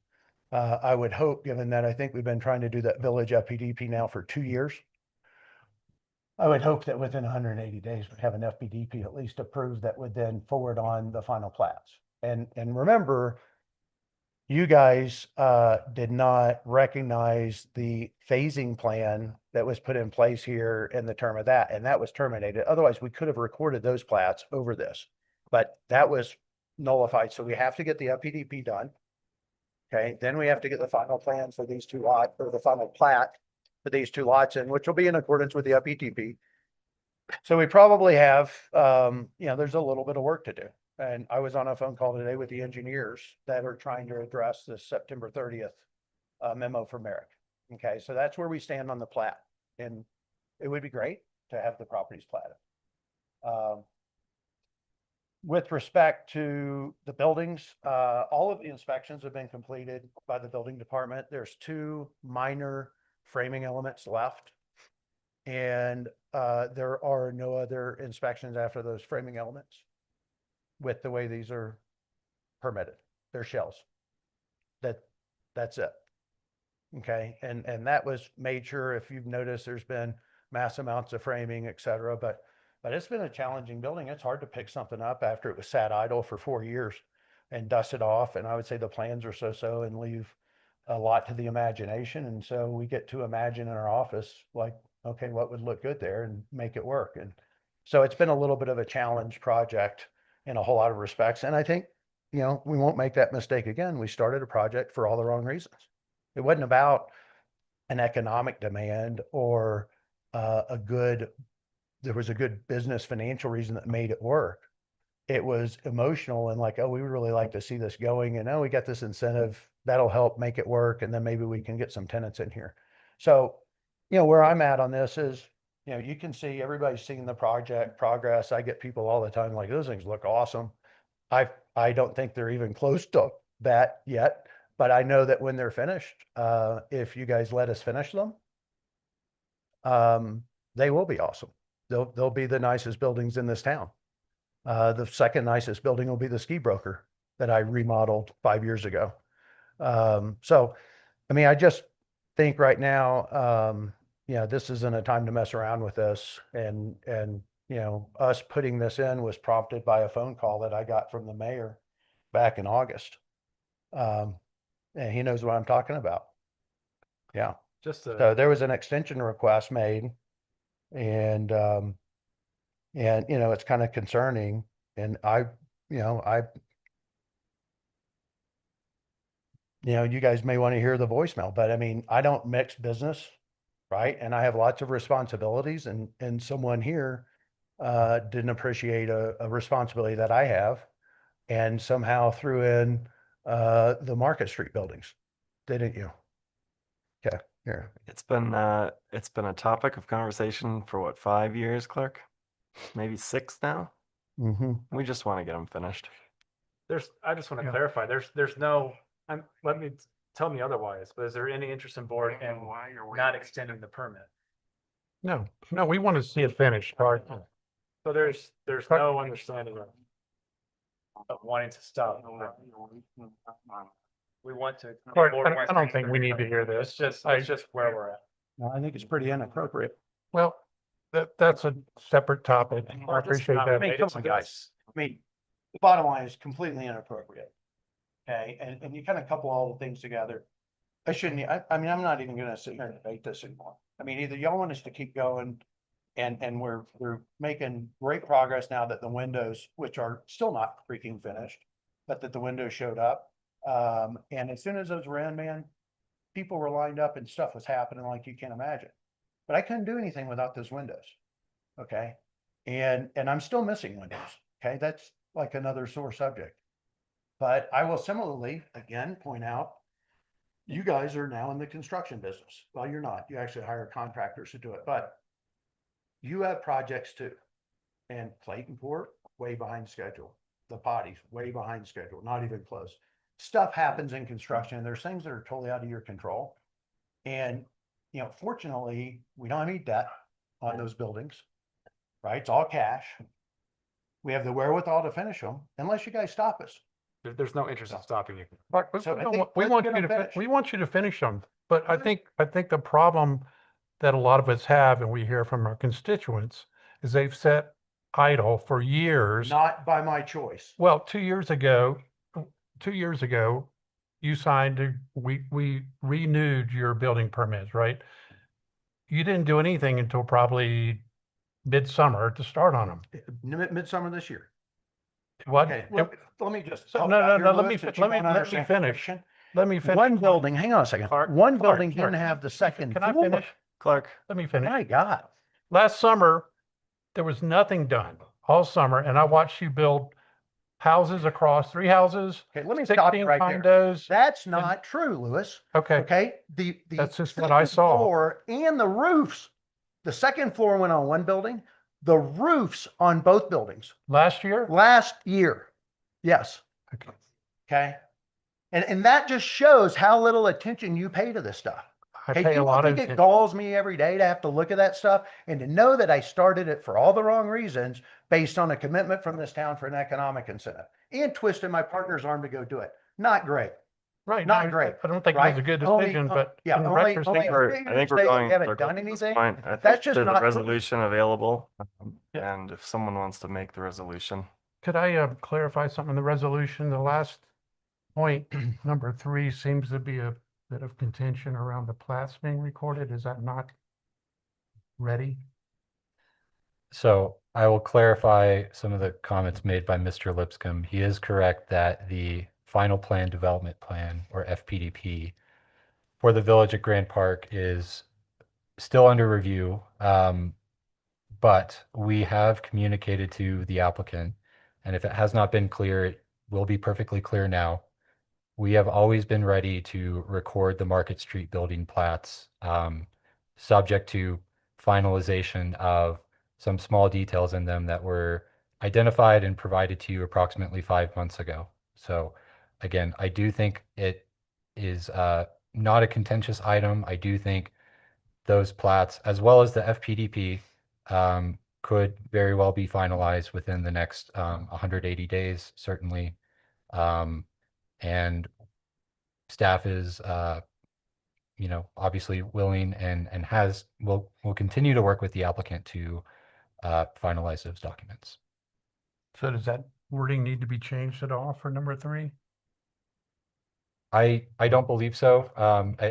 I would hope, given that I think we've been trying to do that village FPDP now for 2 years, I would hope that within 180 days, we have an FPDP at least approved that would then forward on the final plats. And remember, you guys did not recognize the phasing plan that was put in place here in the term of that, and that was terminated. Otherwise, we could have recorded those plats over this, but that was nullified. So we have to get the FPDP done. Okay, then we have to get the final plan for these 2 lots, or the final plat for these 2 lots, in which will be in accordance with the FPDP. So we probably have, there's a little bit of work to do. And I was on a phone call today with the engineers that are trying to address this September 30th memo from Merrick. Okay, so that's where we stand on the plat. And it would be great to have the properties platted. With respect to the buildings, all of the inspections have been completed by the building department. There's 2 minor framing elements left. And there are no other inspections after those framing elements with the way these are permitted. They're shells. That's it. Okay. And that was made sure, if you've noticed, there's been mass amounts of framing, et cetera, but it's been a challenging building. It's hard to pick something up after it was sat idle for 4 years and dust it off. And I would say the plans are so and leave a lot to the imagination. And so we get to imagine in our office, like, okay, what would look good there and make it work. And so it's been a little bit of a challenge project in a whole lot of respects. And I think, we won't make that mistake again. We started a project for all the wrong reasons. It wasn't about an economic demand or there was a good business financial reason that made it work. It was emotional and like, oh, we would really like to see this going. And oh, we got this incentive that'll help make it work. And then maybe we can get some tenants in here. So, where I'm at on this is, you can see everybody's seeing the project progress. I get people all the time like, those things look awesome. I don't think they're even close to that yet. But I know that when they're finished, if you guys let us finish them, they will be awesome. They'll be the nicest buildings in this town. The second nicest building will be the ski broker that I remodeled 5 years ago. So, I mean, I just think right now, this isn't a time to mess around with this. And, us putting this in was prompted by a phone call that I got from the mayor back in August. And he knows what I'm talking about. Yeah. So there was an extension request made and, it's kind of concerning and you guys may want to hear the voicemail, but I mean, I don't mix business, right? And I have lots of responsibilities and someone here didn't appreciate a responsibility that I have and somehow threw in the Market Street buildings, didn't you? Okay, here. It's been a topic of conversation for what, 5 years, Clark? Maybe 6 now? Mm-hmm. We just want to get them finished. I just want to clarify, there's no, tell me otherwise, but is there any interest in board in not extending the permit? No, we want to see it finished. Clark. So there's no understanding of wanting to stop. We want to. Clark, I don't think we need to hear this. It's just where we're at. No, I think it's pretty inappropriate. Well, that's a separate topic. I appreciate not that. I mean, come on, guys. I mean, the bottom line is completely inappropriate. Okay, and you kind of couple all the things together. I mean, I'm not even gonna sit here and debate this anymore. I mean, either y'all want us to keep going and we're making great progress now that the windows, which are still not freaking finished, but that the windows showed up. And as soon as those were in, man, people were lined up and stuff was happening like you can't imagine. But I couldn't do anything without those windows. Okay. And I'm still missing windows. Okay. That's like another sore subject. But I will similarly, again, point out, you guys are now in the construction business. Well, you're not. You actually hire contractors to do it, but you have projects too. And Claytonport, way behind schedule. The Potties, way behind schedule, not even close. Stuff happens in construction. There's things that are totally out of your control. And, fortunately, we don't have any debt on those buildings, right? It's all cash. We have the wherewithal to finish them unless you guys stop us. There's no interest in stopping you. Mark, So I think we let's want get you them to, finished. we want you to finish them, but I think the problem that a lot of us have, and we hear from our constituents, is they've sat idle for years. Not by my choice. Well, 2 years ago, you signed, we renewed your building permits, right? You didn't do anything until probably midsummer to start on them. Midsummer this year. What? Okay, let me just. So, help no, out no, here, no, let Louis, me, since fi- you let me, don't let me understand finish. construction. Let me finish. One building, hang on a second. Clark, One Clark, building didn't Clark. have the second Can I floor. finish? Clark, Let me finish. My God. Last summer, there was nothing done all summer, and I watched you build houses across 3 houses, Okay, let me stop you 16 right there. condos. That's not true, Louis. Okay, Okay, the that's just what I second saw. floor and the roofs. The second floor went on one building, the roofs on both buildings Last year? last year. Yes. Okay. Okay. And that just shows how little attention you pay to this stuff. I Hey, pay do a you lot of think it attention. galls me every day to have to look at that stuff and to know that I started it for all the wrong reasons based on a commitment from this town for an economic incentive and twisted my partner's arm to go do it? Not great. Right. Not no, great, I don't think it was right? a good Only- decision, but yeah, in only retrospect, a I failure think to we're say going. we haven't Clark, done at this anything. point, I That's think just there's a not true. resolution available, Yeah. and if someone wants to make the resolution, could I clarify something in the resolution? The last point, number 3, seems to be a bit of contention around the plats being recorded. Is that not ready? So I will clarify some of the comments made by Mr. Lipscomb. He is correct that the final plan development plan, or FPDP, for the village at Grand Park is still under review. But we have communicated to the applicant, and if it has not been clear, it will be perfectly clear now. We have always been ready to record the Market Street building plats, subject to finalization of some small details in them that were identified and provided to you approximately 5 months ago. So again, I do think it is not a contentious item. I do think those plats, as well as the FPDP, could very well be finalized within the next 180 days, certainly. And staff is, obviously willing and will continue to work with the applicant to finalize those documents. So does that wording need to be changed at all for number 3? I don't believe so.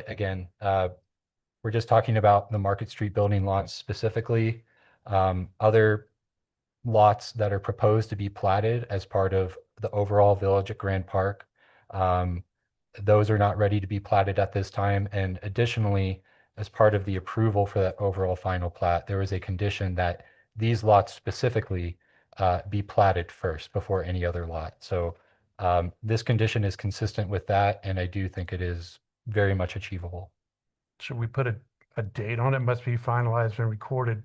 Again, we're just talking about the Market Street building lots specifically. Other lots that are proposed to be platted as part of the overall village at Grand Park. Those are not ready to be platted at this time. And additionally, as part of the approval for that overall final plat, there was a condition that these lots specifically be platted first before any other lot. So this condition is consistent with that, and I do think it is very much achievable. Should we put a date on it? Must be finalized and recorded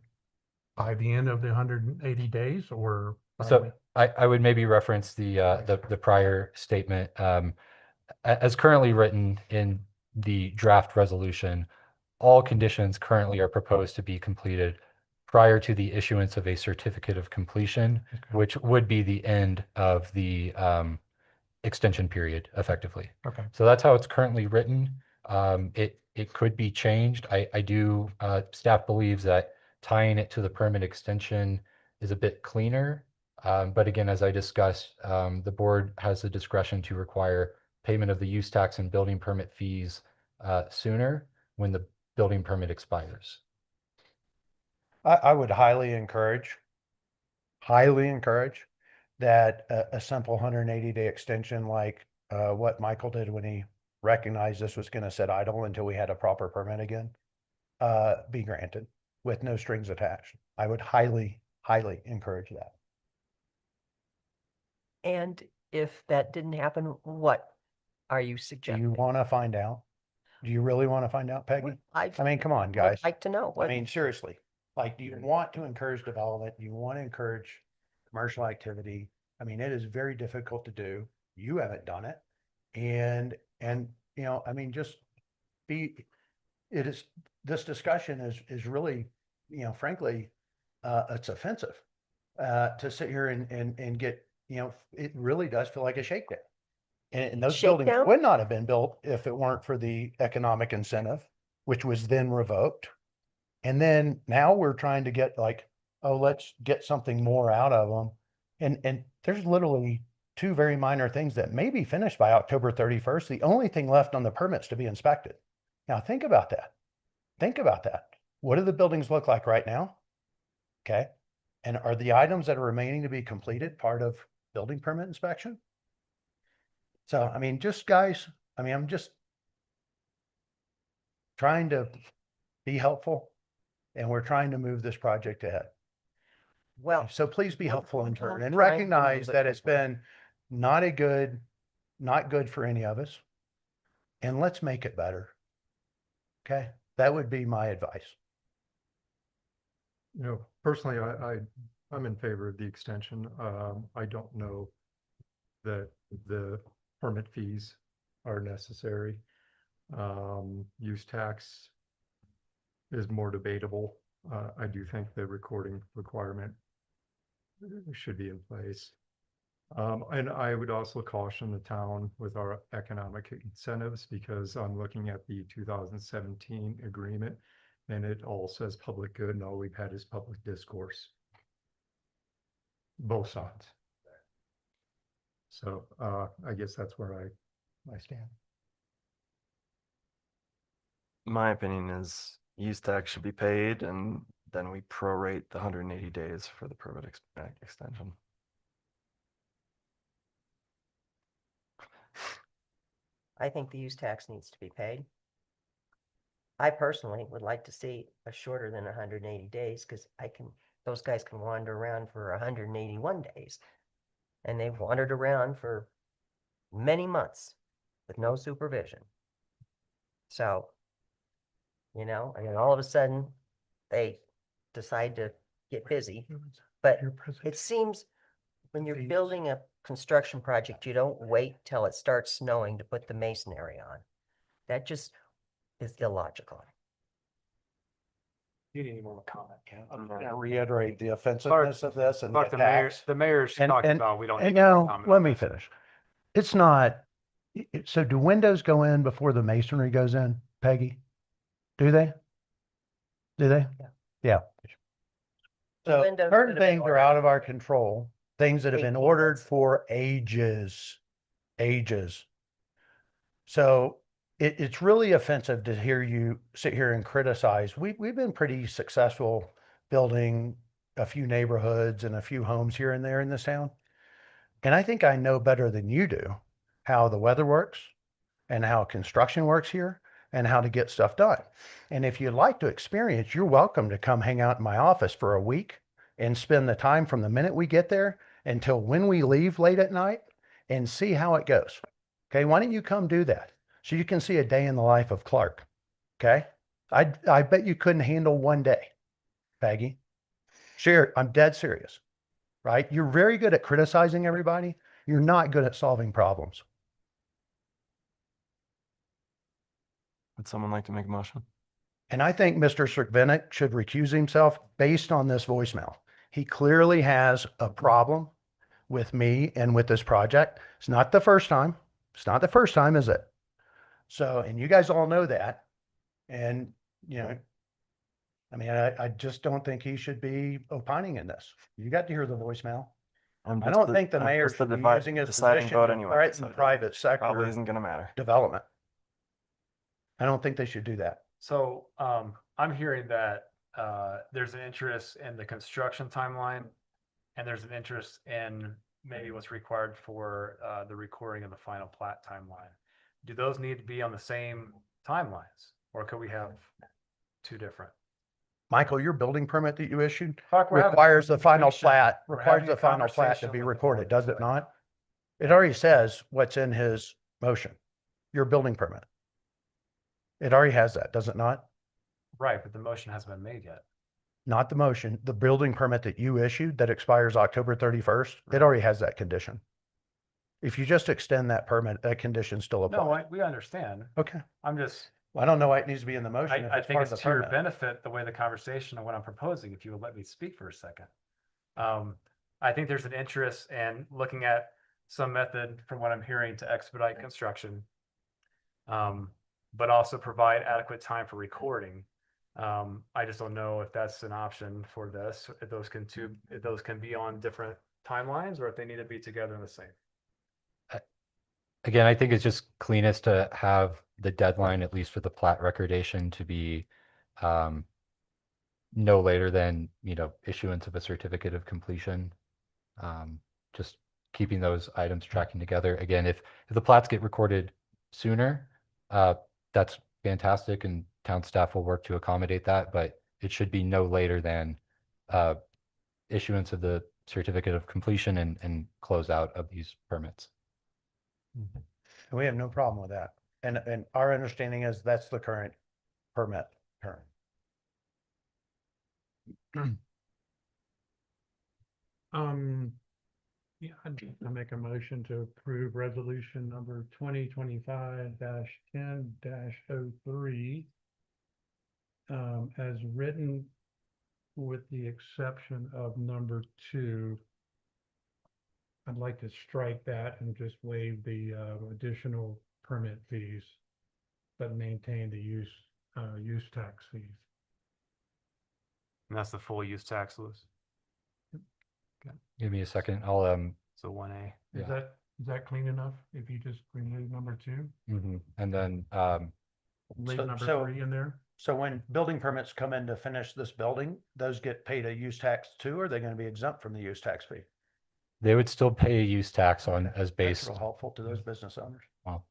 by the end of the 180 days, or? So I would maybe reference the prior statement. As currently written in the draft resolution, all conditions currently are proposed to be completed prior to the issuance of a certificate of completion, which would be the end of the extension period effectively. Okay. So that's how it's currently written. It could be changed. I do, staff believes that tying it to the permit extension is a bit cleaner. But again, as I discussed, the board has the discretion to require payment of the use tax and building permit fees sooner when the building permit expires. I would highly encourage that a simple 180-day extension like what Michael did when he recognized this was going to sit idle until we had a proper permit again, be granted with no strings attached. I would highly encourage that. And if that didn't happen, what are you Do suggesting? you want to find out? Do you really want to find out, Peggy? I mean, come on, would guys. like to know. I mean, seriously, like, do you want to encourage development? Do you want to encourage commercial activity? I mean, it is very difficult to do. You haven't done it. And, I mean, this discussion is really, frankly, it's offensive, to sit here and get, it really does feel like a shakedown. And those buildings Shakedown? would not have been built if it weren't for the economic incentive, which was then revoked. And then now we're trying to get like, oh, let's get something more out of them. And there's literally 2 very minor things that may be finished by October 31st. The only thing left on the permits to be inspected. Now think about that. Think about that. What do the buildings look like right now? Okay. And are the items that are remaining to be completed part of building permit inspection? So, I mean, just guys, I mean, I'm just trying to be helpful, and we're trying to move this project ahead. Well, So please be helpful in turn and trying to recognize move it that it's been not good for any of us. And let's make it better. Okay. That would be my advice. Personally, I'm in favor of the extension. I don't know that the permit fees are necessary. Use tax is more debatable. I do think the recording requirement should be in place. And I would also caution the town with our economic incentives, because I'm looking at the 2017 agreement and it all says public good, and all we've had is public discourse. Both sides. So I guess that's where I stand. My opinion is use tax should be paid, and then we prorate the 180 days for the permit extension. I think the use tax needs to be paid. I personally would like to see a shorter than 180 days, because those guys can wander around for 181 days. And they've wandered around for many months with no supervision. So, and then all of a sudden they decide to get busy. But it seems when you're building a construction project, you don't wait till it starts snowing to put the masonry on. That just is illogical. You need more of a comment. I'm gonna reiterate the Clark, offensiveness of this and the Clark, attacks. the mayor's And, talked and, about, we don't and need more now, comment let on me this. finish. It's not, so do windows go in before the masonry goes in, Peggy? Do they? Do they? Yeah. Yeah. So Windows should certain have been things are ordered out of our control, things that have been 18 ordered months. for ages, ages. So it's really offensive to hear you sit here and criticize. We've been pretty successful building a few neighborhoods and a few homes here and there in this town. And I think I know better than you do how the weather works and how construction works here and how to get stuff done. And if you'd like to experience, you're welcome to come hang out in my office for a week and spend the time from the minute we get there until when we leave late at night and see how it goes. Okay, why don't you come do that so you can see a day in the life of Clark? Okay, I bet you couldn't handle one day, Peggy. Sure, I'm dead serious, right? You're very good at criticizing everybody. You're not good at solving problems. Would someone like to make a motion? And I think Mr. Cervenic should recuse himself based on this voicemail. He clearly has a problem with me and with this project. It's not the first time. It's not the first time, is it? So, and you guys all know that. And, you know, I mean, I just don't think he should be opining in this. You got to hear the voicemail. I don't think the mayor should be using his deciding position vote to anyway, threaten so private probably sector isn't going to matter. development. I don't think they should do that. So I'm hearing that there's an interest in the construction timeline, and there's an interest in maybe what's required for the recording of the final plat timeline. Do those need to be on the same timelines, or could we have two different? Michael, your building permit that you issued Clark, we're having a requires the final conversation. plat, We're requires having the a final plat to conversation be with the recorded, board. does it not? It already says what's in his motion, your building permit. It already has that, does it not? Right, but the motion hasn't been made yet. Not the motion, the building permit that you issued that expires October 31st, it already has that condition. If you just extend that permit, that condition still applies. No, we understand. Okay. I'm just, I don't know why it needs to be in the motion. if I it's think part of it's the to your permit. benefit, the way the conversation and what I'm proposing, if you would let me speak for a second. I think there's an interest in looking at some method, from what I'm hearing, to expedite construction. But also provide adequate time for recording. I just don't know if that's an option for this, if those can be on different timelines, or if they need to be together in the same. Again, I think it's just cleanest to have the deadline, at least for the plat recordation, to be no later than, issuance of a certificate of completion. Just keeping those items tracking together. Again, if the plats get recorded sooner, that's fantastic, and town staff will work to accommodate that, but it should be no later than issuance of the certificate of completion and closeout of these permits. And we have no problem with that. And our understanding is that's the current permit term. Yeah, I make a motion to approve resolution number 2025-10-03 as written, with the exception of number 2. I'd like to strike that and just waive the additional permit fees, but maintain the use tax fees. And that's the full use tax list. Give me a second. I'll So 1A. Is that clean enough if you just remove number 2? And then Leave So- number so- 3 in there? So when building permits come in to finish this building, those get paid a use tax too, or are they going to be exempt from the use tax fee? they would still pay a use tax on as That's based. real helpful to those business owners. Well,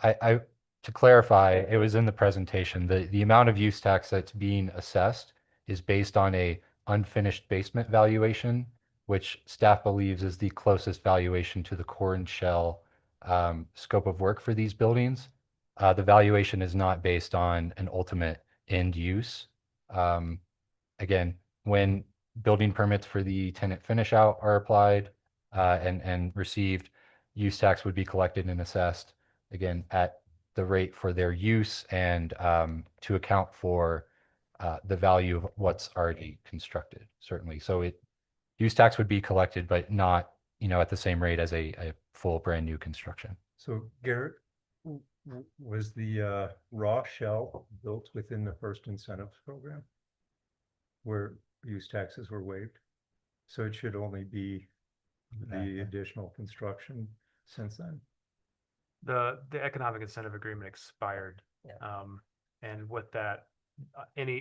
to clarify, it was in the presentation, the amount of use tax that's being assessed is based on a unfinished basement valuation, which staff believes is the closest valuation to the core and shell scope of work for these buildings. The valuation is not based on an ultimate end use. Again, when building permits for the tenant finish out are applied and received, use tax would be collected and assessed, again, at the rate for their use and to account for the value of what's already constructed, certainly. So use tax would be collected, but not, at the same rate as a full brand new construction. So Garrett, was the raw shell built within the first incentives program? Where use taxes were waived? So it should only be the additional construction since then? The economic incentive agreement expired. Yeah. And with that, any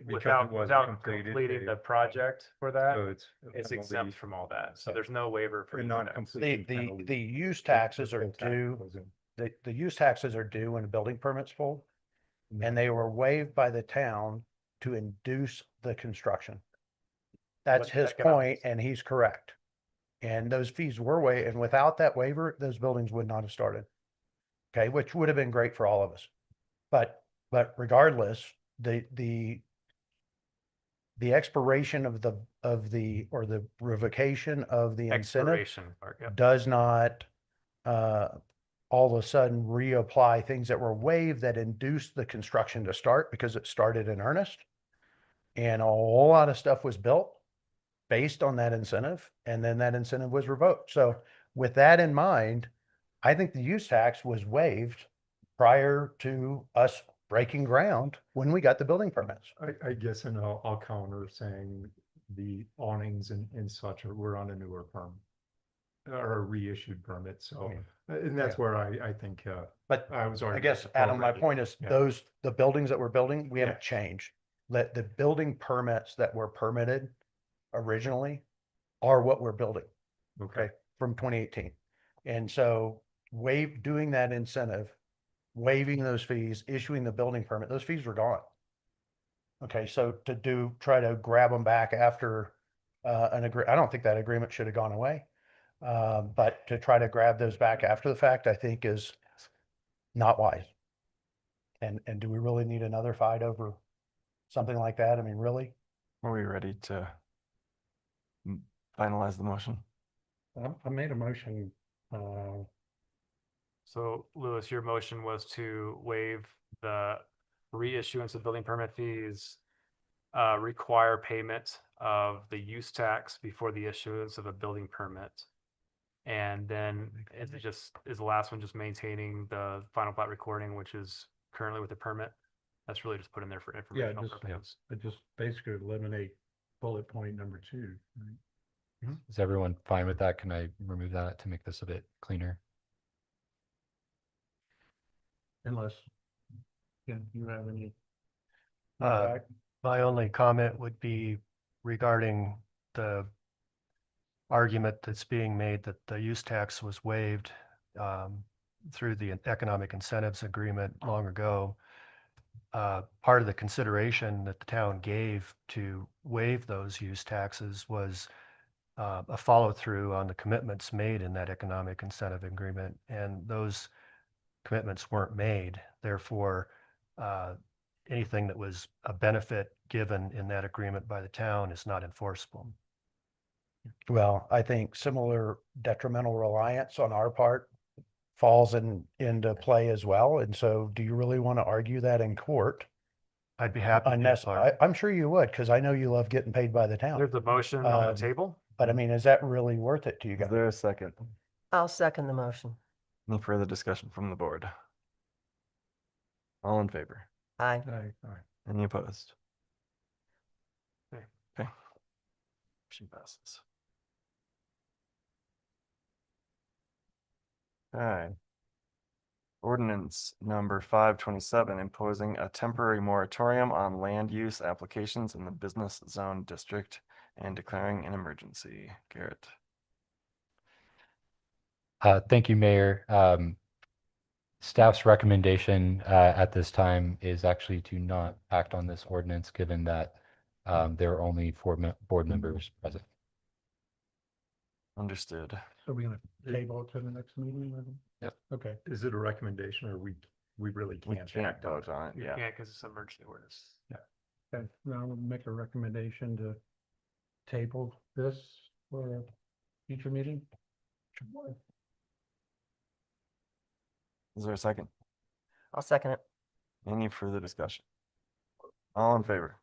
Because it wasn't without completed, completing they- the project for that, So it's it's exempt penalty from all that. So there's no waiver for and use not tax. completing The penalty. use The taxes are full tax due, wasn't- the use taxes are due when a building permit's full. And they were waived by the town to induce the construction. That's But his point, economics- and he's correct. And those fees were waived, and without that waiver, those buildings would not have started. Okay, which would have been great for all of us. But regardless, the expiration of the revocation of the incentive Expiration part, yep. does not all of a sudden reapply things that were waived that induced the construction to start because it started in earnest. And a whole lot of stuff was built based on that incentive, and then that incentive was revoked. So with that in mind, I think the use tax was waived prior to us breaking ground when we got the building permits. I guess, and I'll counter saying the awnings and such were on a newer permit. Or a reissued permit, so, and that's where I think, But I was I already. guess, Adam, my point is Yeah. the buildings that we're building, we Yeah. haven't changed. Let the building permits that were permitted originally are what we're building, Okay, okay, from 2018. And so doing that incentive, waiving those fees, issuing the building permit, those fees were gone. Okay, so try to grab them back after I don't think that agreement should have gone away. But to try to grab those back after the fact, I think is not wise. And do we really need another fight over something like that? I mean, really? Are we ready to finalize the motion? I made a motion, So Louis, your motion was to waive the reissuance of building permit fees, require payment of the use tax before the issuance of a building permit. And then is the last one just maintaining the final plat recording, which is currently with the permit? That's really just put in there for informational purposes. I just basically eliminate bullet point number 2. Right? Is everyone fine with that? Can I remove that to make this a bit cleaner? Unless, you have any. My only comment would be regarding the argument that's being made that the use tax was waived through the economic incentives agreement long ago. Part of the consideration that the town gave to waive those use taxes was a follow through on the commitments made in that economic incentive agreement, and those commitments weren't made. Therefore, anything that was a benefit given in that agreement by the town is not enforceable. Well, I think similar detrimental reliance on our part falls into play as well. And so do you really want to argue that in court? I'd be happy to, Unless, Clark. I'm sure you would, because I know you love getting paid by the town. There's a motion on the table. But I mean, is that really worth it to you Is guys? there a second? I'll second the motion. Any further discussion from the board? All in favor? Aye. Any opposed? Okay. Motion passes. Okay. Ordinance number 527, imposing a temporary moratorium on land use applications in the business zone district and declaring an emergency. Garrett. Thank you, Mayor. Staff's recommendation at this time is actually to not act on this ordinance, given that there are only 4 board members present. Understood. So we're gonna table it to the next meeting? Or- Yep. Okay. Is it a recommendation or we really We can't? can't act on vote on it, You yeah. can't because it's emergency ordinance. Okay, now we'll make a recommendation to table this for a future meeting. Is there a second? I'll second it. Any further discussion? All in favor?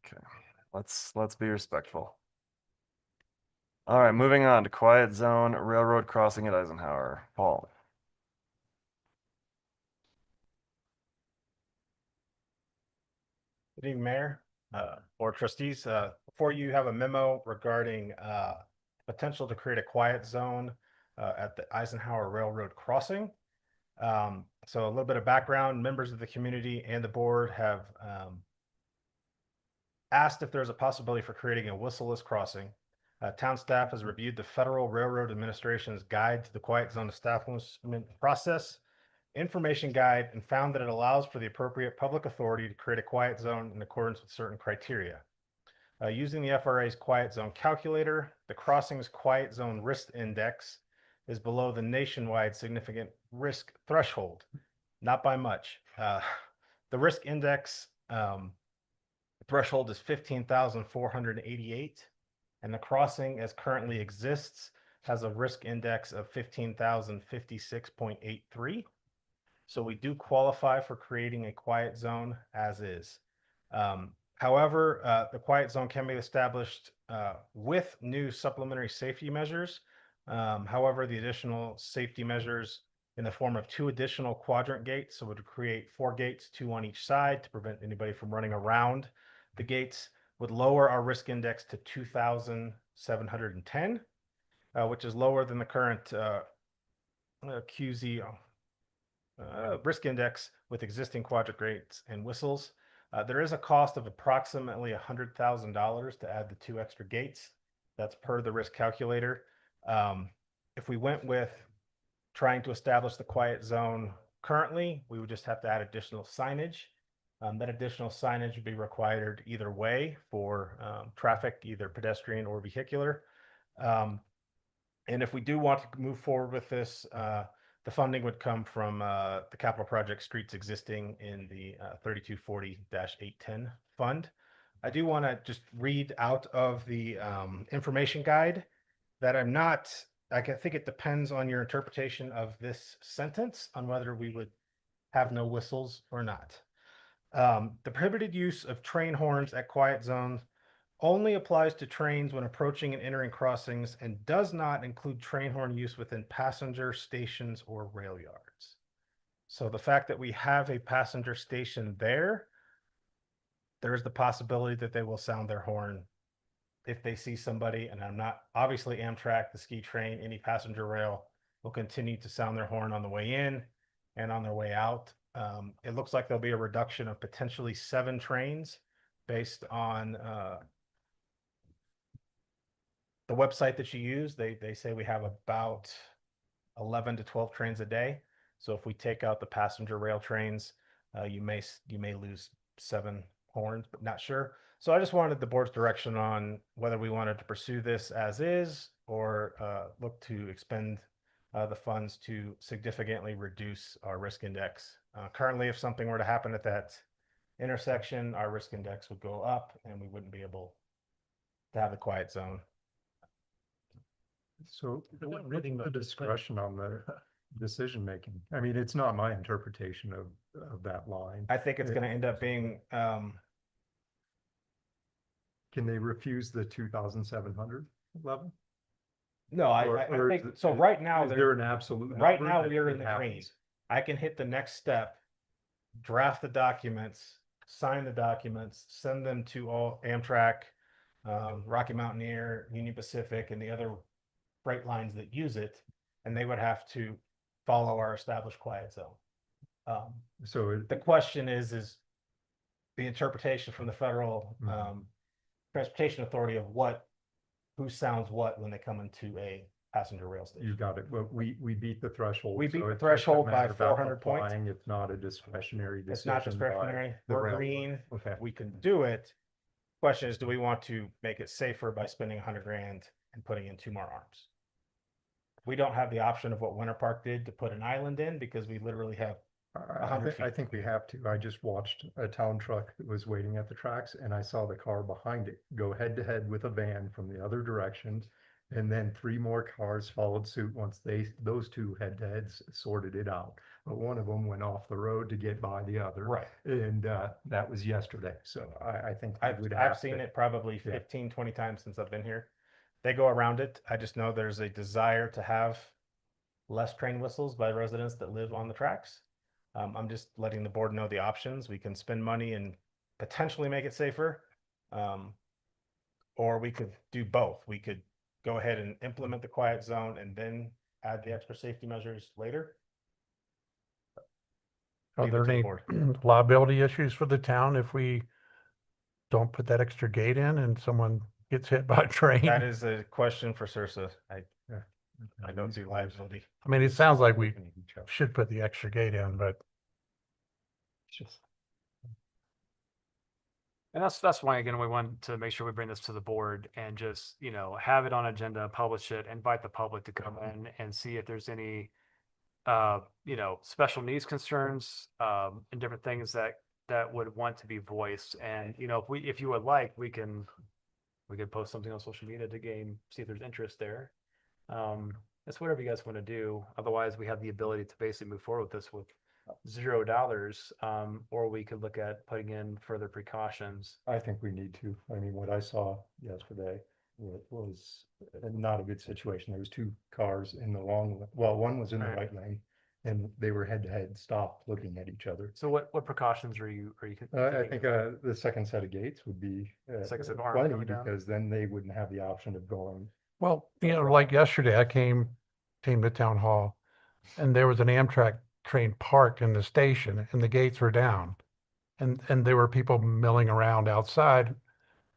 Okay, let's be respectful. All right, moving on to quiet zone railroad crossing at Eisenhower. Paul. Good evening, Mayor, Board Trustees. Before you have a memo regarding potential to create a quiet zone at the Eisenhower Railroad crossing. So a little bit of background, members of the community and the board have asked if there's a possibility for creating a whistleless crossing. Town staff has reviewed the Federal Railroad Administration's Guide to the Quiet Zone Establishment Process information guide and found that it allows for the appropriate public authority to create a quiet zone in accordance with certain criteria. Using the FRA's quiet zone calculator, the crossing's quiet zone risk index is below the nationwide significant risk threshold, not by much. The risk index threshold is 15,488, and the crossing as currently exists has a risk index of 15,056.83. So we do qualify for creating a quiet zone as is. However, the quiet zone can be established with new supplementary safety measures. However, the additional safety measures in the form of 2 additional quadrant gates, so it would create 4 gates, 2 on each side to prevent anybody from running around the gates, would lower our risk index to 2,710, which is lower than the current QZ risk index with existing quadrant gates and whistles. There is a cost of approximately $100,000 to add the 2 extra gates. That's per the risk calculator. If we went with trying to establish the quiet zone currently, we would just have to add additional signage. That additional signage would be required either way for traffic, either pedestrian or vehicular. And if we do want to move forward with this, the funding would come from the capital project streets existing in the 3240-810 fund. I do want to just read out of the information guide that I think it depends on your interpretation of this sentence on whether we would have no whistles or not. The prohibited use of train horns at quiet zones only applies to trains when approaching and entering crossings and does not include train horn use within passenger stations or rail yards. So the fact that we have a passenger station there is the possibility that they will sound their horn if they see somebody, and I'm not, obviously Amtrak, the ski train, any passenger rail will continue to sound their horn on the way in and on their way out. It looks like there'll be a reduction of potentially 7 trains based on the website that you use. They say we have about 11 to 12 trains a day. So if we take out the passenger rail trains, you may lose 7 horns, but not sure. So I just wanted the board's direction on whether we wanted to pursue this as is or look to expend the funds to significantly reduce our risk index. Currently, if something were to happen at that intersection, our risk index would go up and we wouldn't be able to have the quiet zone. So what's the discretion on the decision making? I mean, it's not my interpretation of that line. I think it's going to end up being. Can they refuse the 2,700 level? No, I think so. Right now, is there an absolute right number now that we are it in the green. happens? I can hit the next step, draft the documents, sign the documents, send them to all Amtrak, Rocky Mountaineer, Union Pacific, and the other freight lines that use it, and they would have to follow our established quiet zone. So the question is the interpretation from the Federal Transportation Authority of who sounds what when they come into a passenger rail station. You got it. Well, we beat the threshold. We beat so the it's just a threshold by matter about 400 points. applying. It's not a discretionary decision. It's not by discretionary. the We're railroad. green. Okay. We can do it. Question is, do we want to make it safer by spending 100 grand and putting in 2 more arms? We don't have the option of what Winter Park did to put an island in because we literally have 100 feet. I think we have to. I just watched a town truck that was waiting at the tracks and I saw the car behind it go head to head with a van from the other direction. And then three more cars followed suit once those two head-to-heads sorted it out. But one of them went off the road to get by the other. Right. And that was yesterday. So I think we would I've have seen to- it probably yeah. 15, 20 times since I've been here. They go around it. I just know there's a desire to have less train whistles by residents that live on the tracks. I'm just letting the board know the options. We can spend money and potentially make it safer. Or we could do both. We could go ahead and implement the quiet zone and then add the extra safety measures later. Are Leave it there to the any board. liability issues for the town if we don't put that extra gate in and someone gets hit by a train? That is a question for Sursa. I don't see liability. I mean, it sounds like we should put the extra gate in, but And that's why, again, we want to make sure we bring this to the board and just, have it on agenda, publish it, invite the public to come in and see if there's any, special needs concerns, and different things that would want to be voiced. And, if you would like, we could post something on social media to see if there's interest there. It's whatever you guys want to do. Otherwise, we have the ability to basically move forward with this with $0, or we could look at putting in further precautions. I think we need to. I mean, what I saw yesterday was not a good situation. There was two cars in the one was in the right lane and they were head to head, stopped looking at each other. So what precautions are you I thinking think of? the second set of gates would be Second set of arms plenty coming down? because then they wouldn't have the option of going. well, like yesterday, I came to town hall and there was an Amtrak train parked in the station and the gates were down. And there were people milling around outside.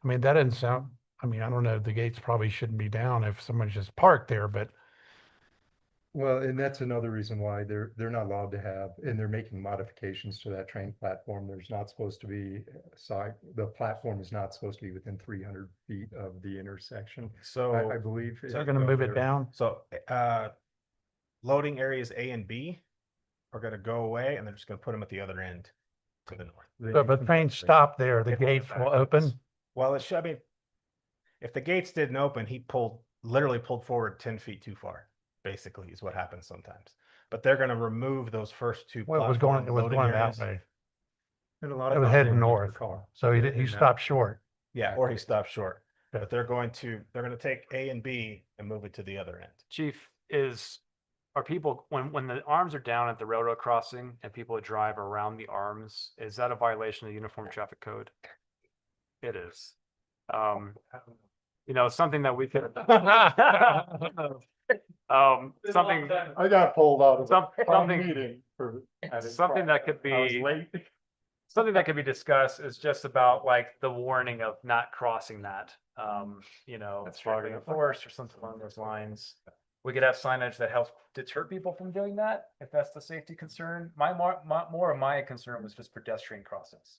I mean, that didn't sound, I mean, I don't know, the gates probably shouldn't be down if someone's just parked there, but Well, and that's another reason why they're not allowed to have, and they're making modifications to that train platform. There's not supposed to be the platform is not supposed to be within 300 feet of the intersection. So I believe. they're gonna move it down. So loading areas A and B are going to go away, and they're just going to put them at the other end to the north. So if a train stopped there, the If gates will that open. happens. Well, it should. I mean, if the gates didn't open, he literally pulled forward 10 feet too far. Basically, is what happens sometimes. But they're going to remove those first two. Well, it was platform going loading that areas. way. And a lot It of was times heading they leave the north. car. So he And stopped short. Yeah, or he stopped short. Okay. But they're going to take A and B and move it to the other end. Chief, are people, when the arms are down at the railroad crossing and people drive around the arms, is that a violation of the Uniform Traffic Code? It is. Something that we could. Something. I got pulled out of Something. meeting for. Something that could be. Something that could be discussed is just about like the warning of not crossing that. It's already enforced or something along those lines. We could have signage that helps deter people from doing that, if that's the safety concern. More of my concern was just pedestrian crossings.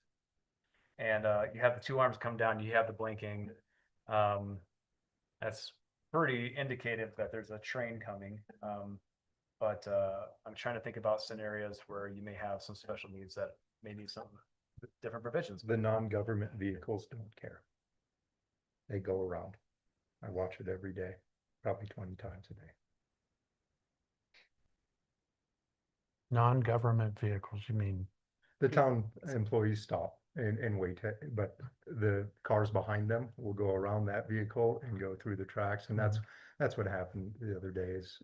And you have the two arms come down, you have the blinking. That's pretty indicative that there's a train coming. But I'm trying to think about scenarios where you may have some special needs that may need some different provisions. The non-government vehicles don't care. They go around. I watch it every day, probably 20 times a day. Non-government vehicles, you mean? The town employees stop and wait, but the cars behind them will go around that vehicle and go through the tracks. And that's what happened the other day is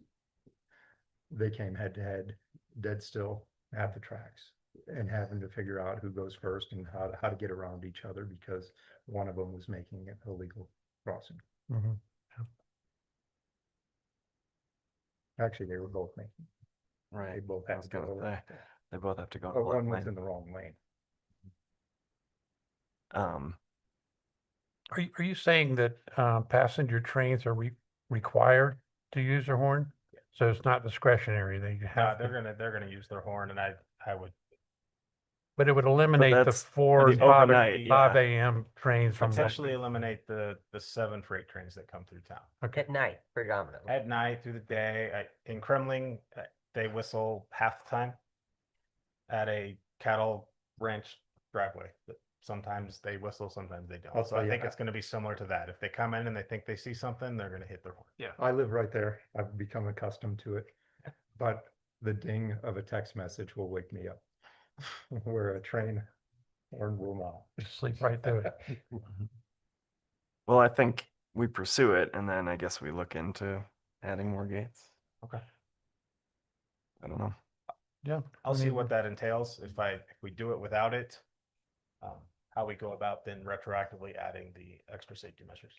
they came head to head, dead still at the tracks and having to figure out who goes first and how to get around each other because one of them was making an illegal crossing. Mm-hmm. Actually, they were both making. Right. They both I have was to gonna go. say, they both have to go. But to left one was lane. in the wrong lane. Are you saying that passenger trains are required to use their horn? So it's not discretionary, they have They're to, gonna use their horn, and I would but it would eliminate the that's 4 and the 5 overnight, 5 yeah. AM trains from. potentially eliminate the 7 freight trains that come through town. At night predominantly. At night, through the day, in Kremling, they whistle half the time at a cattle ranch driveway. sometimes they whistle, sometimes they I'll don't. So tell I you, think it's gonna be similar to that. If they come in and they think they see something, they're gonna hit their horn. Yeah. I live right there. I've become accustomed to it. But the ding of a text message will wake me up. Where a train horn will not. Just sleep right through it. Well, I think we pursue it and then I guess we look into adding more gates. Okay. I don't know. Yeah. I'll we see need what to- that entails. If we do it without it, how we go about then retroactively adding the extra safety measures.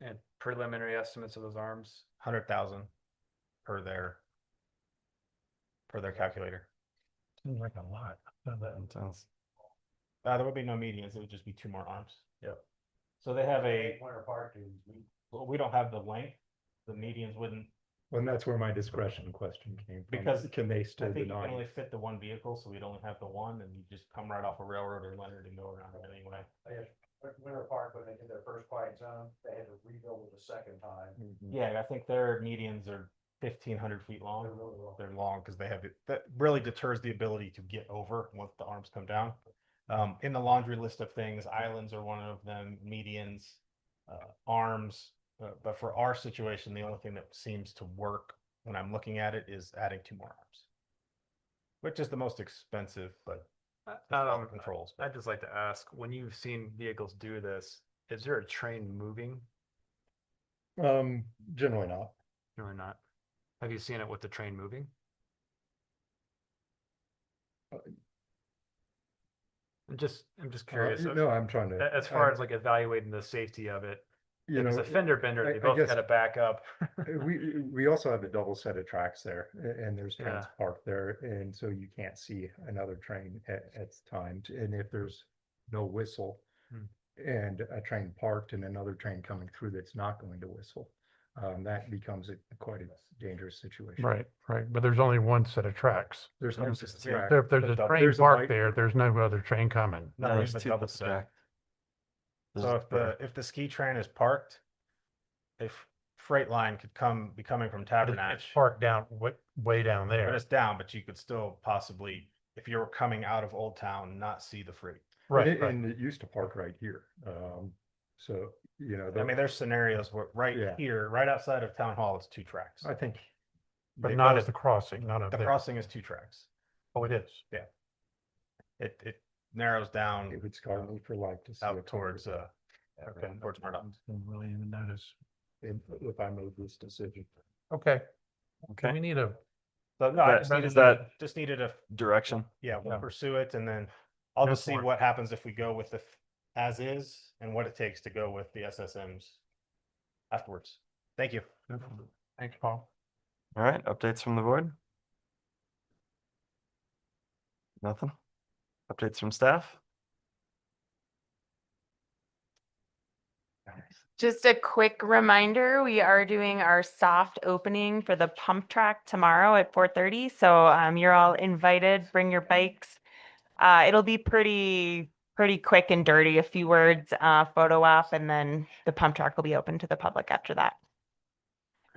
And preliminary estimates of those arms. 100,000 per their calculator. Seems like a lot. That sounds- There would be no medians. It would just be 2 more arms. Yep. So they have well, we don't have the length. The medians wouldn't. Well, and that's where my discretion question came from. Because can they I still think you can deny? only fit the 1 vehicle, so we'd only have the 1, and you just come right off a railroad or Leonard and go around it anyway. Winter Park, when they did their first quiet zone, they had to rebuild it a second time. Yeah, I think their medians are 1,500 feet long. They're long because they have it. That really deters the ability to get over once the arms come down. In the laundry list of things, islands are one of them, medians, arms. But for our situation, the only thing that seems to work when I'm looking at it is adding 2 more arms, which is the most expensive, but it's all the controls. I'd just like to ask, when you've seen vehicles do this, is there a train moving? Generally not. Or not? Have you seen it with the train moving? I'm just curious. No, I'm trying to. As far as like evaluating the safety of it, you if it's know, a fender bender, I- they I both guess- got to back up. We also have a double set of tracks there, and there's trains Yeah. parked there, and so you can't see another train at times. And if there's no whistle Hmm. and a train parked and another train coming through that's not going to whistle, that becomes quite a dangerous situation. Right, right. But there's only one set of tracks. There's no set of tracks. So if there's But a the- train there's a parked light- there, there's no other train coming. No, there's there's a two double sets of track. So if the ski train is parked, if freight line could be coming from But Tabernacle. it's parked down, way down But there. it's down, but you could still possibly, if you were coming out of Old Town, not see the freight. Right, right. And it used to park right here. So, you know. I mean, there's scenarios where Yeah. here, right outside of Town Hall, it's 2 tracks. I think. But They not both- at the crossing, not up The there. crossing is 2 tracks. Oh, it is. Yeah. It narrows down It would scar me for life to see. out a car towards, Okay. towards Murdoch. Didn't really even notice. if I made this decision. Okay. Okay. We need a, So no, I That- just needed, is that- just needed a, Direction. yeah, we'll Yeah. pursue it and then I'll Go just see for it. what happens if we go with the as is and what it takes to go with the SSMs afterwards. Thank you. thanks, Paul. All right, updates from the board? Nothing? Updates from staff? Just a quick reminder, we are doing our soft opening for the pump track tomorrow at 4:30. So you're all invited, bring your bikes. It'll be pretty quick and dirty, a few words, photo op, and then the pump track will be open to the public after that.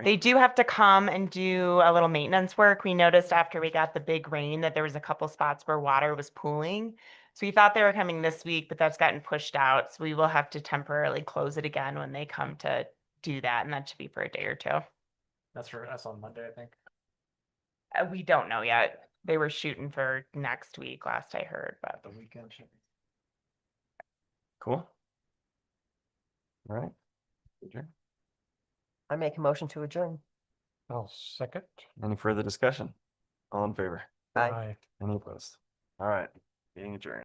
They do have to come and do a little maintenance work. We noticed after we got the big rain that there was a couple spots where water was pooling. So we thought they were coming this week, but that's gotten pushed out. So we will have to temporarily close it again when they come to do that. And that should be for a day or two. That's on Monday, I think. We don't know yet. They were shooting for next week, last I heard, but The weekend should be. Cool. All right. Adjourn. I make a motion to adjourn. I'll second. Any further discussion? All in favor? Aye. Aye. Any opposed? All right, meeting adjourned.